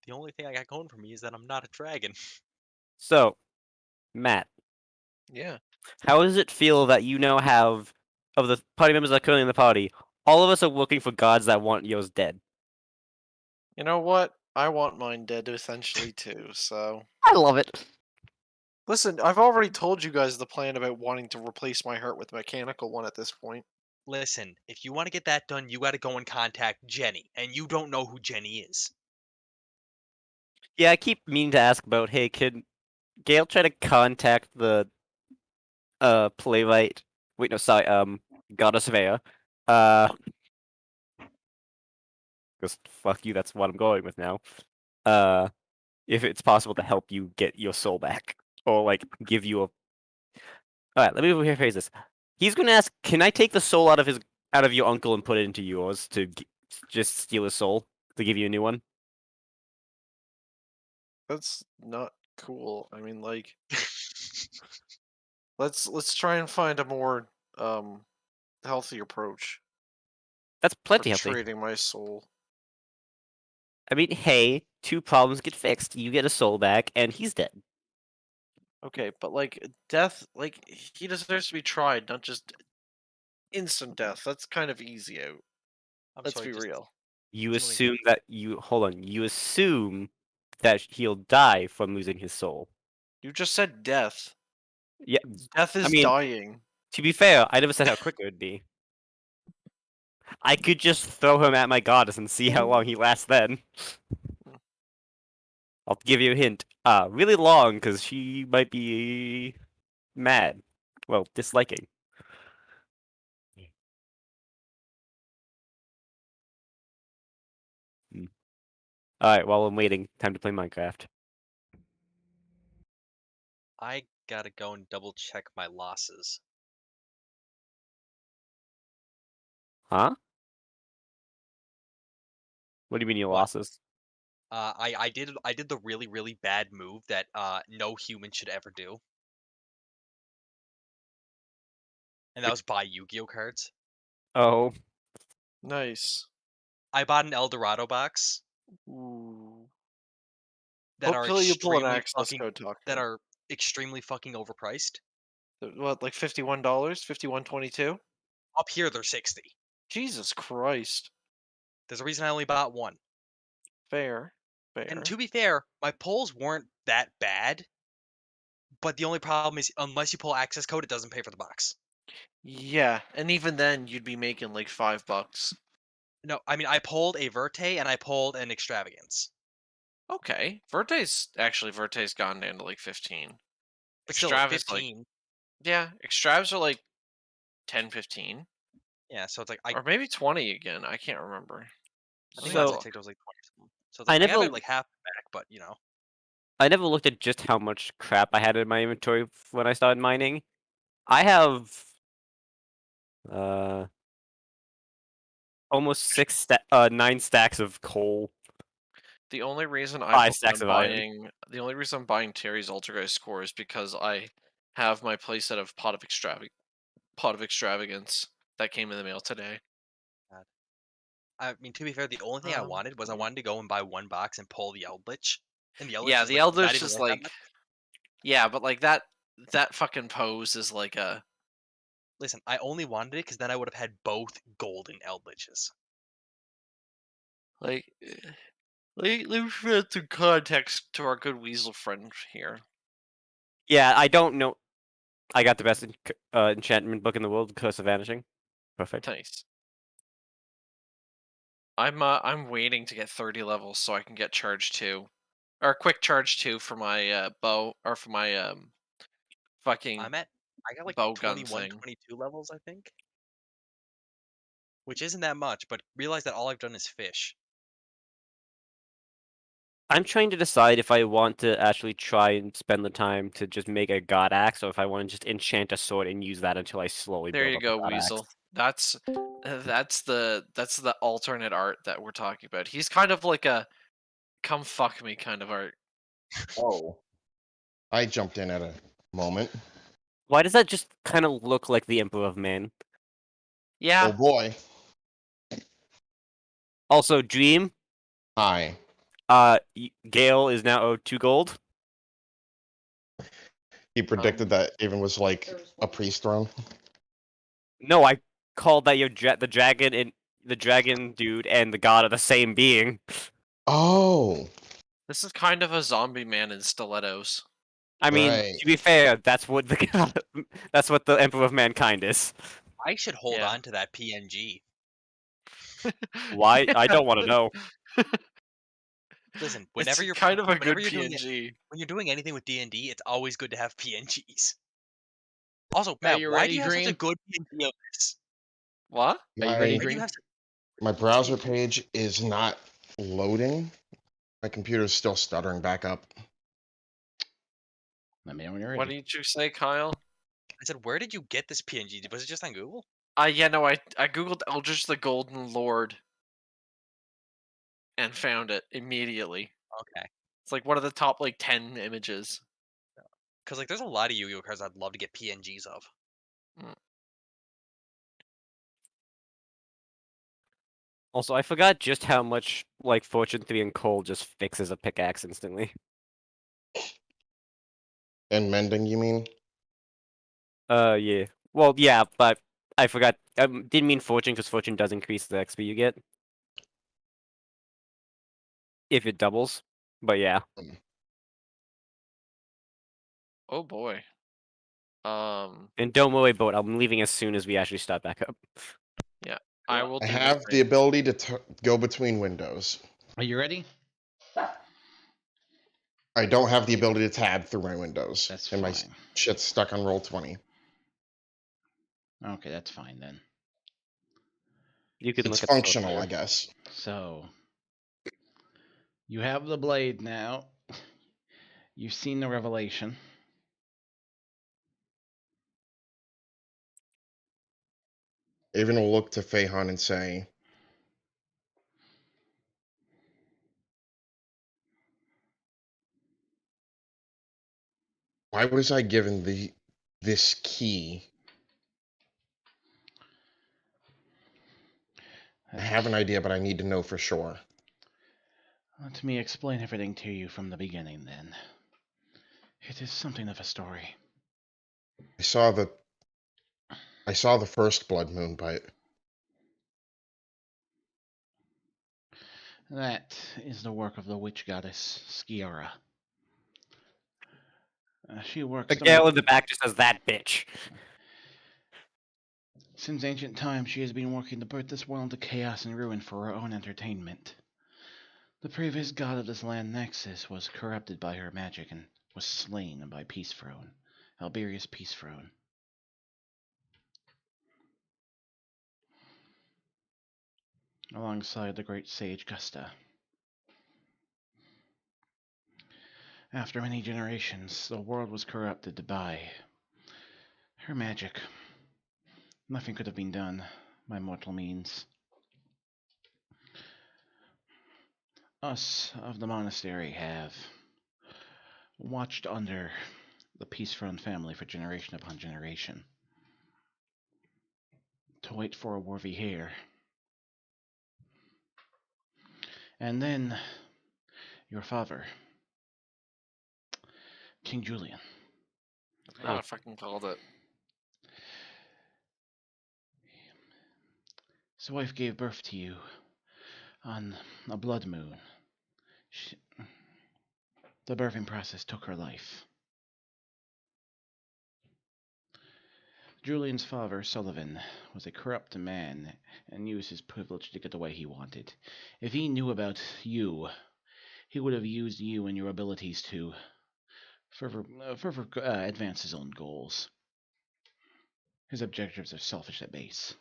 The only thing I got going for me is that I'm not a dragon. So, Matt, Yeah. how does it feel that you now have, of the party members that are currently in the party, all of us are looking for gods that want yours dead? You know what? I want mine dead essentially too, so. I love it. Listen, I've already told you guys the plan about wanting to replace my heart with a mechanical one at this point. Listen, if you want to get that done, you got to go and contact Jenny, and you don't know who Jenny is. Yeah, I keep meaning to ask about, hey, can Gail try to contact the playwright? Wait, no, sorry, goddess Vea. Because fuck you, that's what I'm going with now. If it's possible to help you get your soul back, or like give you a. All right, let me rephrase this. He's gonna ask, "Can I take the soul out of your uncle and put it into yours to just steal his soul to give you a new one?" That's not cool. I mean, like, let's try and find a more healthy approach That's for plenty healthy. trading my soul. I mean, hey, two problems get fixed. You get a soul back, and he's dead. Okay, but like death, like he deserves to be tried, not just instant death. That's kind of easy out. I'm Let's sorry, be just real. You There's only- assume that you hold on. You assume that he'll die from losing his soul. You just said death. Yeah, Death is mean- dying. to be fair, I never said how quick it would be. I could just throw him at my goddess and see how long he lasts then. I'll give you a hint. Really long, because she might be mad. Well, disliking. Alright, while I'm waiting, time to play Minecraft. I gotta go and double check my losses. Huh? What do you mean your What? losses? I did the really bad move that no human should ever do, and that was buy Yu-Gi-Oh cards. Oh. Nice. I bought an El Dorado box Ooh. that are Hopefully you pull an extremely access fucking code talk. that are extremely fucking overpriced. What, like $51? $51.22? Up here they're 60. Jesus Christ. There's a reason I only bought one. Fair. Fair. And to be fair, my pulls weren't that bad. But the only problem is, unless you pull access code, it doesn't pay for the box. Yeah, and even then you'd be making like $5. No, I mean I pulled a Verte and I pulled an Extravagance. Okay. Verte's gone down to like 15. But still, like Extrav is like 15. yeah, extravs are like 10, 15. Yeah, so it's like Or maybe 20 again. I can't remember. I think So- last I checked it was like 20 something. So it's like, I have it like half back, but you know. I never looked at just how much crap I had in my inventory when I started mining. I have almost 9 stacks of coal. The only reason 5 stacks of iron. the only reason I'm buying Terry's Altergeist score is because I have my playset of Pot of Extravagance that came in the mail today. I mean, to be fair, the only thing I wanted was I wanted to go and buy one box and pull the Eldritch. And the Eldritch Yeah, is, the like, not Eldritch even is worth that like much. yeah, but like that fucking pose is like a Listen, I only wanted it because then I would have had both golden Eldritches. like Let me put some context to our good weasel friend here. Yeah, I don't know. I got the best enchantment book in the world, Curse of Vanishing. Perfect. Nice. I'm waiting to get 30 levels so I can get charge 2. Or quick charge 2 for my bow, or for my fucking I got like bow gun 21, thing. 22 levels, I think. Which isn't that much, but realize that all I've done is fish. I'm trying to decide if I want to actually try and spend the time to just make a god axe, or if I want to just enchant a sword and use that until I slowly There build you up go, a god Weasel. axe. That's the alternate art that we're talking about. He's kind of like a come fuck me kind of art. Oh, I jumped in at a moment. Why does that just kind of look like the Emperor of Man? Yeah. Oh boy. Also, Dream. Hi. Gale is now owed 2 gold. He predicted that even was like a priest throne. No, I called that the dragon and the dragon dude and the god are the same being. Oh, This is kind of a zombie man in stilettos. I mean, right. to be fair, that's what that's what the Emperor of Mankind is. I should hold Yeah. on to that PNG. Why? I don't want to know. Listen, It's whenever you're kind of a whenever good you're doing it, PNG. when you're doing anything with D&D, it's always good to have PNGs. Also, Are Matt, you why ready, do you have such a Dream? good PNG of this? What? Are you ready, My Why do you Dream? have my browser page is not loading. My computer's still stuttering back up. Let me know when you're What ready. did you say, Kyle? I said, where did you get this PNG? Was it just on Google? Yeah, no, I googled Eldritch the Golden Lord and found it immediately. Okay. It's like one of the top like 10 images. Because like, there's a lot of Yu-Gi-Oh cards I'd love to get PNGs of. Also, I forgot just how much like Fortune 3 and Coal just fixes a pickaxe instantly. And mending, you mean? Yeah. Well, yeah, but I forgot. Didn't mean Fortune because Fortune does increase the XP you get if it doubles. But yeah. Oh boy. And don't worry, boat. I'm leaving as soon as we actually start back up. Yeah, I will I do have the same. ability to go between windows. Are you ready? I don't have the ability to tab through my windows. That's and my fine. shit's stuck on roll 20. Okay, that's fine then. You can It's look at the functional, I software. guess. So, you have the blade now. You've seen the revelation. Avon will look to Feihan and say, why was I given this key? I have an idea, but I need to know for sure. Let me explain everything to you from the beginning then. It is something of a story. I saw the first blood moon, but That is the work of the witch goddess Skiara. She works The gal in the back just says that bitch. Since ancient times, she has been working to birth this world into chaos and ruin for her own entertainment. The previous god of this land, Nexus, was corrupted by her magic and was slain by Peace Throne, Alberius Peace Throne. Alongside the great sage Gusta. After many generations, the world was corrupted by her magic. Nothing could have been done by mortal means. Us of the monastery have watched under the Peace Throne family for generation upon generation to wait for a worthy heir. And then your father, King Julian. I fucking called it. His wife gave birth to you on a blood moon The birthing process took her life. Julian's father, Sullivan, was a corrupt man and used his privilege to get the way he wanted. If he knew about you, he would have used you and your abilities to further advance his own goals. His objectives are selfish at base.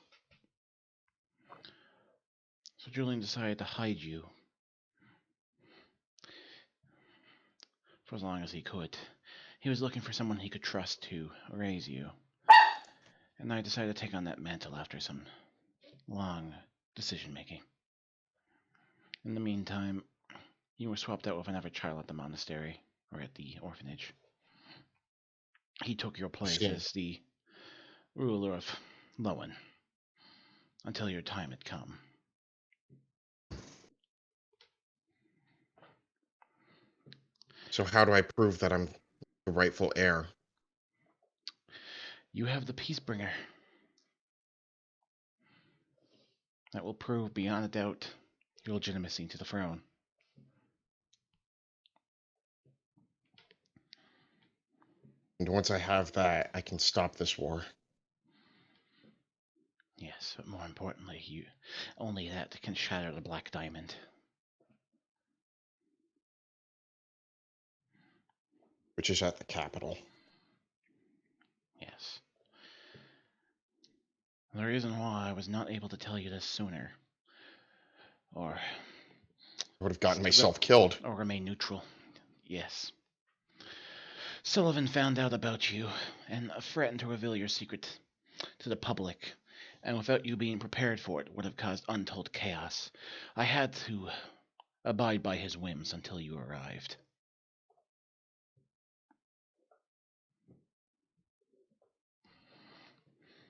So Julian decided to hide you for as long as he could. He was looking for someone he could trust to raise you. And I decided to take on that mantle after some long decision making. In the meantime, you were swapped out with another child at the monastery, or at the orphanage. He took your place as the ruler of Lowen, until your time had come. So how do I prove that I'm the rightful heir? You have the Peacebringer. That will prove beyond a doubt your legitimacy to the throne. And once I have that, I can stop this war. Yes, but more importantly, only that can shatter the Black Diamond. Which is at the capital. Yes. The reason why I was not able to tell you this sooner, or I would have gotten myself killed. Or remain neutral. Yes. Sullivan found out about you and threatened to reveal your secret to the public, and without you being prepared for it would have caused untold chaos. I had to abide by his whims until you arrived.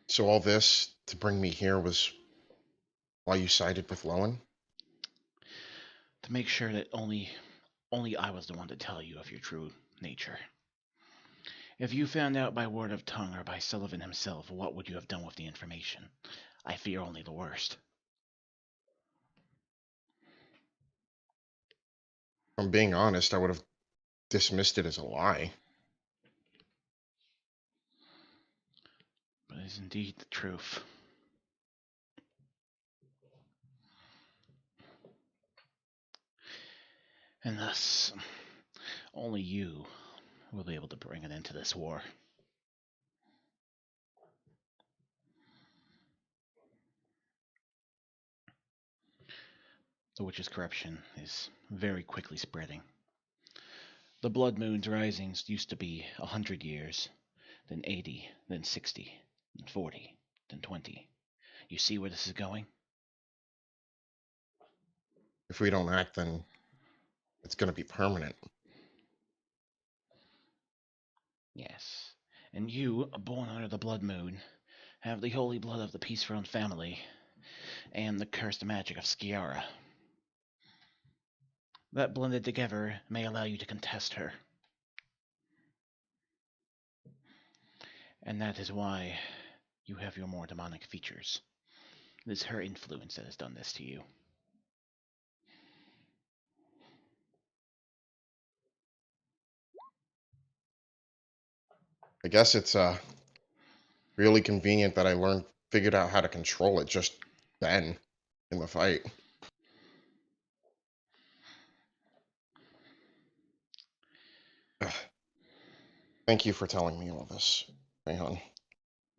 So all this to bring me here was why you sided with Lowen? To make sure that only I was the one to tell you of your true nature. If you found out by word of tongue or by Sullivan himself, what would you have done with the information? I fear only the worst. If I'm being honest, I would have dismissed it as a lie. But it is indeed the truth. And thus, only you will be able to bring an end to this war. The witch's corruption is very quickly spreading. The blood moon's risings used to be 100 years, then 80, then 60, then 40, then 20. You see where this is going? If we don't act, then it's going to be permanent. Yes. And you, born under the blood moon, have the holy blood of the Peace Throne family and the cursed magic of Skiara. That blended together may allow you to contest her. And that is why you have your more demonic features. It is her influence that has done this to you. I guess it's really convenient that I figured out how to control it just then in the fight. Ugh. Thank you for telling me all this, Rayhan.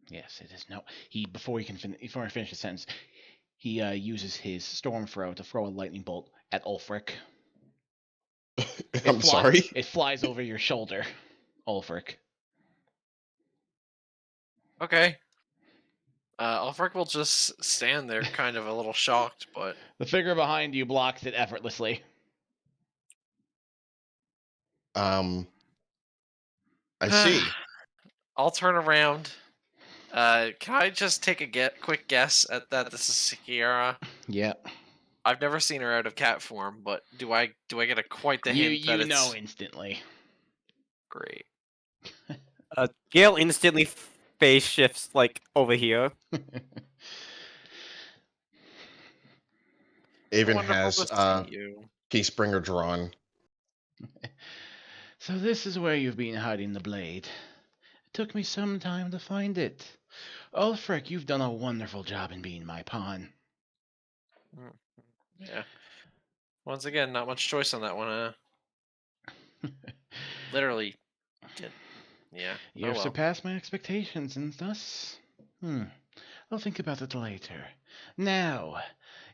Yes, it is no. Before I finish the sentence, he uses his storm throw to throw a lightning bolt at Ulfric. I'm sorry? It flies over your shoulder, Ulfric. Okay. Ulfric will just stand there, kind of a little shocked, but The figure behind you blocks it effortlessly. I see. I'll turn around. Can I just take a quick guess at that? This is Skiara. Yeah. I've never seen her out of cat form, but do I get a quite the hint that You it's know instantly. great? Gale instantly face shifts like over here. Avon Wonderful has to see you. Keyspring drawn. So this is where you've been hiding the blade. It took me some time to find it. Ulfric, you've done a wonderful job in being my pawn. Yeah. Once again, not much choice on that one. Literally. Yeah. You've oh well. surpassed my expectations, and thus... I'll think about it later. Now,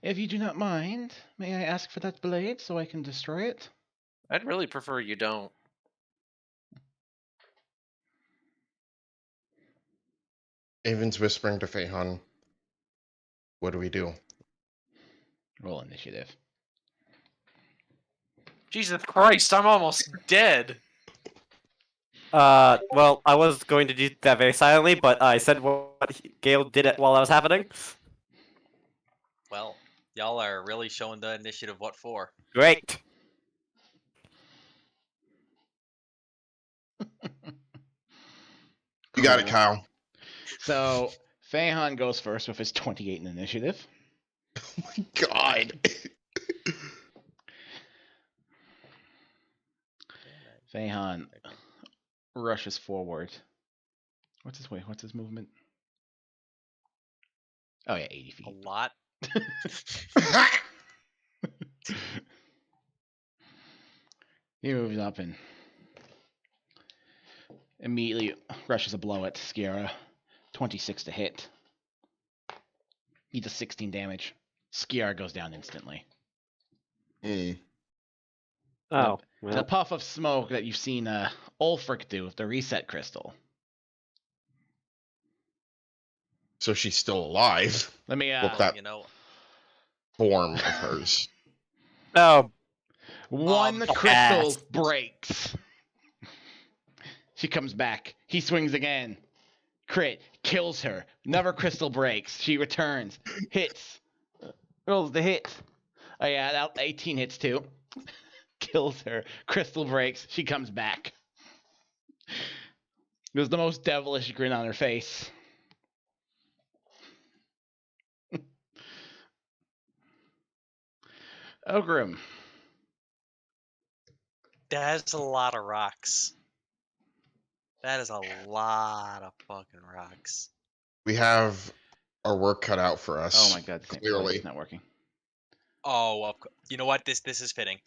if you do not mind, may I ask for that blade so I can destroy it? I'd really prefer you don't. Avon's whispering to Feihan. What do we do? Roll initiative. Jesus Christ, I'm almost dead. Well, I was going to do that very silently, but I said what Gale did it while that was happening. Well, y'all are really showing the initiative what for. Great. You got it, Cool. Kyle. So, Feihan goes first with his 28 in initiative. Oh my god. Feihan rushes forward. What's his movement? Oh yeah, 80 feet. A lot. He moves up and immediately rushes a blow at Skiara. 26 to hit. He does 16 damage. Skiara goes down instantly. Hmm. Oh, It's a well. puff of smoke that you've seen Ulfric do with the reset crystal. So she's still alive. Let me Well, that- You know, Form of hers. Oh, one crystal yes. breaks. She comes back. He swings again. Crit. Kills her. Another crystal breaks. She returns. Hits. Rolls the hit. Oh yeah, that 18 hits too. Kills her. Crystal breaks. She comes back. There's the most devilish grin on her face. Ogrim. that's a lot of rocks. That is a lot of fucking rocks. We have our work cut out for us. Oh my god, Clearly. it's not working. Oh, you know what? This is fitting.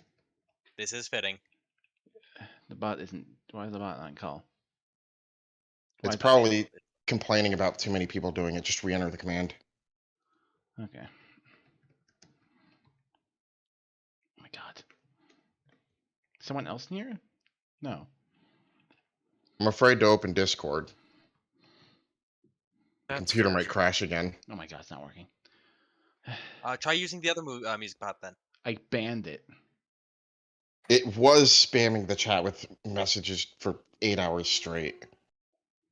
This is fitting. The bot isn't. Why is the bot not call? It's Why- probably complaining about too many people doing it. Just re-enter the command. Okay. Oh my god. Someone else near? No. I'm afraid to open Discord. That's Computer fair. might crash again. Oh my god, it's not working. Try using the other music bot then. I banned it. It was spamming the chat with messages for 8 hours straight.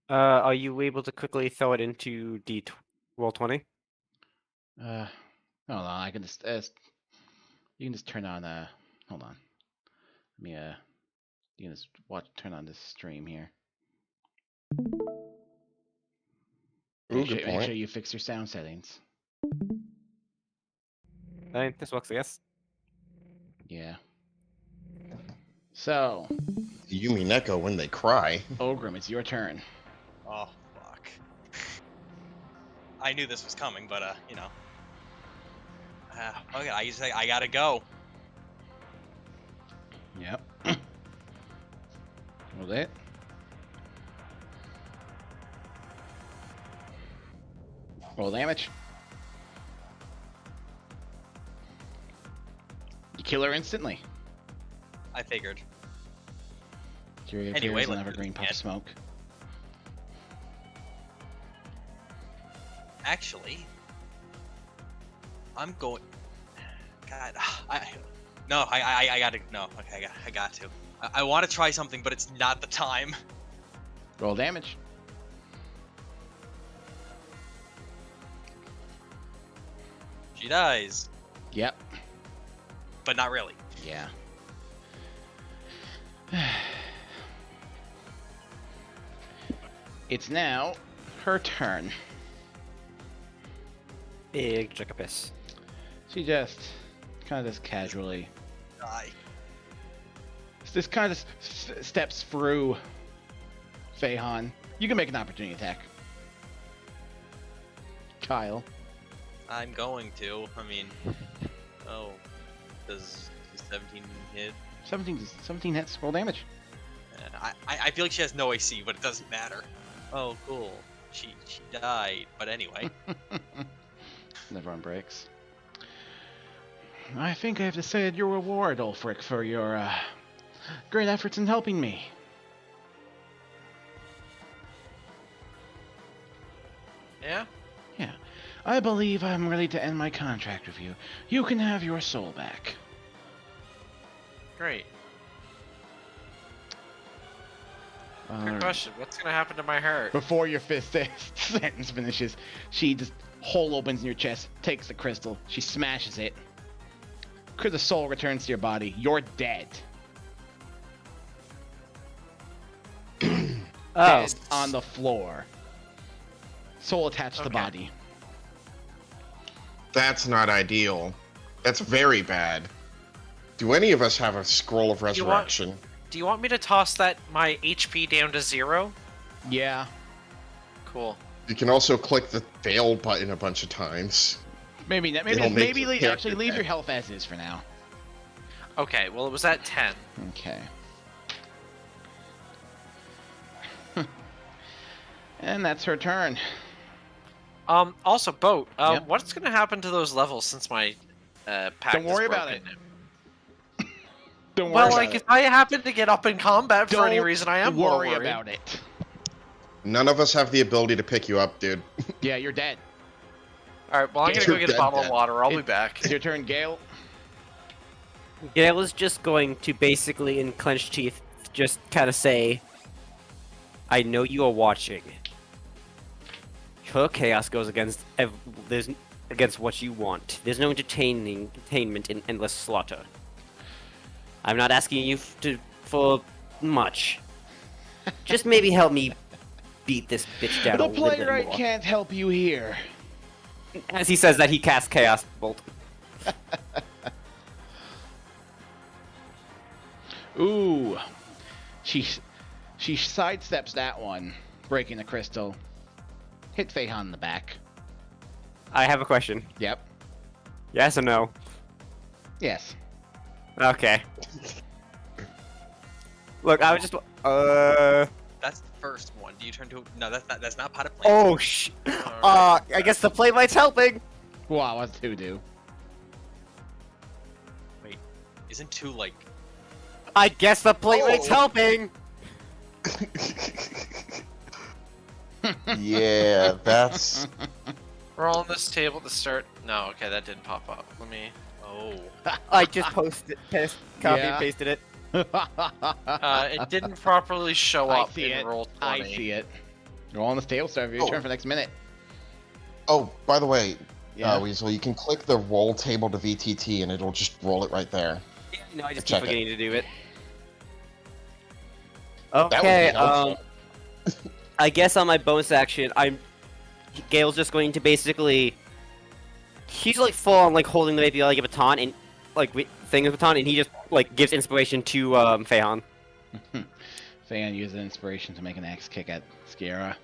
are you able to quickly throw it into roll 20? Hold on, I can just you can just turn on hold on. Let me you can just turn on this stream here. Ooh, Make good sure point. you fix your sound settings. This works, I guess. Yeah. So, Yumi Neko when they cry. Ogrim, it's your turn. Oh fuck. I knew this was coming, but you know. Okay, I gotta go. Yep. Roll it. Roll damage. You kill her instantly. I figured. Here Anyway, appears an let's do evergreen this puff of again. smoke. Actually, I'm going. God, I gotta no. Okay, I got to. I want to try something, but it's not the time. Roll damage. She dies, Yep. but not really. Yeah. It's now her turn. Big Jacobus. She just kind of casually die. This kind of steps through Feihan. You can make an opportunity attack. Kyle. I'm going to. I mean, oh, does 17 hit? 17 hits. Roll damage. I feel like she has no AC, but it doesn't matter. Oh, cool. She died, but anyway. Everyone breaks. I think I have decided your reward, Ulfric, for your great efforts in helping me. Yeah? Yeah. I believe I'm ready to end my contract with you. You can have your soul back. Great. Good Alright. question. What's gonna happen to my heart? Before your fifth sentence finishes, she just hole opens in your chest, takes the crystal, she smashes it. The soul returns to your body. You're dead. Oh. Dead on the floor. Soul attached to the Okay. body. That's not ideal. That's very bad. Do any of us have a scroll of You want- resurrection? Do you want me to toss my HP down to 0? Yeah. Cool. You can also click the fail button a bunch of times. Maybe not. It'll make Maybe your actually character leave your dead. health as is for now. Okay, well it was at 10. Okay. And that's her turn. Also, Boat, Yep. what's gonna happen to those levels since my pack Don't worry is about broken? Don't worry Well, about like, it. if I happen to get up in combat for any Don't reason, I am more worry worried. about it. None of us have the ability to pick you up, dude. Yeah, you're dead. Alright, well, I'm gonna You're go get a dead, bottle of dead. water. I'll be It- back. It's your turn, Gale. Gale is just going to basically, in clenched teeth, just kind of say, I know you are watching. Her chaos goes against against what you want. There's no entertainment in endless slaughter. I'm not asking you for much. Just maybe help me beat this bitch down The a little bit playwright more. can't help you here. As he says that, he casts Chaos Bolt. Ooh. She sidesteps that one, breaking the crystal. Hit Feihan in the back. I have a question. Yep. Yes or no? Yes. Okay. Look, I was just. That's the first one. Do you turn to? No, that's not pot of plant. Oh I guess the playwright's helping. Wow, what's 2 do? Wait, isn't 2 like? I guess the playwright's Oh. helping. Yeah, that's... Roll on this table to start. No, okay, that didn't pop up. Let me. Oh. I just copy Yeah. and pasted it. It didn't properly show I up see in it. roll 20. I see it. Roll on the table, start your Oh. turn for next minute. Oh, by the way, Yeah. Weasel, you can click the roll table to VTT and it'll just roll it right there. No, I just Check keep it. forgetting to do it. That would be Okay, helpful. I guess on my bonus action, Gale's just going to basically. He's like full on like holding maybe like a baton and like thing of baton, and he just like gives inspiration to Feihan. Fan uses inspiration to make an axe kick at Skiera.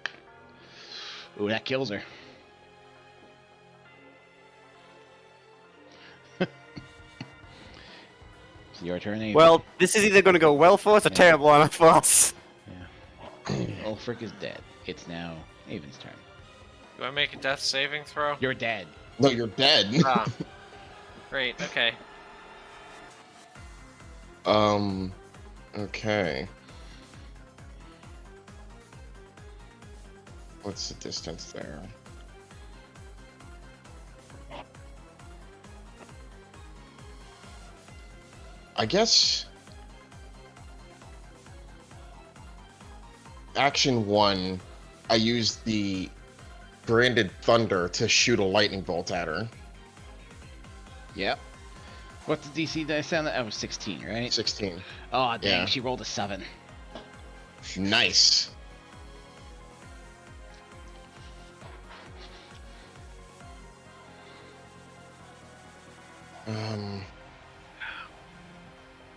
Ooh, that kills her. It's your turn, Ava. Well, this is either going to go well for us or Yeah. terrible on for us. Ulfric is dead. It's now Aven's turn. Do I make a death saving throw? You're dead. No, you're dead. Ah. Great, okay. Okay. What's the distance there? I guess action 1, I used the branded thunder to shoot a lightning bolt at her. Yep. What's the DC dice on that? That was 16, right? 16. Oh, dang, Yeah. she rolled a 7. Nice.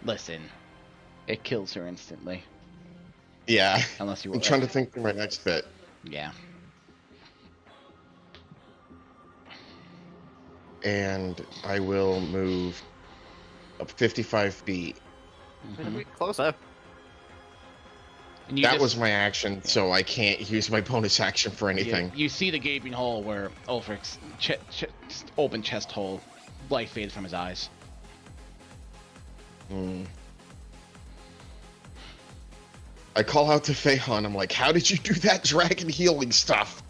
Listen, it kills her instantly. Yeah. Unless you I'm trying to think through my next bit. Yeah. And I will move up 55 feet. Mhm. Closer. And you That just- was my action, so I can't use my bonus action for anything. You see the gaping hole where Ulfric's open chest hole, light faded from his eyes. Hmm. I call out to Feihan. I'm like, how did you do that dragon healing stuff?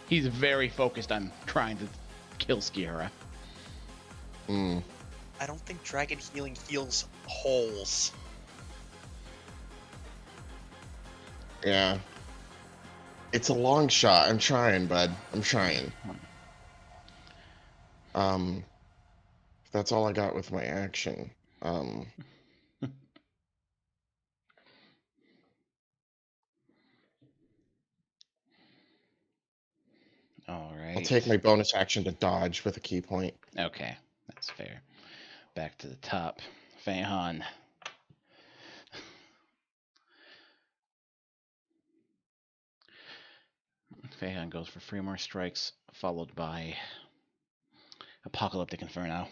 He's very focused on trying to kill Skiara. Hmm. I don't think dragon healing heals holes. Yeah. It's a long shot. I'm trying, bud. I'm trying. That's all I got with my action. All right. I'll take my bonus action to dodge with a key point. Okay, that's fair. Back to the top. Feihan. Feihan goes for 3 more strikes, followed by Apocalyptic Inferno.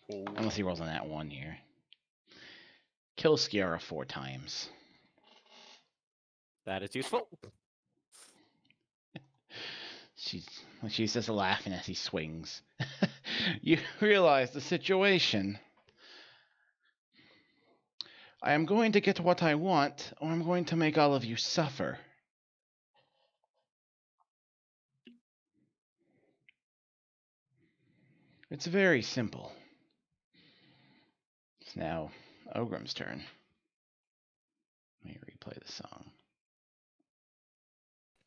Unless he rolls on that one here. Kill Skiara 4 times. That is useful. She's just laughing as he swings. You realize the situation. I am going to get what I want, or I'm going to make all of you suffer. It's very simple. It's now Ogrim's turn. Let me replay the song.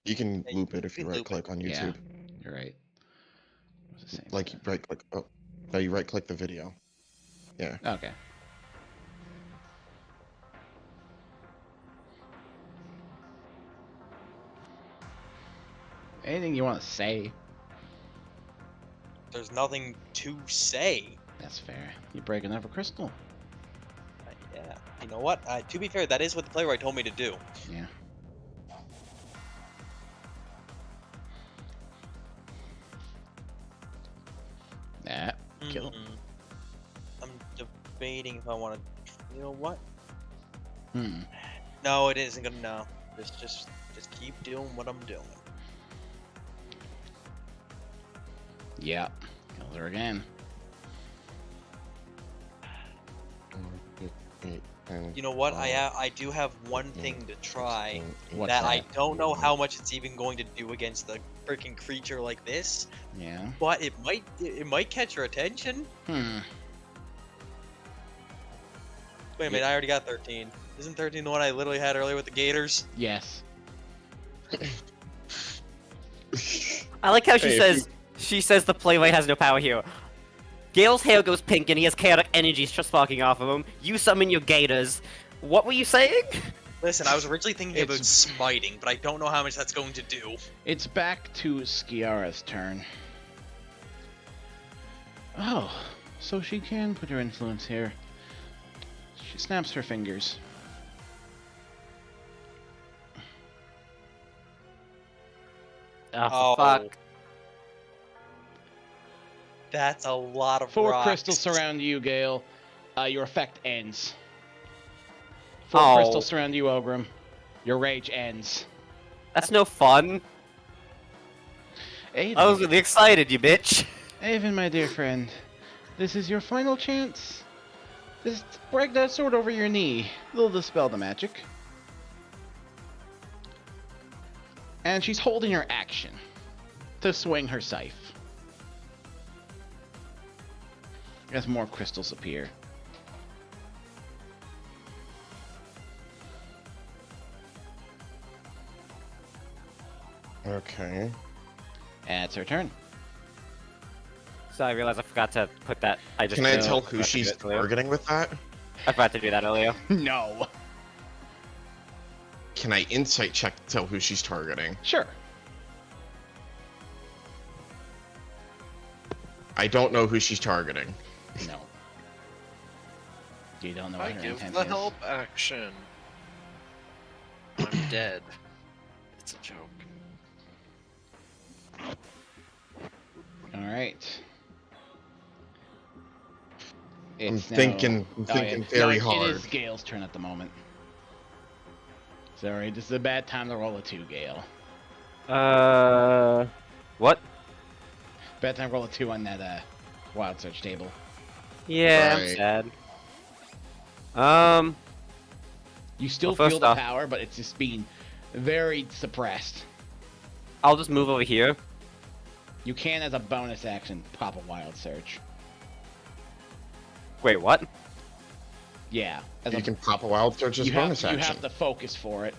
You can Yeah, loop it if you can right loop it. click on YouTube. Yeah, you're right. It was the same Like you right click. Oh, no, you right click the video. Yeah. Okay. Anything you want to say? There's nothing to say. That's fair. You break another crystal. Yeah. You know what? To be fair, that is what the playwright told me to do. Yeah. Yeah. Kill. I'm debating if I want to. You know what? Hmm. No, it isn't gonna. No. Just keep doing what I'm doing. Yeah. Kills her again. You know what? I do have one thing to try What's that I that? don't know how much it's even going to do against a freaking creature like this, Yeah. but it might catch your attention. Hmm. Wait a minute, I already got 13. Isn't 13 the one I literally had earlier with the gators? Yes. I like how she Hey, if says she says the playwright has no power here. Gale's hair goes pink and he has chaotic energies just sparking off of him. You summon your gators. What were you saying? Listen, I was originally thinking about It's- smiting, but I don't know how much that's going to do. It's back to Skiara's turn. Oh, so she can put her influence here. She snaps her fingers. Oh, fuck. That's a lot of 4 rocks. crystals surround you, Gale. Your effect ends. 4 Oh. crystals surround you, Ogrim. Your rage ends. That's no fun. Aiden, I was really excited, you bitch. Avon, my dear friend, this is your final chance. Just break that sword over your knee. It'll dispel the magic. And she's holding her action to swing her scythe. As more crystals appear. Okay. And it's her turn. So I realized I forgot to put that. Can I tell forgot who to she's do it earlier. targeting with that? I forgot to do that earlier. No. Can I insight check to tell who she's targeting? Sure. I don't know who she's targeting. No. You don't know I what her give intent the is. help action. I'm dead. It's a joke. Alright. I'm thinking very It hard. is Gale's turn at the moment. Sorry, this is a bad time to roll a 2, Gale. What? Bad time to roll a 2 on that wild search table. Yeah, Right. I'm sad. You still Well, first feel the off- power, but it's just being very suppressed. I'll just move over here. You can, as a bonus action, pop a wild search. Wait, what? Yeah, as You a, can pop a wild search as you bonus have, you action. have to focus for it.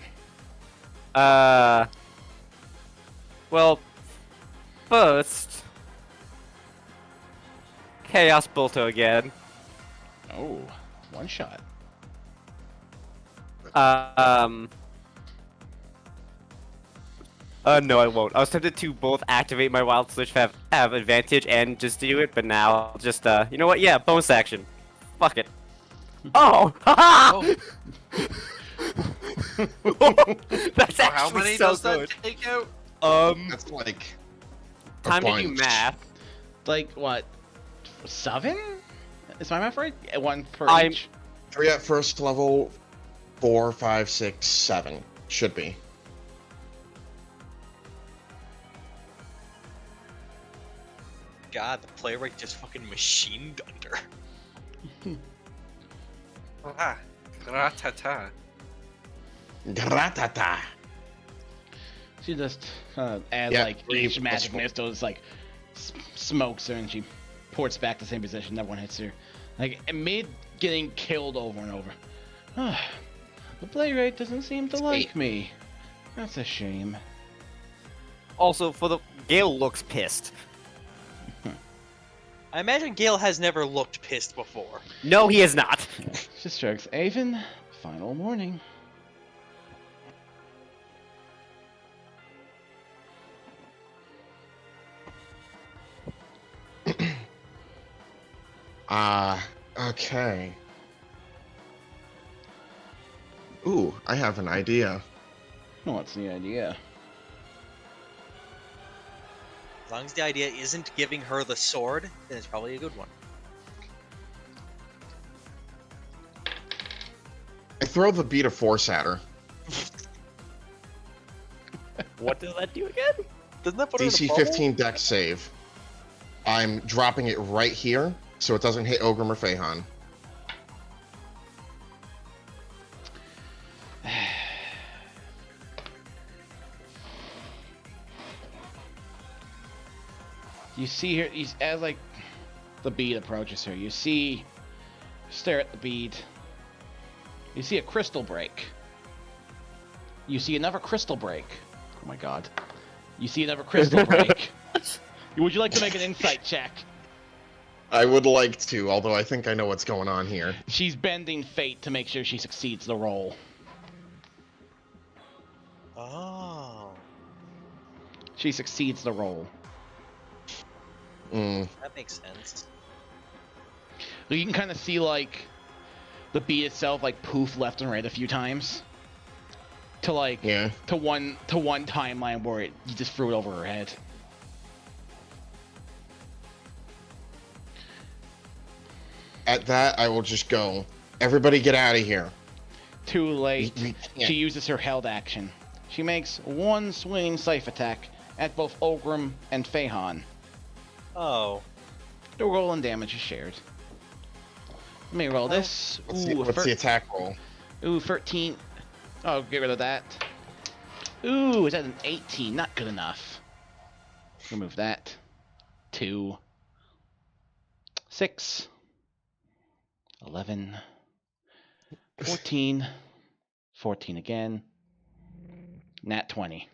Well, first... Chaos Bolter again. Oh, one shot. No, I won't. I was tempted to both activate my Wild Switch have advantage and just do it, but now I'll just, you know what? Yeah, bonus action. Fuck it. Oh! Haha! That's So how actually many so does good. that take out? That's like a Time to do bunch. math. Like, what? 7? Is my math right? 1 per I'm- each? 3 at first level, 4, 5, 6, 7 should be. God, the playwright just fucking machine gunned her. Ah, gratata. Gratata. She just adds Yeah, like 3 each plus magic 4. missile is like smokes her and she ports back to the same position. Never one hits her. Like amid getting killed over and over. The playwright doesn't seem to like me. That's a shame. Also, for the... Gale looks pissed. I imagine Gale has never looked pissed before. No, he is not. She strikes Avon. Final warning. Okay. Ooh, I have an idea. What's the idea? As long as the idea isn't giving her the sword, then it's probably a good one. I throw the beat of force at her. What does that do again? Doesn't that put her in a DC bubble? 15 dex save. I'm dropping it right here so it doesn't hit Ogrim or Fahan. You see her, as like the bead approaches her, you see, stare at the bead. You see a crystal break. You see another crystal break. Oh my god. You see another crystal break. Would you like to make an insight check? I would like to, although I think I know what's going on here. She's bending fate to make sure she succeeds the roll. Oh, She succeeds the roll. that makes sense. You can kind of see like the bead itself like poof left and right a few times. To like Yeah. to one timeline where you just threw it over her head. At that, I will just go. Everybody get out of here. Too late. We can't. She uses her held action. She makes one swinging scythe attack at both Ogrim and Fahan. Oh, The roll and damage is shared. Let me roll this. What's the attack roll? Ooh, 13. Oh, get rid of that. Ooh, is that an 18? Not good enough. Remove that. 2. 6. 11. 14. 14 again. Nat 20.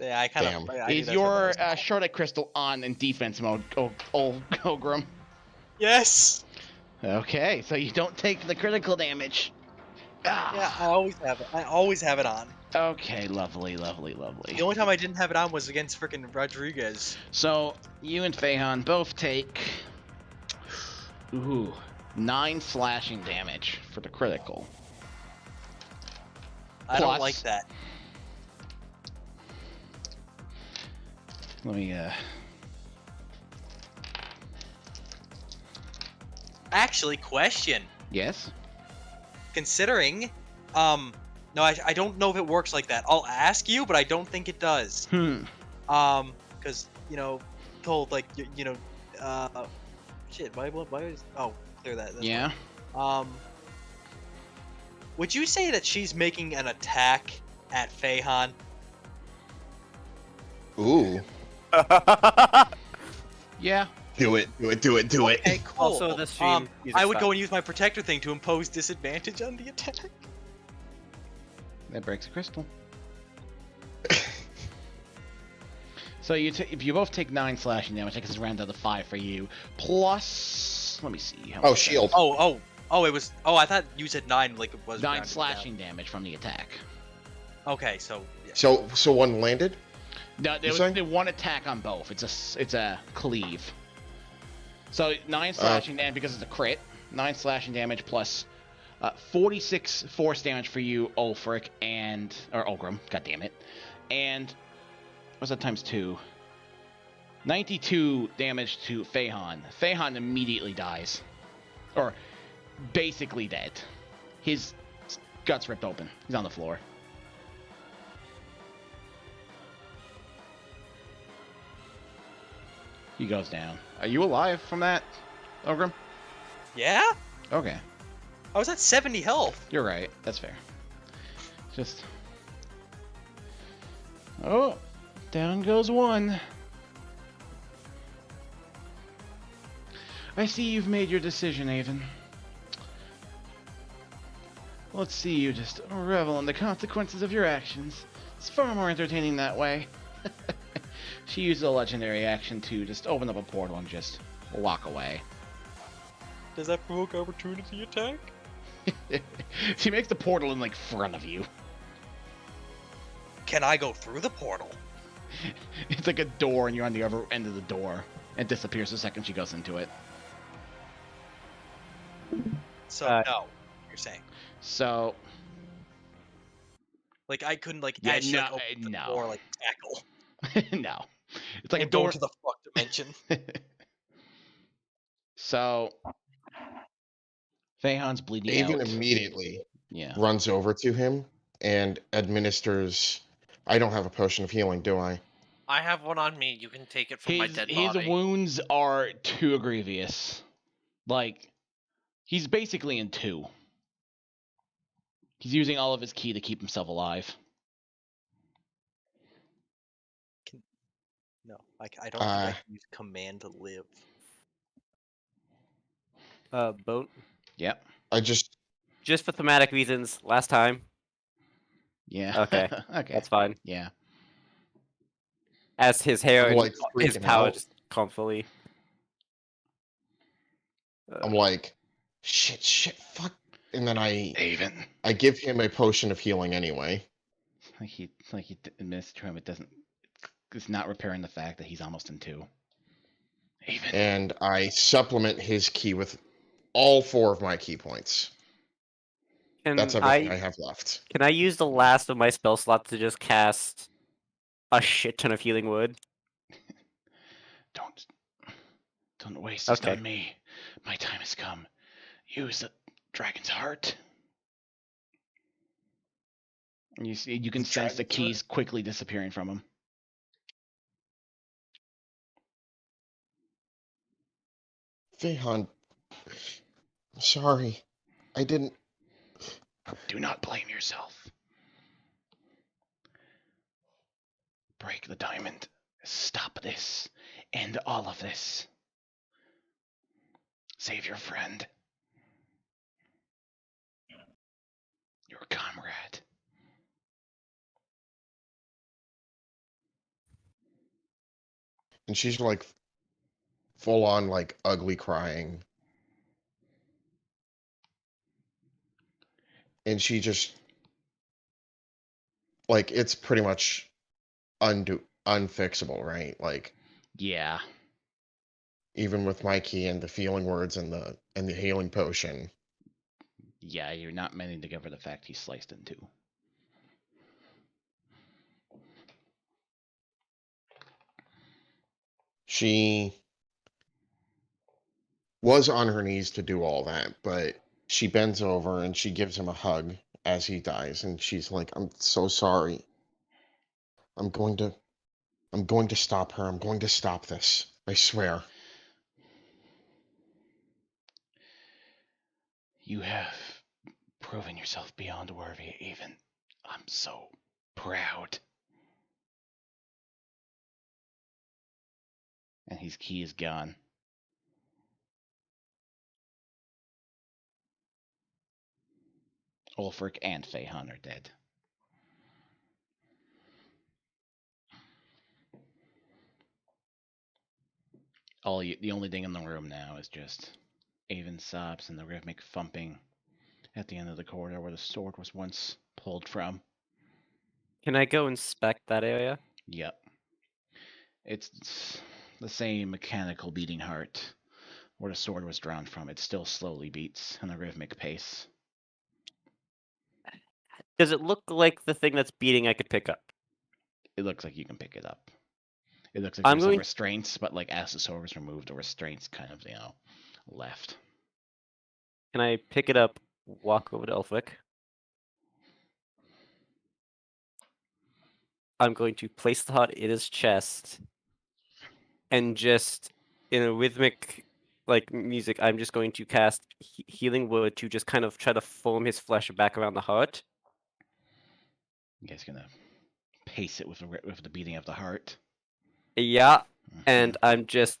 yeah, I kind Damn. of. Is your Shardite Crystal on in defense mode, Ogrim? Yes. Okay, so you don't take the critical damage. Ah. Yeah, I always have it. I always have it on. Okay, lovely, lovely, lovely. The only time I didn't have it on was against freaking Rodriguez. So you and Fahan both take Ooh, 9 slashing damage for the critical. I don't like Plus- that. Let me Actually, question. yes. Considering, no, I don't know if it works like that. I'll ask you, but I don't think it does. Because told like shit. Why is clear that? That's Yeah. fine. Would you say that she's making an attack at Feihan? Ooh. Yeah. Do it. Okay, cool. Also, the stream. I would go and use my protector thing to impose disadvantage on the attack. That breaks a crystal. So if you both take 9 slashing damage, I guess it's round out to 5 for you. Plus, let me see. How Oh, much that shield. is. It was. Oh, I thought you said 9, like it was. 9 rounded slashing damage from the attack. down. Okay, so. Yeah. So one landed. No, You there was saying? one attack on both. It's a cleave. So 9 slashing damage because it's a crit. 9 slashing damage plus 46 force damage for you, Ulfric, or Ulgrim. God damn it. And what's that times 2? 92 damage to Feihan. Feihan immediately dies, or basically dead. His guts ripped open. He's on the floor. He goes down. Are you alive from that, Ogrim? Yeah? Okay, I was at 70 health. you're right. That's fair. Just... Oh, down goes 1. I see you've made your decision, Avon. Let's see you just revel in the consequences of your actions. It's far more entertaining that way. She used a legendary action to just open up a portal and just walk away. Does that provoke opportunity attack? She makes the portal in like front of you. Can I go through the portal? It's like a door and you're on the other end of the door. It disappears the second she goes into it. So no, you're saying. So, Like I couldn't like Yeah, as she like, no, opened the no. door like tackle. no. It's like a And go door. to the fuck dimension. So, Feihan's bleeding Avon out. immediately Yeah. runs over to him and administers. I don't have a potion of healing, do I? I have one on me. You can take it from my dead His body. wounds are too grievous. Like, he's basically in 2. He's using all of his ki to keep himself alive. No, I don't think I can use command to live. Boat. Yep. I just Just for thematic reasons, last time. Yeah. Okay, Okay. That's fine. Yeah. As his hair I'm, and like, his freaking power out. just come fully. I'm like, shit, fuck, and then I Avon. give him a potion of healing anyway. Like he admits to him, it's not repairing the fact that he's almost in 2. Avon. And I supplement his key with all 4 of my key points. That's everything I have left. Can I use the last of my spell slots to just cast a shit ton of healing word? Don't waste this Okay. on me. My time has come. Use the dragon's heart. And you can sense the keys quickly disappearing from him. Feihan, sorry, I didn't. Do not blame yourself. Break the diamond. Stop this. End all of this. Save your friend. Your comrade. And she's like, full on like ugly crying, and she just like it's pretty much unfixable, right? Like Yeah. even with my key and the feeling words and the healing potion. Yeah, you're not meant to cover the fact he's sliced in two. She was on her knees to do all that, but she bends over and she gives him a hug as he dies, and she's like, "I'm so sorry. I'm going to stop her. I'm going to stop this. I swear." You have proven yourself beyond worthy, even. I'm so proud. And his key is gone. Ulfric and Feihan are dead. The only thing in the room now is just Avon's sobs and the rhythmic thumping at the end of the corridor where the sword was once pulled from. Can I go inspect that area? Yep. It's the same mechanical beating heart where the sword was drawn from. It still slowly beats in a rhythmic pace. Does it look like the thing that's beating I could pick up? It looks like you can pick it up. It looks like I'm there's some going- restraints, but like as the sword was removed, the restraints kind of, left. Can I pick it up, walk over to Elphick? I'm going to place the heart in his chest, and just in a rhythmic, like music, I'm just going to cast Healing Word to just kind of try to foam his flesh back around the heart. You guys gonna pace it with the beating of the heart. Yeah, Mhm. and I'm just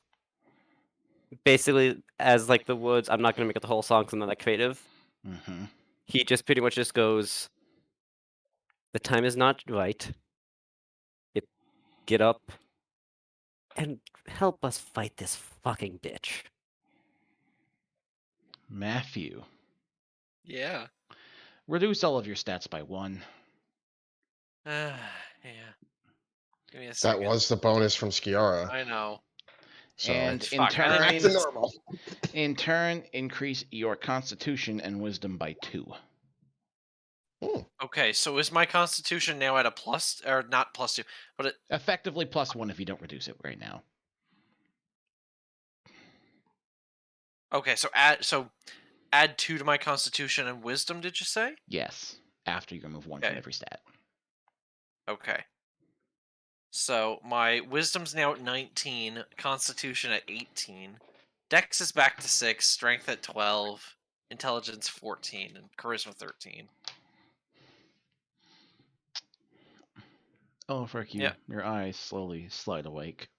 basically, as like the words, I'm not gonna make it the whole song because I'm not that creative. Mhm. He just pretty much just goes, "The time is not right. Get up and help us fight this fucking bitch." Matthew, Yeah. reduce all of your stats by 1. Yeah. Give me a That second. was the bonus from Skiara. I know. So And Fuck, in I didn't back turn, to normal. increase your Constitution and Wisdom by 2. Okay, so is my constitution now at a plus, or not +2, but it, Effectively +1 if you don't reduce it right now. okay, so add 2 to my constitution and wisdom, did you say? Yes, after you remove 1 from Okay. every stat. Okay. So my wisdom's now at 19, constitution at 18, dex is back to 6, strength at 12, intelligence 14, and charisma 13. Oh, frick you. Yeah. Your eyes slowly slide awake.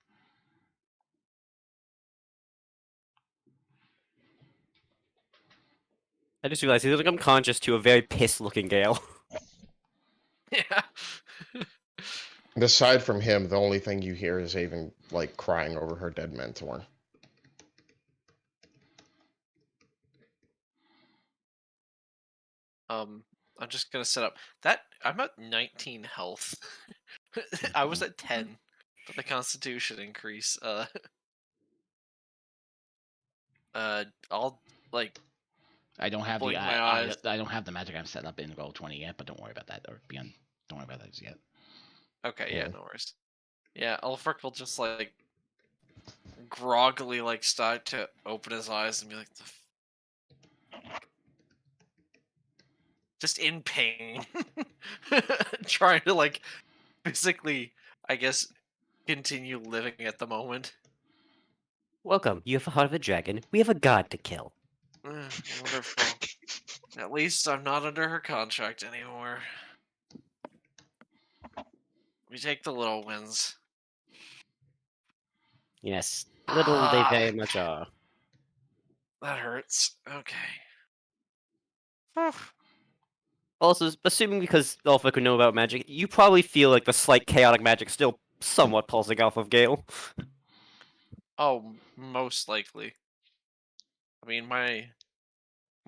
I just realized he's like unconscious to a very pissed-looking Gale. Yeah. And aside from him, the only thing you hear is Avon like crying over her dead mentor. I'm just gonna set up that I'm at 19 health. I was at 10 for the constitution increase. I'll like I don't have blink the my I eyes. don't have the magic I'm set up in Roll20 yet, but don't worry about that. Or beyond, don't worry about that yet. Okay, yeah, Yeah. no worries. Yeah, Ulfric will just like groggily like start to open his eyes and be like, just in pain, trying to like physically, I guess, continue living at the moment. Welcome. You have the heart of a dragon. We have a god to kill. Wonderful. At least I'm not under her contract anymore. We take the little wins. Yes, little they very much are. That hurts. Okay. Also, assuming because Elphick would know about magic, you probably feel like the slight chaotic magic still somewhat pulsing off of Gale. Oh, most likely. I mean, my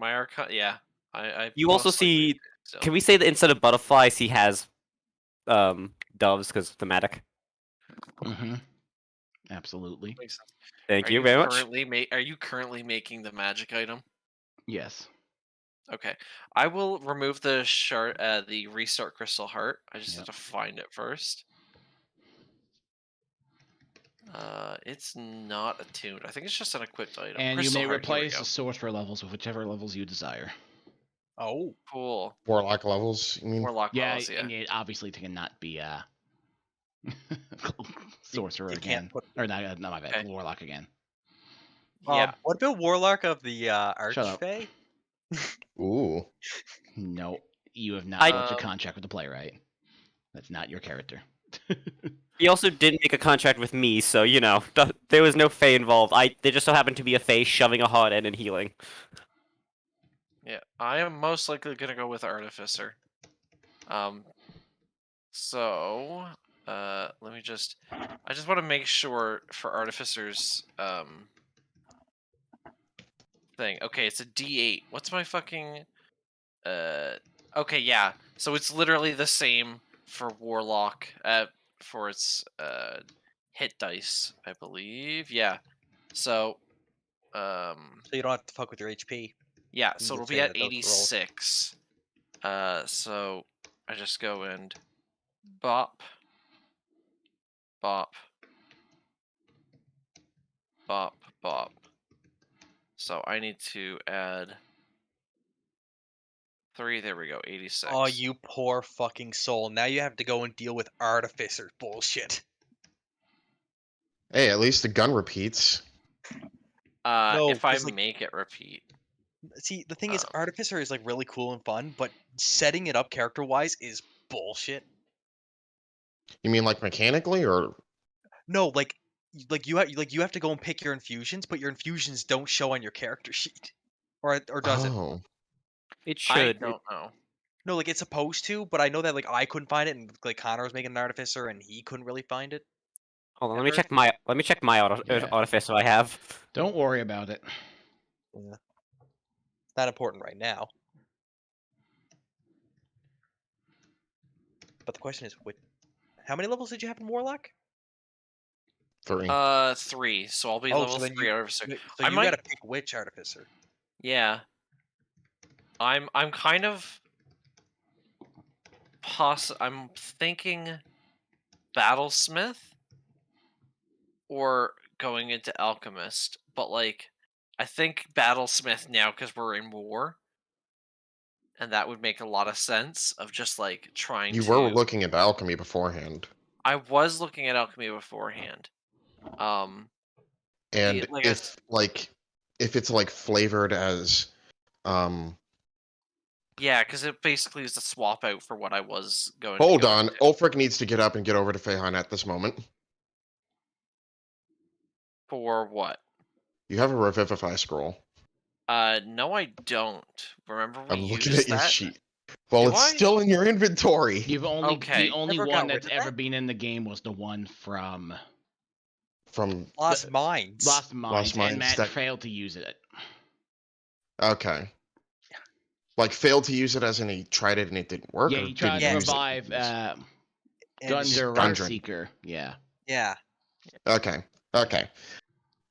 arcana. Yeah, I. You also most likely see. do, so. Can we say that instead of butterflies, he has doves because thematic? Mm-hmm. Absolutely. Makes sense. Thank Are you very much. Are you currently making the magic item? Yes. Okay. I will remove the the restart crystal heart. I just have Yep. to find it first. It's not attuned. I think it's just an equipped item. And Crystal you may heart, here we replace go. the sorcerer levels with whichever levels you desire. Oh. Cool. Warlock levels, you mean? Warlock Yeah, levels, yeah. and it obviously cannot be sorcerer you again, can't put- or not my bad, Okay. warlock again. Yeah. What about Warlock of the Shut up. Archfey? Ooh. No, you have not built your contract with the playwright. That's not your character. He also didn't make a contract with me, so you know there was no Fae involved. There just so happened to be a Fae shoving a heart in and healing. Yeah. I am most likely gonna go with Artificer. So let me just I just want to make sure for Artificer's thing. Okay, it's a D8. What's my fucking okay, yeah. So it's literally the same for Warlock for its hit dice, I believe. Yeah. So So you don't have to fuck with your HP. yeah, You so can it'll say be at that those rolls. 86. So I just go and bop, bop, bop, bop. So I need to add 3. There we go. 86. Oh, you poor fucking soul. Now you have to go and deal with Artificer bullshit. Hey, at least the gun repeats. No, if I 'cause, like- make it repeat. See, the thing is, Um, Artificer is like really cool and fun, but setting it up character-wise is bullshit. You mean like mechanically, or No, like you have to go and pick your infusions, but your infusions don't show on your character sheet, or does it? oh, It I should. don't know. No, like it's supposed to, but I know that like I couldn't find it, and like Connor was making an Artificer, and he couldn't really find it. Hold on, I've let me heard. check my Yeah. artificer I have. Don't worry about it. Yeah. Not important right now. But the question is, how many levels did you have in Warlock? 3. 3. So I'll be Oh, level so then 3 Artificer. So I you might- gotta pick which Artificer. Yeah. I'm kind of I'm thinking Battlesmith or going into Alchemist, but like I think Battlesmith now because we're in war, and that would make a lot of sense of just like trying You to. were looking at alchemy beforehand, I was looking at alchemy beforehand. and like I s- if it's like flavored as, Yeah, because it basically is a swap out for what I was going. hold to go on, into. Ulfric needs to get up and get over to Feihan at this moment. For what? You have a revivify scroll. No, I don't. Remember we I'm looking used at your that? sheet. Well, Do it's I? still in your inventory. You've only Okay. the only I forgot, one where that's did ever that- been in the game was the one from From Lost Mines. Lost Mines, Mines and Matt that- failed to use it. okay, like failed to use it as in he tried it and it didn't work. Yeah, or he tried didn't to use it? revive And Gunjar Gundren. Seeker. Yeah. Yeah. Okay,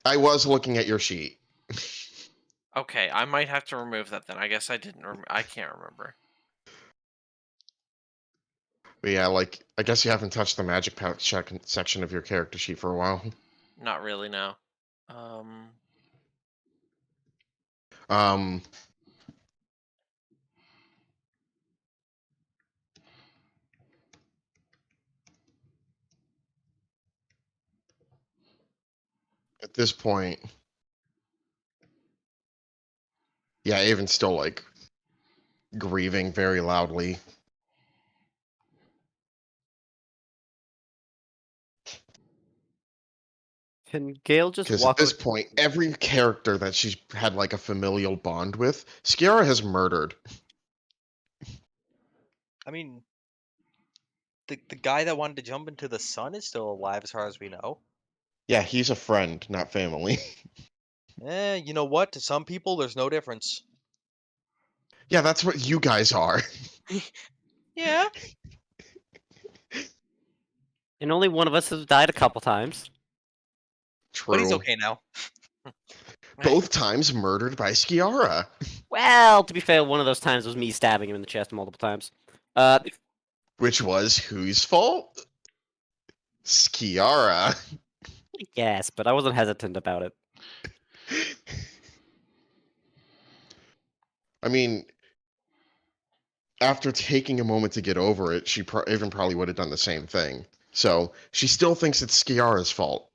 I was looking at your sheet. Okay, I might have to remove that then. I guess I didn't. I can't remember. But yeah, like I guess you haven't touched the magic pouch section of your character sheet for a while. Not really. No. At this point, yeah, Avon's still like grieving very loudly. Can Gale just Because at walk? this point, every character that she's had like a familial bond with, Skiara has murdered. I mean, the guy that wanted to jump into the sun is still alive, as far as we know. Yeah, he's a friend, not family. You know what? To some people, there's no difference. Yeah, that's what you guys are. Yeah. And only one of us has died a couple times. True. But he's okay now. Both times murdered by Skiara. Well, to be fair, one of those times was me stabbing him in the chest multiple times. Which was whose fault? Skiara. Yes, but I wasn't hesitant about it. I mean, after taking a moment to get over it, she even probably would have done the same thing. So she still thinks it's Skiara's fault.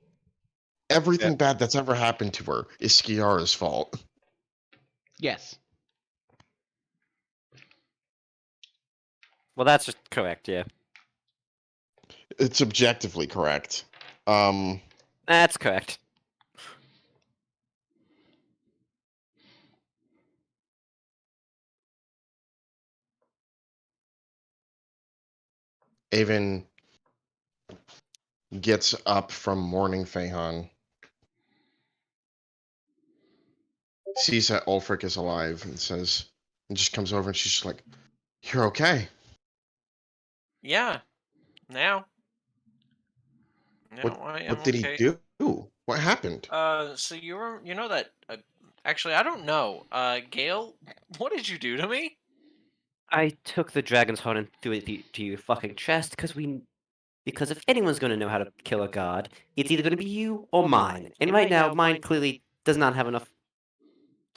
Everything bad that's ever happened to her is Skiara's fault. Yes. Well, that's just correct, yeah. It's objectively correct. That's correct. Avon gets up from mourning Fehan, sees that Ulfric is alive, and says, and just comes over and she's just like, "You're okay." Yeah. Now. What, I am what did okay. he do? What happened? So you know that actually I don't know. Gale, what did you do to me? I took the dragon's heart and threw it to your fucking chest because if anyone's going to know how to kill a god, it's either going to be you or mine. And right now, mine clearly does not have enough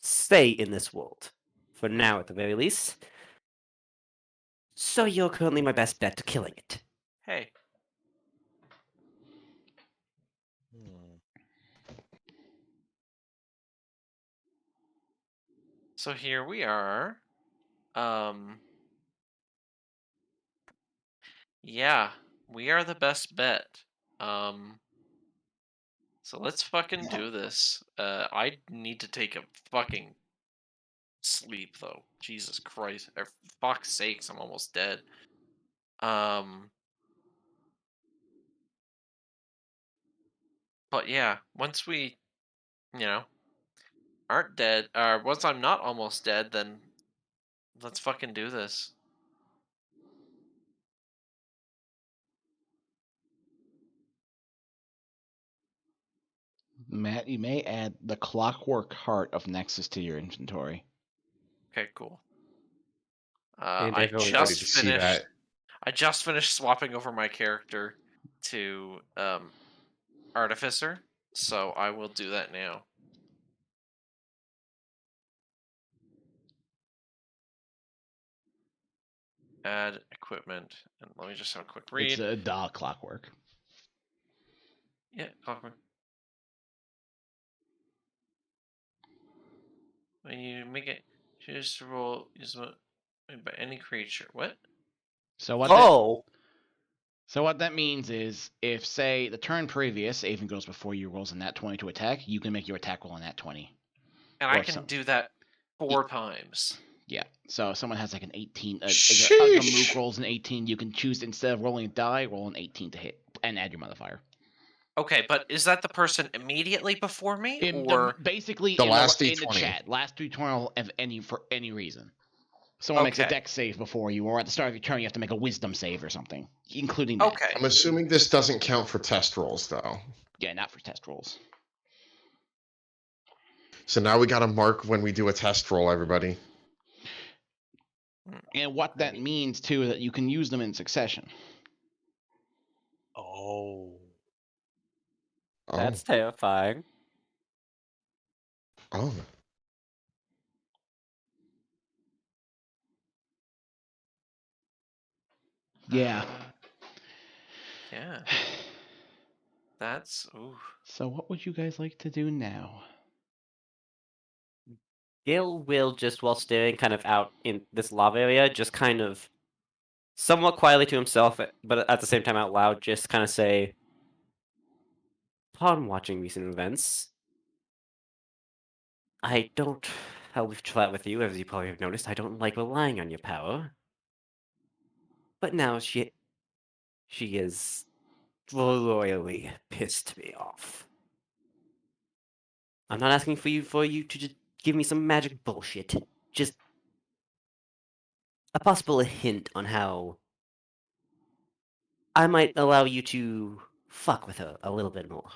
say in this world. For now, at the very least. So you're currently my best bet to killing it. Hey. So here we are. Yeah, we are the best bet. So let's fucking do this. I need to take a fucking sleep though. Jesus Christ. For fuck's sakes, I'm almost dead. But yeah, once we, aren't dead, or once I'm not almost dead, then let's fucking do this. Matt, you may add the Clockwork Heart of Nexus to your inventory. Okay, cool. And I everyone Ready just to see finished. that. I just finished swapping over my character to Artificer, so I will do that now. Add equipment, and let me just have a quick read. It's a dog clockwork. Yeah, clockwork. When you make it, choose to roll is made by any creature. What? So what? So what that means is, if say the turn previous, Avon goes before you, rolls a nat 20 to attack, you can make your attack roll a nat 20. And Or I can do that 4 times. Yeah. So if someone has like an 18, Sheesh. Mook rolls an 18, you can choose instead of rolling a die, roll an 18 to hit and add your modifier. Okay, but is that the person immediately before me, or basically The in last in the D20. chat, last D20 for any reason? Someone makes a Okay. dex save before you, or at the start of your turn, you have to make a wisdom save or something, including that. Okay. I'm assuming this doesn't count for test rolls, though. Yeah, not for test rolls. So now we got to mark when we do a test roll, everybody. And what that means, too, is that you can use them in succession. Oh. That's terrifying. Oh. Yeah. Yeah. That's ooh. So what would you guys like to do now? Gil will just, while staring kind of out in this lava area, just kind of somewhat quietly to himself, but at the same time out loud, just kind of say, upon watching recent events, I'll be flat with you, as you probably have noticed, I don't like relying on your power. But now she is royally pissed me off. I'm not asking for you to just give me some magic bullshit. Just a possible hint on how I might allow you to fuck with her a little bit more.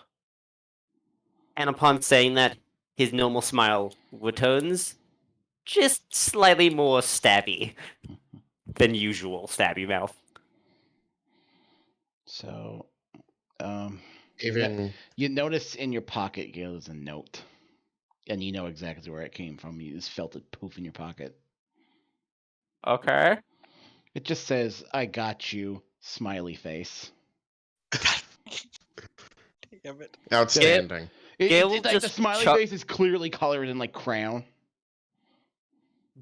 And upon saying that, his normal smile returns, just slightly more stabby than usual stabby mouth. So, Even you notice in your pocket, Gil, there's a note. And you know exactly where it came from. You just felt it poof in your pocket. Okay. It just says, I got you, smiley face. Damn it. outstanding. Gale will Like the just smiley chuck- face is clearly colored in like crown.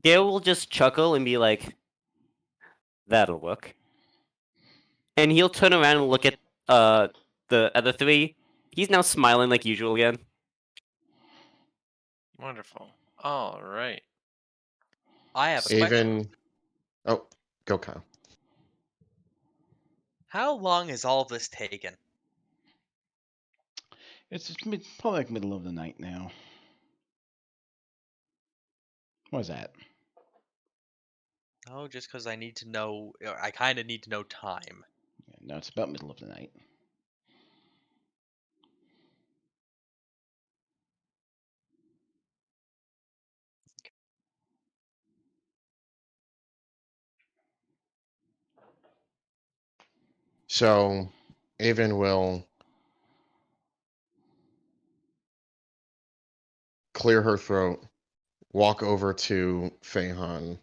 Gale will just chuckle and be like, that'll work. And he'll turn around and look at the other three. He's now smiling like usual again. Wonderful. All right. I have a question. Even oh, go Kyle. How long has all this taken? It's just probably like middle of the night now. What is that? Oh, just because I need to know. I kind of need to know time. Yeah, no, it's about middle of the night. So, Avon will clear her throat, walk over to Fehan,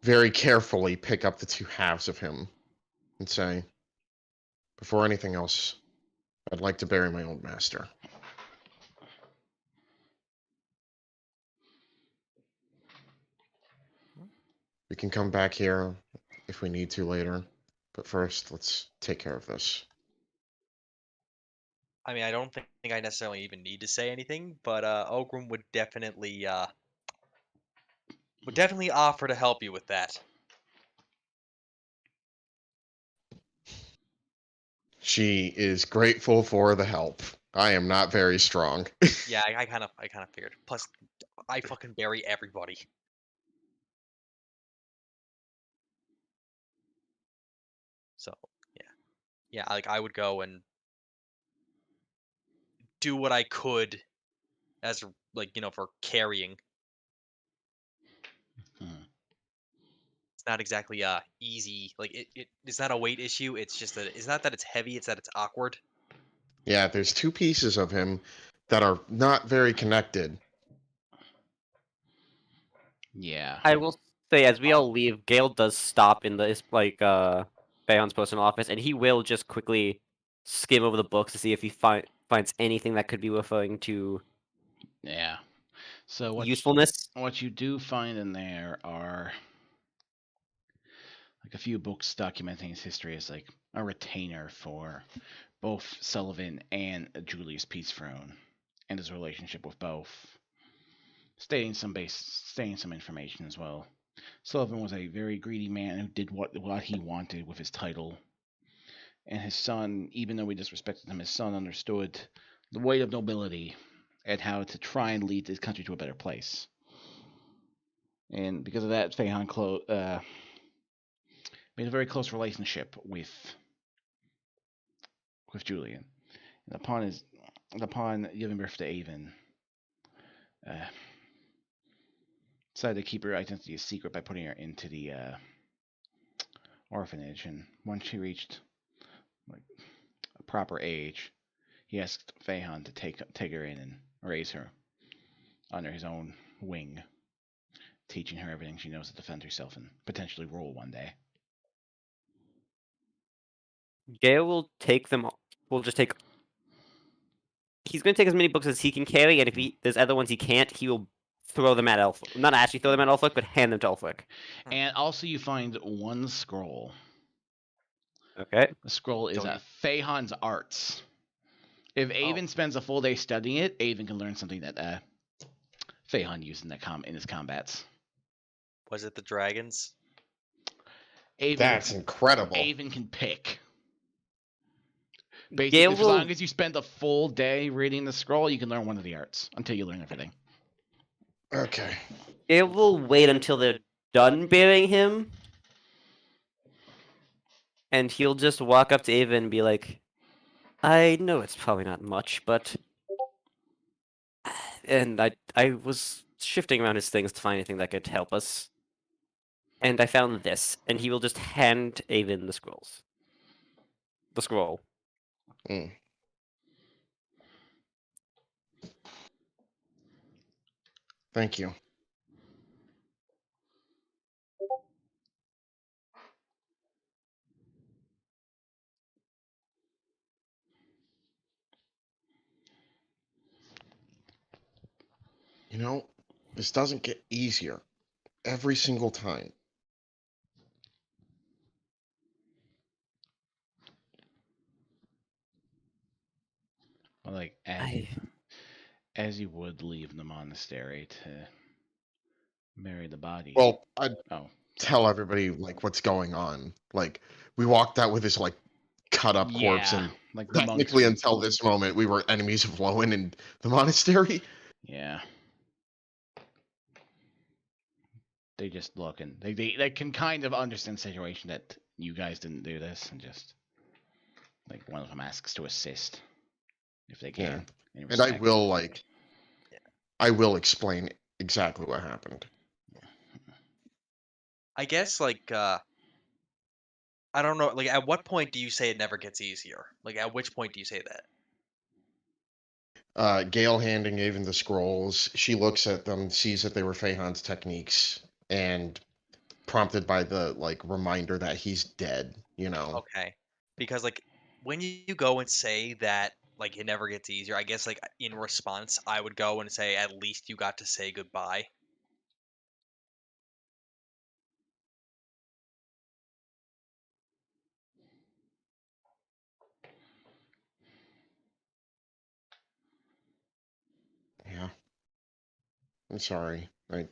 very carefully pick up the two halves of him, and say, before anything else, I'd like to bury my old master. We can come back here if we need to later, but first, let's take care of this. I mean, I don't think I necessarily even need to say anything, but Ogrim would definitely offer to help you with that. She is grateful for the help. I am not very strong. Yeah, I kind of figured. Plus, I fucking bury everybody. So yeah, like I would go and do what I could as like for carrying. Hmm. It's not exactly easy. Like it's not a weight issue. It's just that it's not that it's heavy. It's that it's awkward. Yeah, there's two pieces of him that are not very connected. Yeah. I will say, as we all leave, Gale does stop in the Bayon's personal office, and he will just quickly skim over the books to see if he finds anything that could be referring to Yeah. So usefulness. What you do find in there are like a few books documenting his history as like a retainer for both Sullivan and Julius Peacefrone, and his relationship with both, stating some information as well. Sullivan was a very greedy man who did what he wanted with his title, and his son, even though we disrespected him, his son understood the weight of nobility and how to try and lead this country to a better place. And because of that, Fehan made a very close relationship with Julian. And upon giving birth to Avon, decided to keep her identity a secret by putting her into the orphanage. And once she reached like a proper age, he asked Fehan to take her in and raise her under his own wing, teaching her everything she knows to defend herself and potentially rule one day. Gale will take them. Will just take. He's going to take as many books as he can carry, and if there's other ones he can't, he will throw them at Elfwick. Not actually throw them at Elfwick, but hand them to Elfwick. And also, you find one scroll. Okay. The scroll is Fehan's arts. If Avon spends a full day studying it, Avon can learn something that Fehan used in his combats. Was it the dragons? That's incredible. Avon can pick. Basically, as long as you spend a full day reading the scroll, you can learn one of the arts until you learn everything. Okay. Gale will wait until they're done burying him, and he'll just walk up to Avon and be like, I know it's probably not much, but and I was shifting around his things to find anything that could help us. And I found this, and he will just hand Avon the scrolls. The scroll. Mm. Thank you. You know, this doesn't get easier every single time. Well, like as you would leave the monastery to marry the body. Well, I'd Oh, tell everybody like what's going on. Like we walked out with this like cut up corpse, yeah, and like the monks. technically until this moment we were enemies of Lowen and the monastery. Yeah. They just look and they can kind of understand the situation that you guys didn't do this, and just like one of them asks to assist if they can. in And I respect. will I will explain exactly what happened. I guess like I don't know. Like, at what point do you say it never gets easier? Like, at which point do you say that? Gale handing Avon the scrolls, she looks at them, sees that they were Fehan's techniques, and prompted by the like reminder that he's dead, you know. Okay, because like when you go and say that like it never gets easier, I guess like in response, I would go and say at least you got to say goodbye. Yeah. I'm sorry. I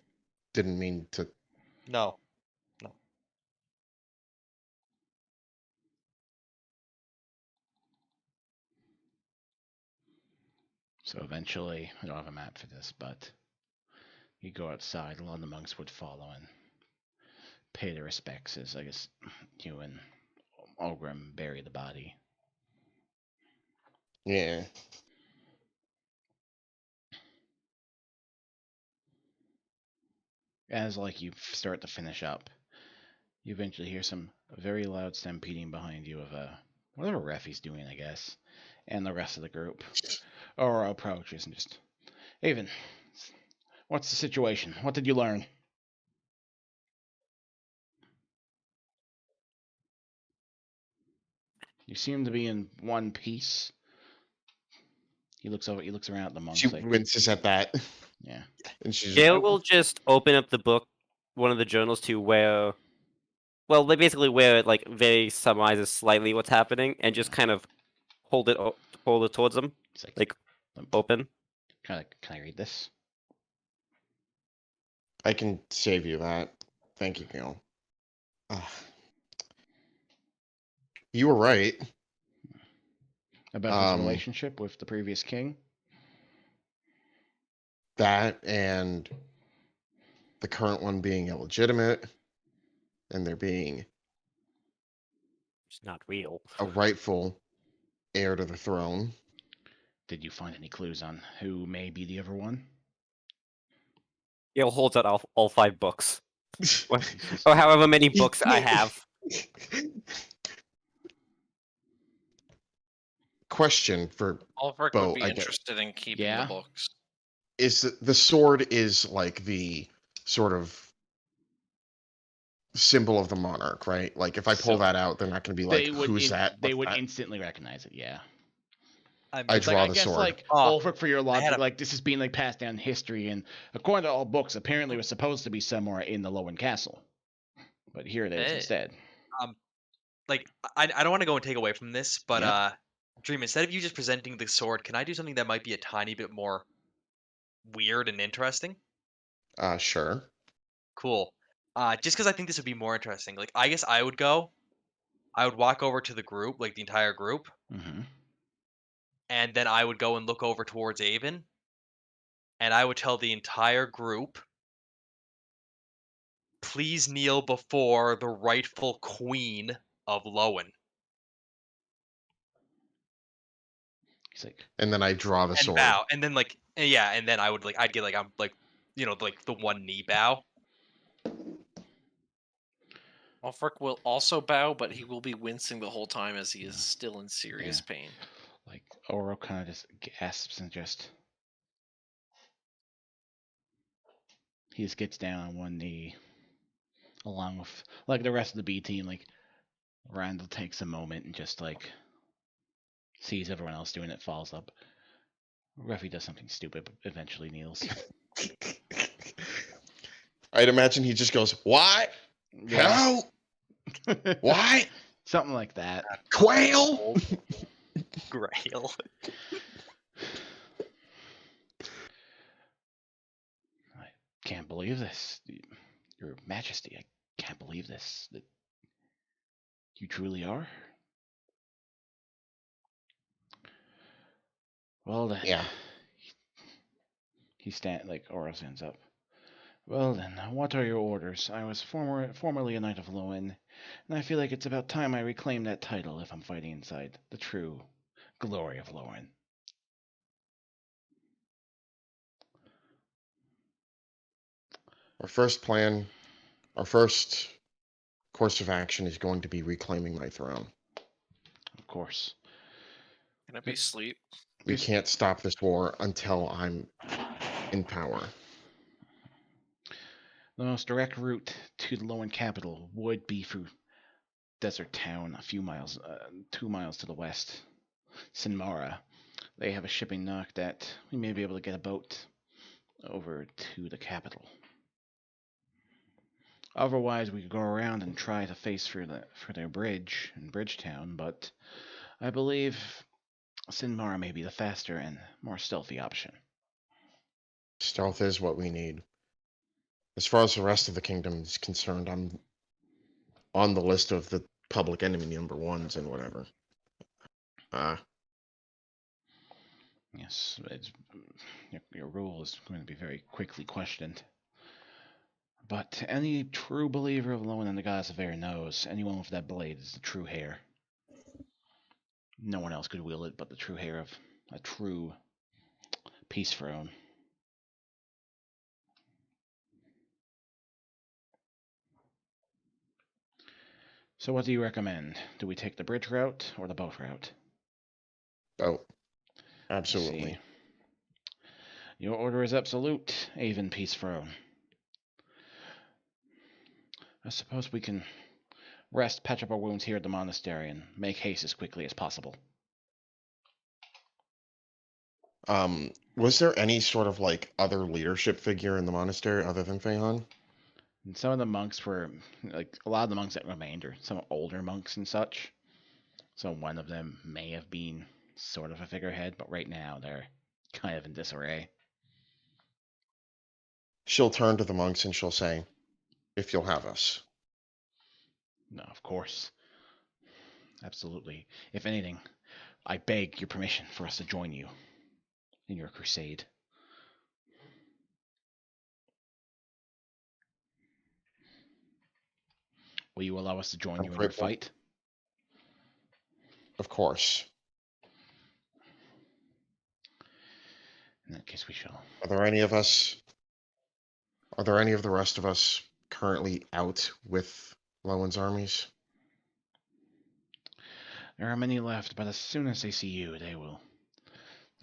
didn't mean to. No, no. So eventually, I don't have a map for this, but you go outside. A lot of the monks would follow and pay their respects as I guess you and Olgrim bury the body. Yeah. As like you start to finish up, you eventually hear some very loud stampeding behind you of whatever Reffy's doing, I guess, and the rest of the group, or approaches and just, Avon, what's the situation? What did you learn? You seem to be in one piece. He looks over. He looks around at the monks. She Like, winces at that. yeah. And she's Gale will just open up the book, one of the journals, to where, well, like basically where it like very summarizes slightly what's happening, and just kind of hold it towards them, It's like open. Can I read this? I can save you that. Thank you, Gale. You were right. About his relationship with the previous king? That and the current one being illegitimate, and there being It's not real. a rightful heir to the throne. Did you find any clues on who may be the other one? Gale holds out all 5 books, or however many books I have. Question for Ulfric Bo, would be I guess. interested in keeping Yeah? the books. Is the sword is like the sort of symbol of the monarch, right? Like if I pull So that out, they're not going to be like, "Who's that?" They What's would that? instantly recognize it. Yeah. I It's draw like, I the guess sword. like Oh, Ulfric, for your had logic, a- like this is being like passed down history, and according to all books, apparently it was supposed to be somewhere in the Lowen Castle, but here it is Hey. instead. Like I don't want to go and take away from this, but Yeah. Dream, instead of you just presenting the sword, can I do something that might be a tiny bit more weird and interesting? Sure. Cool. Just because I think this would be more interesting. Like, I guess I would walk over to the group, like the entire group, Mm-hmm. and then I would go and look over towards Avon, and I would tell the entire group, please kneel before the rightful queen of Lowen. He's like, And then I draw the and sword. bow, and then like yeah, and then I'd get like I'm like like the one knee bow. Ulfric will also bow, but he will be wincing the whole time as he is still in serious pain. like Oro kind of just gasps and he just gets down on one knee, along with like the rest of the B team. Like Randall takes a moment and just like sees everyone else doing it, falls up. Ruffy does something stupid, but eventually kneels. I'd imagine he just goes, "Why? Hello? Why? Something like that. Quail?" Grail. I can't believe this. Your Majesty, I can't believe this. That you truly are? Well then. Yeah. Oro stands up. Well then, what are your orders? I was formerly a Knight of Lowen, and I feel like it's about time I reclaim that title if I'm fighting inside the true glory of Lowen. Our first course of action is going to be reclaiming my throne. Of course. Can it be sleep? We can't stop this war until I'm in power. The most direct route to the Lowen capital would be through Desert Town, a few miles, 2 miles to the west. Sinmara. They have a shipping dock that we may be able to get a boat over to the capital. Otherwise, we could go around and try to face for their bridge in Bridgetown, but I believe Sinmara may be the faster and more stealthy option. Stealth is what we need. As far as the rest of the kingdom is concerned, I'm on the list of the public enemy number ones and whatever. Yes, your rule is going to be very quickly questioned. But any true believer of Lowen and the Goddess of Air knows anyone with that blade is the true heir. No one else could wield it but the true heir of a true peace throne. So what do you recommend? Do we take the bridge route or the boat route? Oh, absolutely. Your order is absolute, Avon Peace Throne. I suppose we can rest, patch up our wounds here at the monastery, and make haste as quickly as possible. Was there any sort of like other leadership figure in the monastery other than Fehan? And some of the monks were, like, a lot of the monks that remained are some older monks and such. So one of them may have been sort of a figurehead, but right now they're kind of in disarray. She'll turn to the monks and she'll say, "If you'll have us." No, of course. Absolutely. If anything, I beg your permission for us to join you in your crusade. Will you allow us to join you in your fight? Of course. In that case, we shall. Are there any of the rest of us currently out with Lowen's armies? There are many left, but as soon as they see you, they will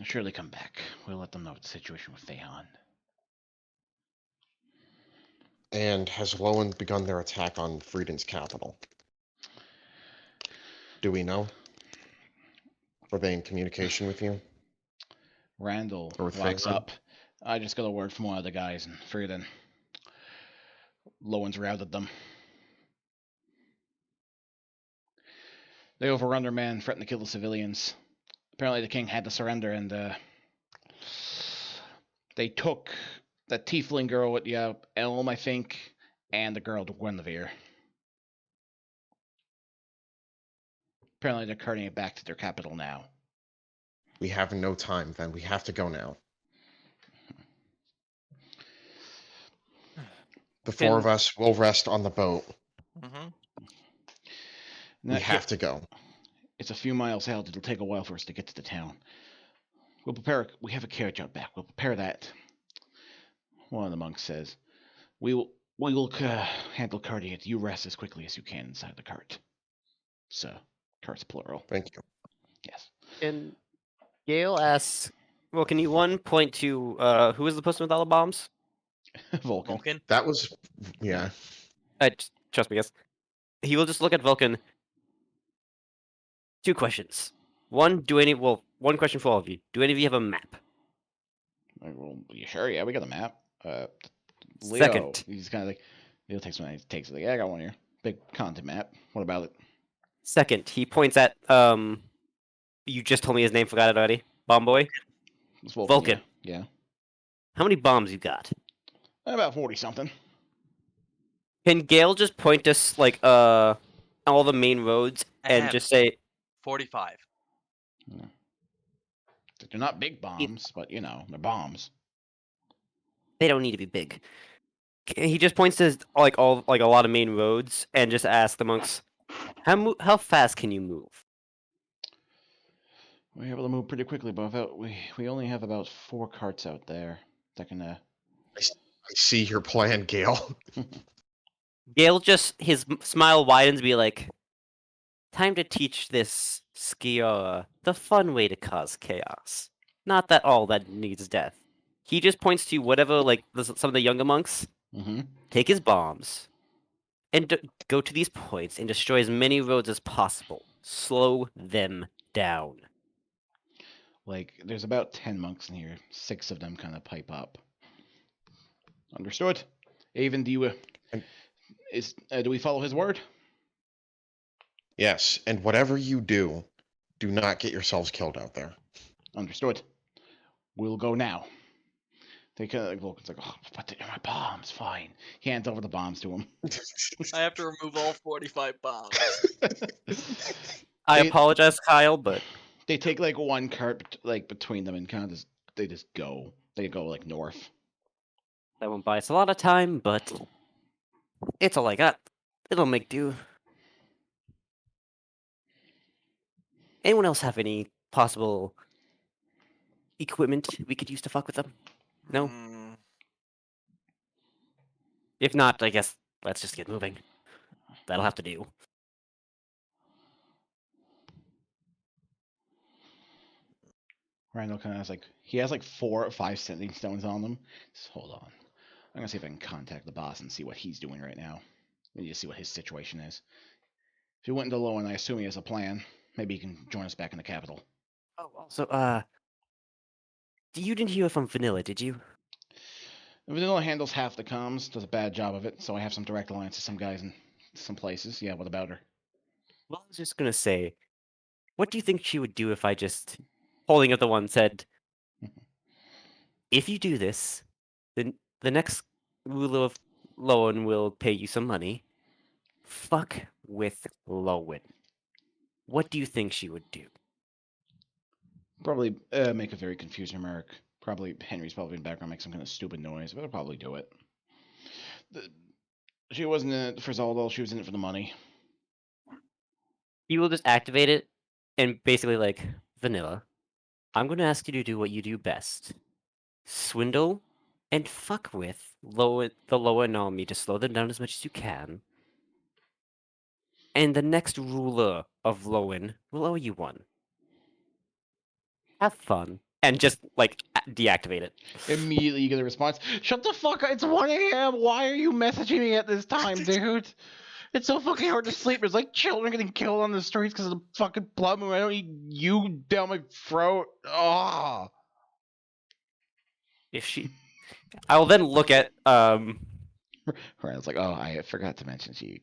surely come back. We'll let them know the situation with Fehan. And has Lowen begun their attack on Freeden's capital? Do we know? Are they in communication with you? Randall Or with walks Fehan? up. I just got a word from one of the guys, and Frieden. Lowen's routed them. They overrun their men, threatened to kill the civilians. Apparently the king had to surrender, and they took that tiefling girl with Elm, I think, and the girl to Guinevere. Apparently they're carting it back to their capital now. We have no time, then. We have to go now. The four of us will rest on the boat. Mm-hmm. We have to go. It's a few miles out. It'll take a while for us to get to the town. We have a carriage out back. We'll prepare that. One of the monks says, We will handle carting it. You rest as quickly as you can inside the cart. So, cart's plural. Thank you. Yes. And Gale asks, well, can you point to who is the person with all the bombs? Vulcan. Vulcan. That was, yeah. Trust me, yes. He will just look at Vulcan. 2 questions. One question for all of you. Do any of you have a map? Well, sure, yeah, we got the map. Leo, Second. he's kind of like, Leo takes it, like, yeah, I got one here. Big content map. What about it? Second, he points at, you just told me his name, forgot it already. Bomb boy? It's Vulcan. Yeah. How many bombs you got? About 40-something. Can Gale just point us, like, all the main roads and have just say, 45. They're not big bombs, but, you know, they're bombs. they don't need to be big. He just points to, like, a lot of main roads and just asks the monks, how fast can you move? We're able to move pretty quickly, but we only have about 4 carts out there that can, I see your plan, Gale. Gale just, his smile widens, be like, time to teach this Skiora the fun way to cause chaos. Not that all that needs death. He just points to whatever, like, some of the younger monks, take his bombs, and go to these points and destroy as many roads as possible. Slow them down. Like, there's about 10 monks in here. 6 of them kind of pipe up. Understood. Avon, do you do we follow his word? Yes, and whatever you do not get yourselves killed out there. Understood. We'll go now. They kind of like Vulcan's like, oh, but they're my bombs. Fine. He hands over the bombs to him. I have to remove all 45 bombs. I apologize, Kyle, but They take like 1 cart like between them and kind of they go. They go like north. that won't buy us a lot of time, but it's all I got. It'll make do. Anyone else have any possible equipment we could use to fuck with them? No? If not, I guess let's just get moving. That'll have to do. Randall kind of has like, he has like 4 or 5 sending stones on them. Just hold on. I'm gonna see if I can contact the boss and see what he's doing right now. Maybe just see what his situation is. If he went into low, and I assume he has a plan, maybe he can join us back in the capital. Oh, also, you didn't hear from Vanilla, did you? Vanilla handles half the comms, does a bad job of it, so I have some direct alliance to some guys in some places. Yeah, what about her? Well, I was just gonna say, what do you think she would do if I just, holding up the one, said, if you do this, then the next ruler of Lowen will pay you some money. Fuck with Lowen. What do you think she would do? Probably make a very confused remark. Probably Henry's probably in the background, make some kind of stupid noise, but I'll probably do it. She wasn't in it for zaldals, she was in it for the money. He will just activate it and basically like, Vanilla, I'm going to ask you to do what you do best. Swindle and fuck with the Lowen army to slow them down as much as you can. And the next ruler of Lowen will owe you one. Have fun. And just, like, deactivate it. Immediately you get a response, shut the fuck up, it's 1 a.m. Why are you messaging me at this time, dude? It's so fucking hard to sleep. There's like children getting killed on the streets because of the fucking blood moon. I don't need you down my throat. Ah. If she... I will then look at, Right, it's like, oh, I forgot to mention she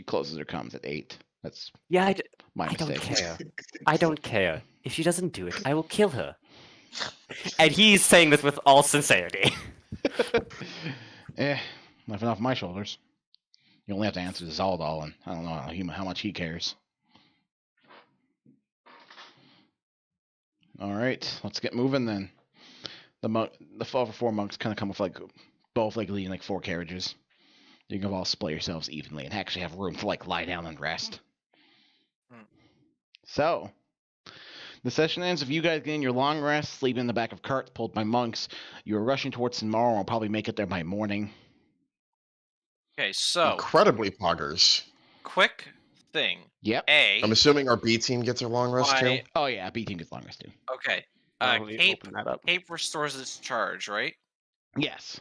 closes her comms at 8. That's yeah, my I mistake. don't care. I don't care. If she doesn't do it, I will kill her. And he's saying this with all sincerity. Nothing off my shoulders. You only have to answer the Zaldal, and I don't know how much he cares. All right, let's get moving then. The 4 monks kind of come with like both like leading like 4 carriages. You can all split yourselves evenly and actually have room to like lie down and rest. So, The session ends if you guys get in your long rest, sleep in the back of carts pulled by monks. You are rushing towards tomorrow and will probably make it there by morning. Okay, so Incredibly poggers. quick thing. Yep. I'm assuming our B team gets a long rest too. My- Oh yeah, B team gets long rest too. Okay. Let me Cape open that up. restores its charge, right? Yes.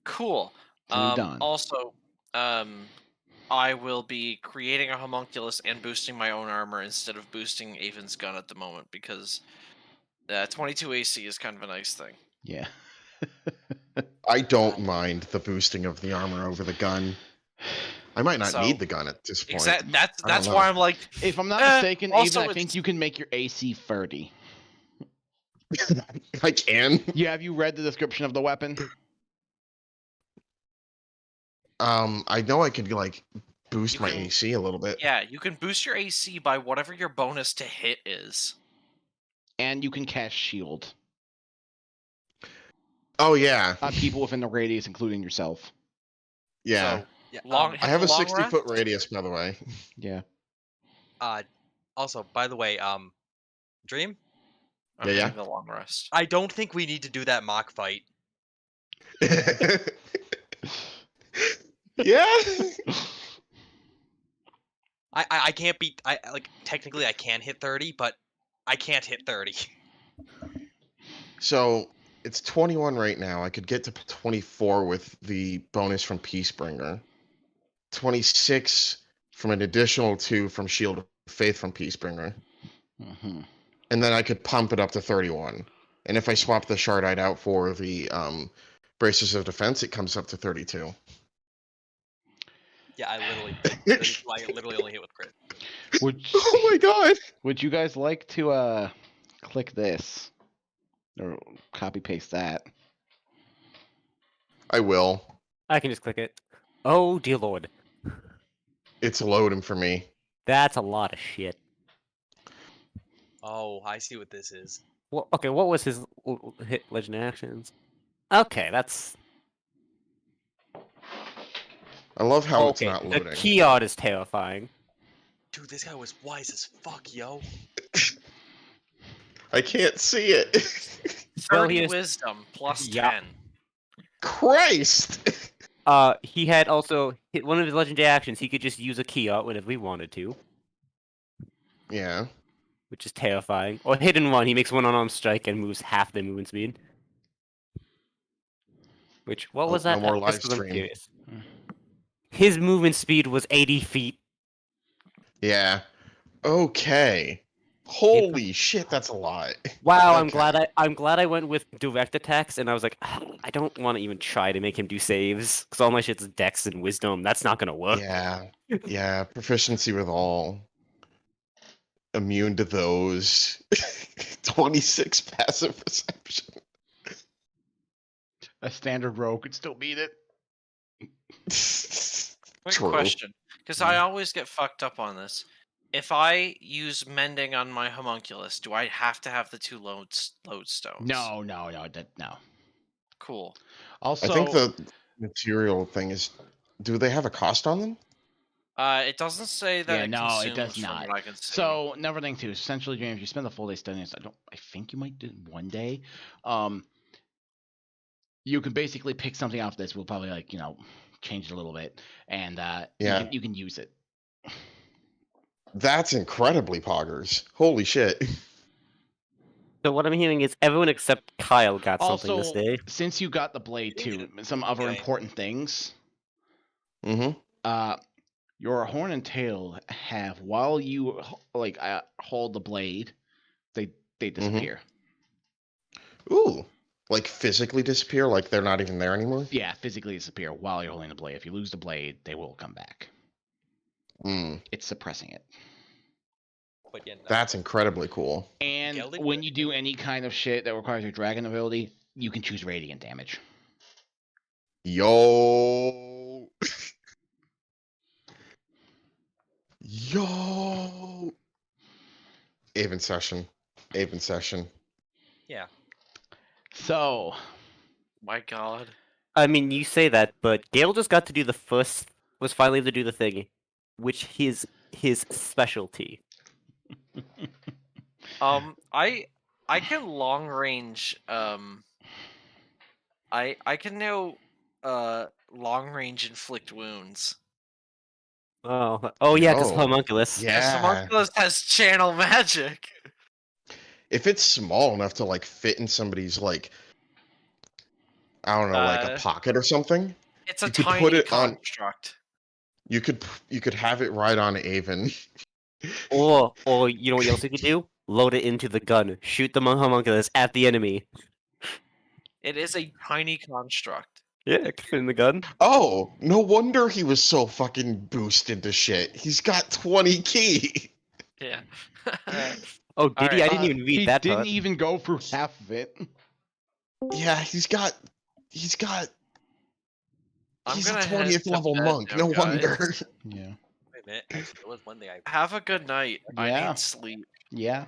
Cool. So you're done. Also, I will be creating a homunculus and boosting my own armor instead of boosting Avon's gun at the moment because 22 AC is kind of a nice thing. Yeah. I don't mind the boosting of the armor over the gun. I might not So- need the gun at this point. Exactly. I That's don't why know. I'm like, If I'm not Eh, mistaken, also even I think it's- you can make your AC 30. I can. Yeah, have you read the description of the weapon? I know I could like boost You my can- AC a little bit. yeah, you can boost your AC by whatever your bonus to hit is. And you can cast shield Oh yeah, on people within the radius, including yourself. yeah. So, yeah, Long- I have a long 60-foot rest? radius, by the way. Yeah. Also, by the way, Dream, I'm Yeah, yeah. having a long rest. I don't think we need to do that mock fight. Yeah. I can't beat. I like technically I can hit 30, but I can't hit 30. So it's 21 right now. I could get to 24 with the bonus from Peacebringer. 26 from an additional 2 from Shield of Faith from Peacebringer. Mm-hmm. And then I could pump it up to 31. And if I swap the Shardite out for the Braces of Defense, it comes up to 32. Yeah, I literally only hit with crit. Would Oh my god! Would you guys like to click this or copy paste that? I will. I can just click it. Oh dear lord, It's loading for me. that's a lot of shit. Oh, I see what this is. Well, okay, what was his hit legendary actions? Okay, that's I love how it's okay. not The loading. key art is terrifying. Dude, this guy was wise as fuck, yo. I can't see it. 30 he is- wisdom plus Yeah. 10. Christ! He had also hit one of his legendary actions. He could just use a key art whenever he wanted to, Yeah. which is terrifying. Or hidden one. He makes one unarmed strike and moves half their movement speed. Which what was No that? more Just live 'cause I'm stream. curious. His movement speed was 80 feet. Yeah. Okay. Holy shit, that's a lot. Wow, Okay. I'm glad I went with direct attacks, and I was like, I don't want to even try to make him do saves because all my shit's dex and wisdom. That's not gonna work. Yeah. Yeah. Proficiency with all. Immune to those. 26 passive perception. A standard rogue could still beat it. Quick True. question, because I always get fucked up on this. If I use mending on my homunculus, do I have to have the 2 lodestones? No. Cool. Also, I think the material thing is. Do they have a cost on them? It doesn't say that Yeah, it no, it consumes does from not. what I can see. So another thing too. Essentially, James, if you spend the full day studying this, I think you might do it one day. You can basically pick something off this. We'll probably change it a little bit, and Yeah. you can use it. That's incredibly poggers. Holy shit. So what I'm hearing is everyone except Kyle got something Also, this day. since you got the blade too, some other Okay. important things. Mm-hmm. Your horn and tail have while you hold the blade, they disappear. Ooh. Like physically disappear? Like they're not even there anymore? Yeah, physically disappear while you're holding the blade. If you lose the blade, they will come back. Mm. It's suppressing it. But yeah, no. That's incredibly cool. And Gelding when Whip? you do any kind of shit that requires your dragon ability, you can choose radiant damage. Yo. Yo. Aven session. Aven session. Yeah. So, My god. I mean, you say that, but Gale just got to do was finally able to do the thing, which is his specialty. I can long range. I can now long range inflict wounds. Oh yeah, because Oh, homunculus. Because yeah. homunculus has channel magic. If it's small enough to like fit in somebody's like, I don't know, like a pocket or something, It's a you could tiny put it on. construct. You could have it right on Avon. Or you know what else you could do? Load it into the gun. Shoot the homunculus at the enemy. It is a tiny construct. Yeah, it could fit in the gun. Oh, no wonder he was so fucking boosted to shit. He's got 20 key. Yeah. Oh, did he? I Alright. didn't even read he that didn't part. even go through half of it. Yeah, he's a I'm gonna head 20th to level bed monk. now, No guys. wonder. Yeah. Wait a minute. Actually, there was one thing I. Have a good night. I Yeah. need sleep. Yeah.